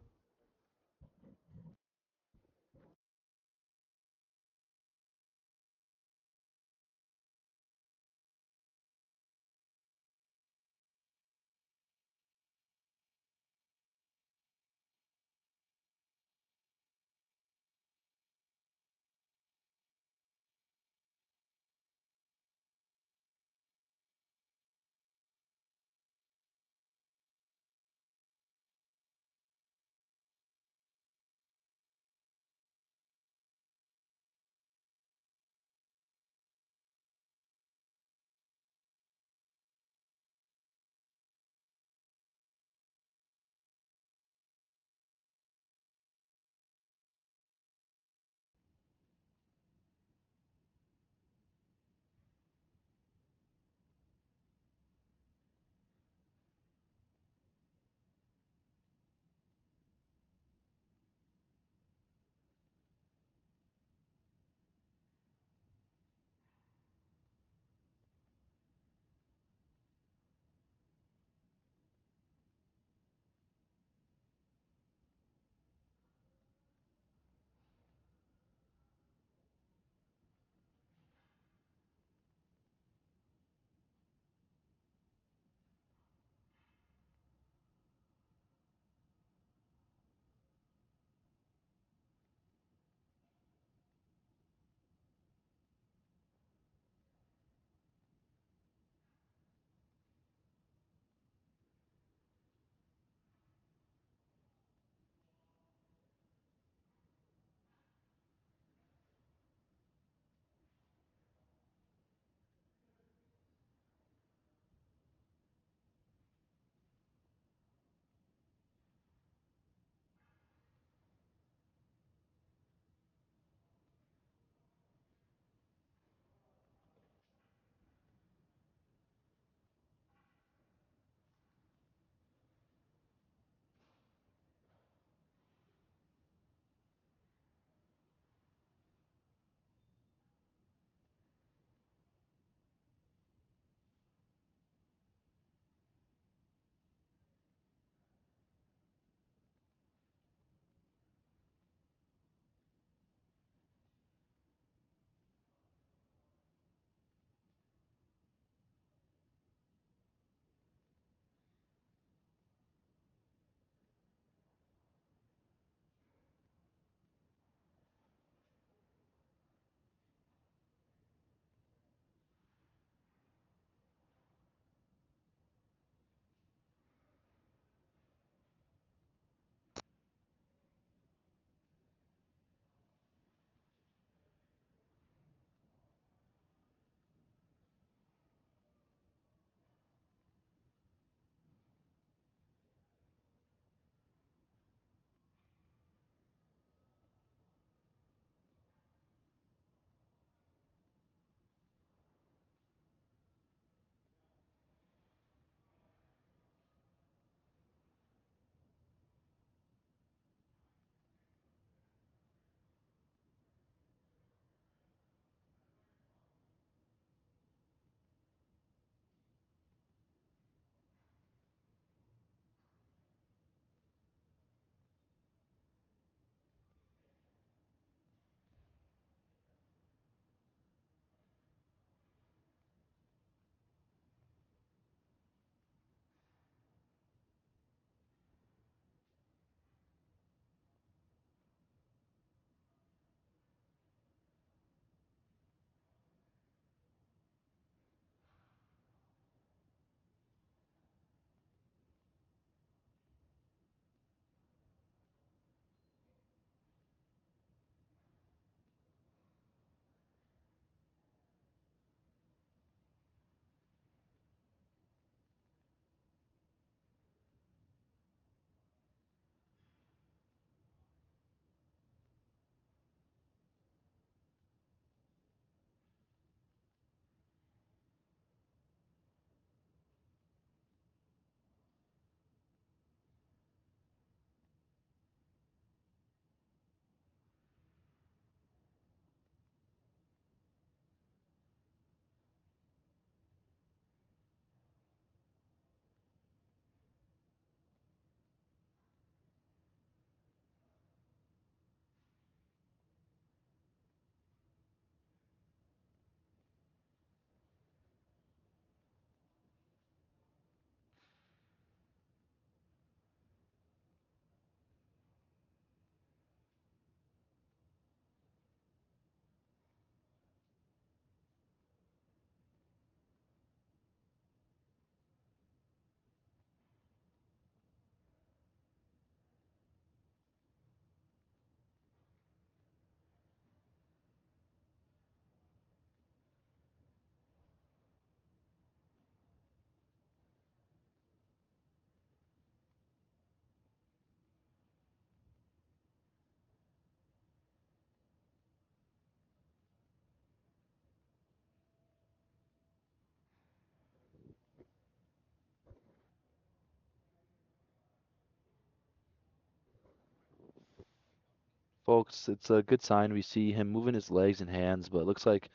Speaker 4: folks, it's a good sign. We see him moving his legs and hands, but it looks like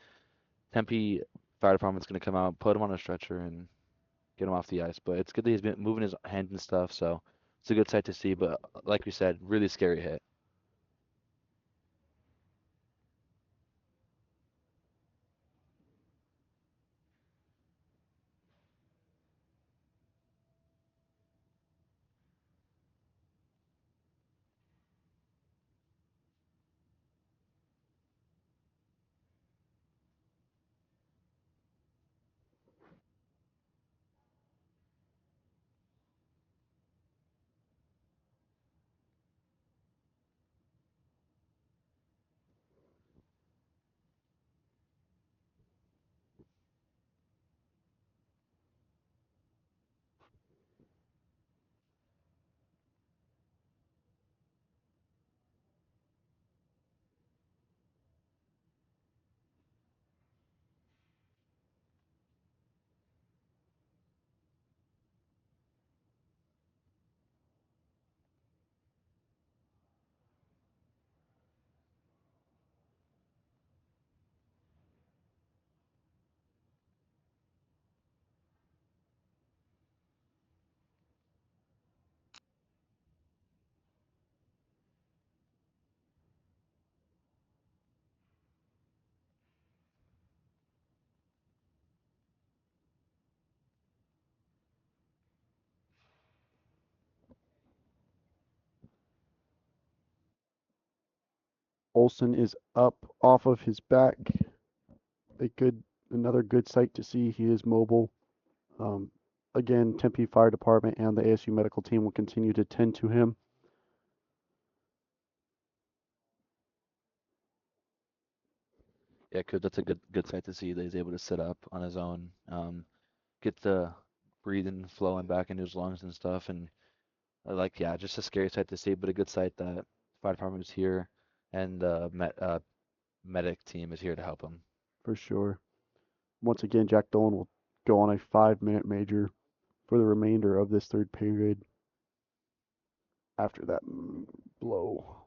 Speaker 4: Tempe Fire Department's going to come out, put him on a stretcher, and get him off the ice. But it's good that he's been moving his hands and stuff, so it's a good sight to see. But like we said, really scary hit.
Speaker 3: Olson is up off of his back. Another good sight to see. He is mobile. Again, Tempe Fire Department and the ASU medical team will continue to tend to him.
Speaker 4: Yeah, that's a good sight to see that he's able to sit up on his own, get the breathing flowing back into his lungs and stuff. And yeah, just a scary sight to see, but a good sight that fire department is here and the medic team is here to help him.
Speaker 3: For sure. Once again, Jack Dolan will go on a 5-minute major for the remainder of this third period after that blow.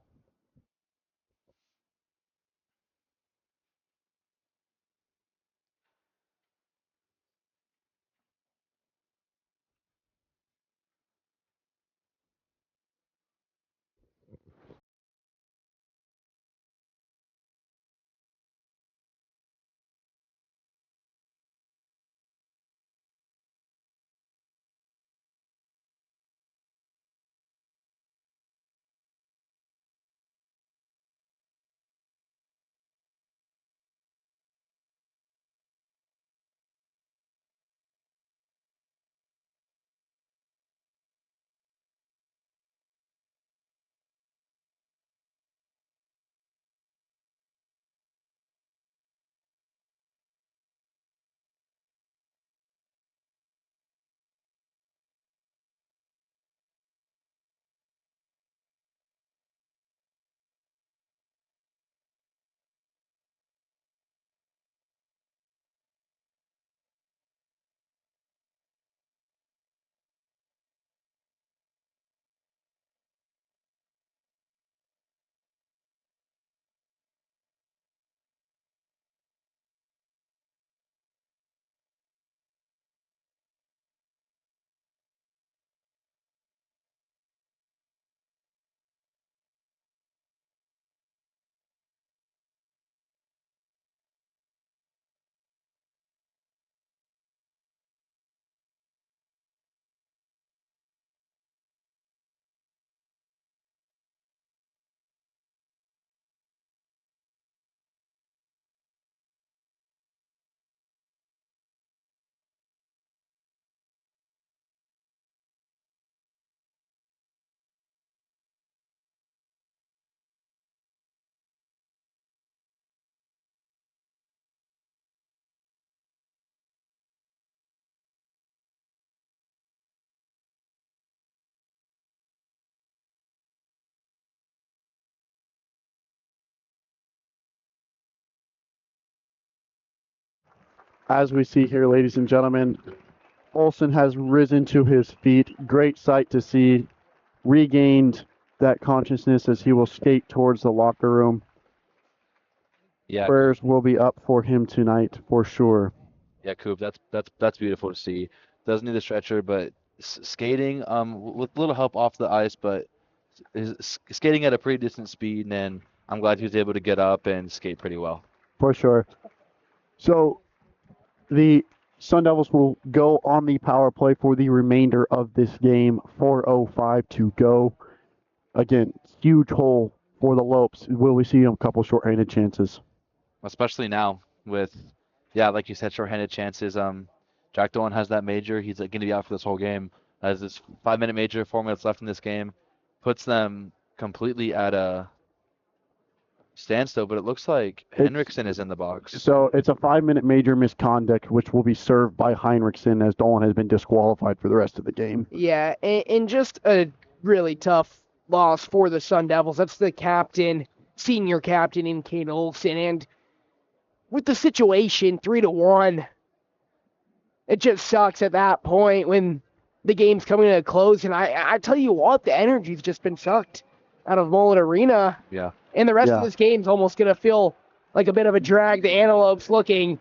Speaker 3: As we see here, ladies and gentlemen, Olson has risen to his feet. Great sight to see. Regained that consciousness as he will skate towards the locker room.
Speaker 4: Yeah,
Speaker 3: Prayers will be up for him tonight for sure.
Speaker 4: yeah, Coop. That's beautiful to see. Doesn't need a stretcher, but skating with little help off the ice, but skating at a pretty decent speed, and I'm glad he was able to get up and skate pretty well.
Speaker 3: For sure. So the Sun Devils will go on the power play for the remainder of this game. 4:05 to go. Again, huge hole for the Lopes. Will we see a couple shorthanded chances?
Speaker 4: Especially now with, yeah, like you said, shorthanded chances. Jack Dolan has that major. He's going to be out for this whole game. Has this 5-minute major, 4 minutes left in this game, puts them completely at a standstill. But it looks like Henriksen is in the box.
Speaker 3: So it's a 5-minute major misconduct, which will be served by Heinrichsen as Dolan has been disqualified for the rest of the game.
Speaker 2: Yeah, and just a really tough loss for the Sun Devils. That's the captain, senior captain in Kate Olsen, and with the situation 3-1, it just sucks at that point when the game's coming to a close. And I tell you what, the energy's just been sucked out of Mullet Arena.
Speaker 4: Yeah.
Speaker 2: And the rest of this game's almost going to feel like a bit of a drag. The Antelopes looking,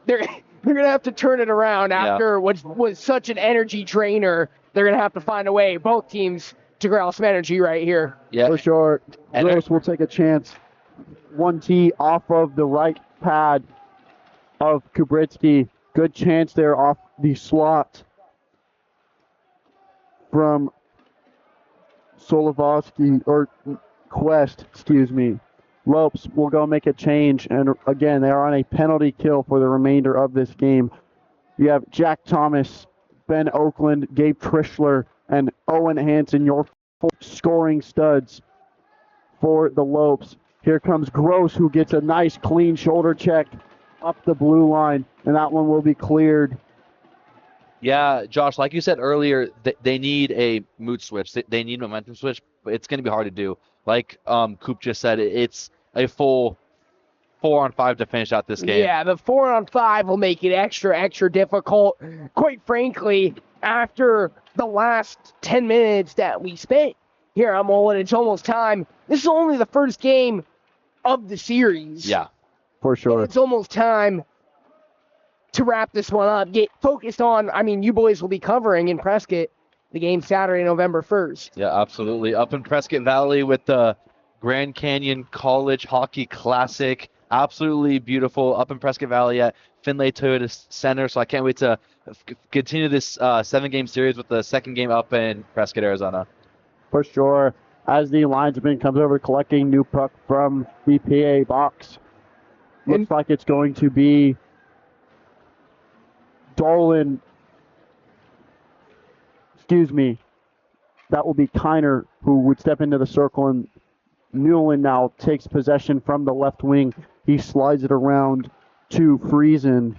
Speaker 2: they're going to have to turn it around after what was such an energy drainer. They're going to have to find a way, both teams, to growl some energy right here.
Speaker 4: Yeah.
Speaker 3: For sure. Gross will take a chance. 1T off of the right pad of Kubritsky. Good chance there off the slot from Solovosky, or Quest, excuse me. Lopes will go make a change, and again, they are on a penalty kill for the remainder of this game. You have Jack Thomas, Ben Oakland, Gabe Trischler, and Owen Hansen, your full scoring studs for the Lopes. Here comes Gross, who gets a nice clean shoulder check up the blue line, and that one will be cleared.
Speaker 4: Yeah, Josh, like you said earlier, they need a mood switch. They need momentum switch, but it's going to be hard to do. Like Coop just said, it's a full 4-on-5 to finish out this game.
Speaker 2: Yeah, the 4-on-5 will make it extra difficult. Quite frankly, after the last 10 minutes that we spent here at Mullet, it's almost time. This is only the first game of the series.
Speaker 4: Yeah.
Speaker 3: For sure.
Speaker 2: And it's almost time to wrap this one up. Get focused on, you boys will be covering in Prescott the game Saturday, November 1st.
Speaker 4: Yeah, absolutely. Up in Prescott Valley with the Grand Canyon College Hockey Classic. Absolutely beautiful up in Prescott Valley at Finlay Toyota Center. So I can't wait to continue this 7-game series with the second game up in Prescott, Arizona.
Speaker 3: For sure. As the linesman comes over collecting new puck from the PA box. Looks like it's going to be Dolan. Excuse me. That will be Kiner who would step into the circle, and Newland now takes possession from the left wing. He slides it around to Friesen.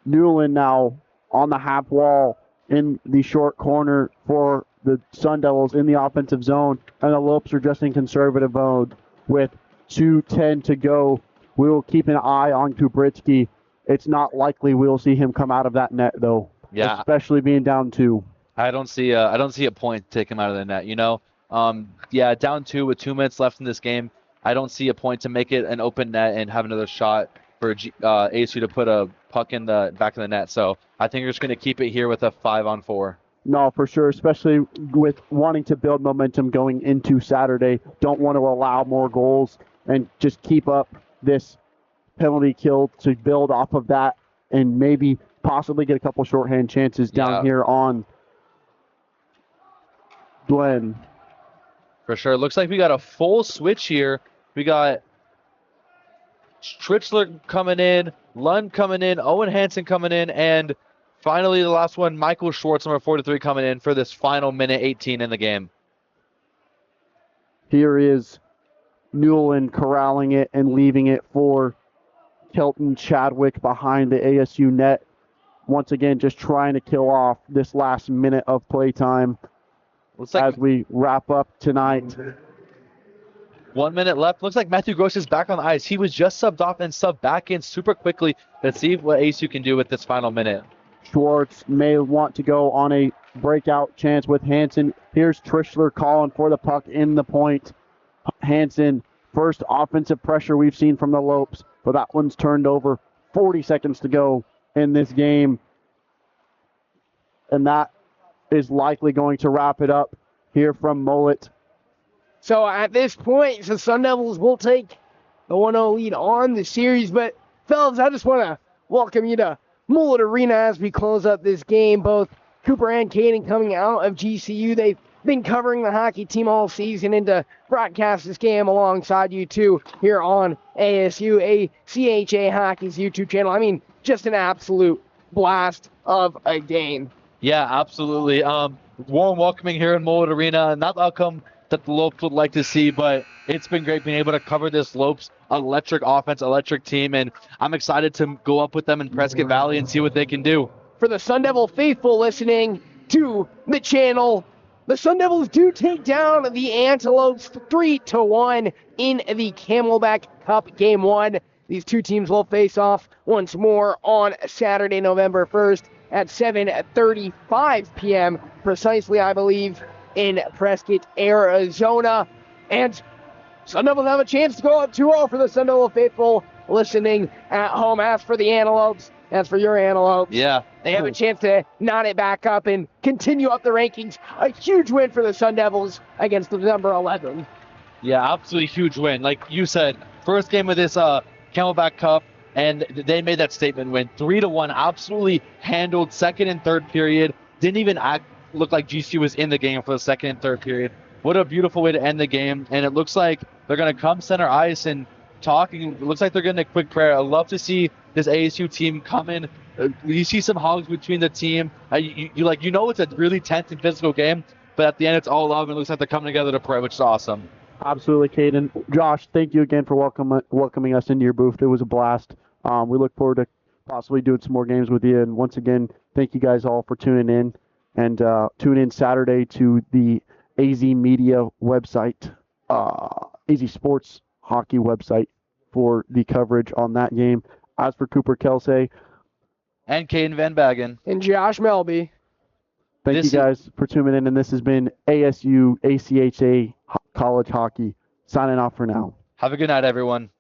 Speaker 3: Newland now on the half wall in the short corner for the Sun Devils in the offensive zone, and the Lopes are just in conservative mode with 2:10 to go. We will keep an eye on Kubritsky. It's not likely we'll see him come out of that net, though.
Speaker 4: Yeah.
Speaker 3: Especially being down 2.
Speaker 4: I don't see a point to take him out of the net. Down 2 with 2 minutes left in this game. I don't see a point to make it an open net and have another shot for ASU to put a puck in the back of the net. So I think we're just going to keep it here with a 5-on-4.
Speaker 3: No, for sure, especially with wanting to build momentum going into Saturday. Don't want to allow more goals and just keep up this penalty kill to build off of that and maybe possibly get a couple shorthand chances down here on Glenn.
Speaker 4: For sure. Looks like we got a full switch here. We got Tritzler coming in, Lund coming in, Owen Hansen coming in, and finally the last one, Michael Schwartz, number 43, coming in for this final minute 18 in the game.
Speaker 3: Here is Newland corralling it and leaving it for Kelton Chadwick behind the ASU net. Once again, just trying to kill off this last minute of playtime as we wrap up tonight.
Speaker 4: 1 minute left. Looks like Matthew Gross is back on the ice. He was just subbed off and subbed back in super quickly. Let's see what ASU can do with this final minute.
Speaker 3: Schwartz may want to go on a breakout chance with Hansen. Here's Trischler calling for the puck in the point. Hansen, first offensive pressure we've seen from the Lopes, but that one's turned over. 40 seconds to go in this game. And that is likely going to wrap it up here from Mullet.
Speaker 2: So at this point, the Sun Devils will take the 1-0 lead on the series. But, fellas, I just want to welcome you to Mullet Arena as we close up this game. Both Cooper and Caden coming out of GCU. They've been covering the hockey team all season, and to broadcast this game alongside you two here on ASU, ACHA Hockey's YouTube channel. I mean, just an absolute blast of a game.
Speaker 4: Yeah, absolutely. Warm welcoming here in Mullet Arena. Not the outcome that the Lopes would like to see, but it's been great being able to cover this Lopes electric offense, electric team, and I'm excited to go up with them in Prescott Valley and see what they can do.
Speaker 2: For the Sun Devil faithful listening to the channel, the Sun Devils do take down the Antelopes 3-1 in the Camelback Cup Game 1. These two teams will face off once more on Saturday, November 1st at 7:35 p.m. precisely, I believe, in Prescott, Arizona. And Sun Devils have a chance to go up 2-0 for the Sun Devil faithful listening at home. As for the Antelopes, as for your Antelopes,
Speaker 4: Yeah.
Speaker 2: they have a chance to knot it back up and continue up the rankings. A huge win for the Sun Devils against the number 11.
Speaker 4: Yeah, absolutely huge win. Like you said, first game of this Camelback Cup, and they made that statement win. 3-1, absolutely handled second and third period. Didn't even look like GCU was in the game for the second and third period. What a beautiful way to end the game. And it looks like they're going to come center ice and talking. It looks like they're getting a quick prayer. I love to see this ASU team come in. You see some hugs between the team. You know it's a really tense and physical game, but at the end it's all love, and it looks like they're coming together to pray, which is awesome.
Speaker 3: Absolutely, Caden. Josh, thank you again for welcoming us into your booth. It was a blast. We look forward to possibly doing some more games with you. And once again, thank you guys all for tuning in. And tune in Saturday to the AZ Media website, AZ Sports Hockey website for the coverage on that game. As for Cooper Kelsey
Speaker 4: And Caden Van Bagen.
Speaker 2: And Josh Melby.
Speaker 3: thank you guys for tuning in. And this has been ASU ACHA College Hockey. Signing off for now.
Speaker 4: Have a good night, everyone.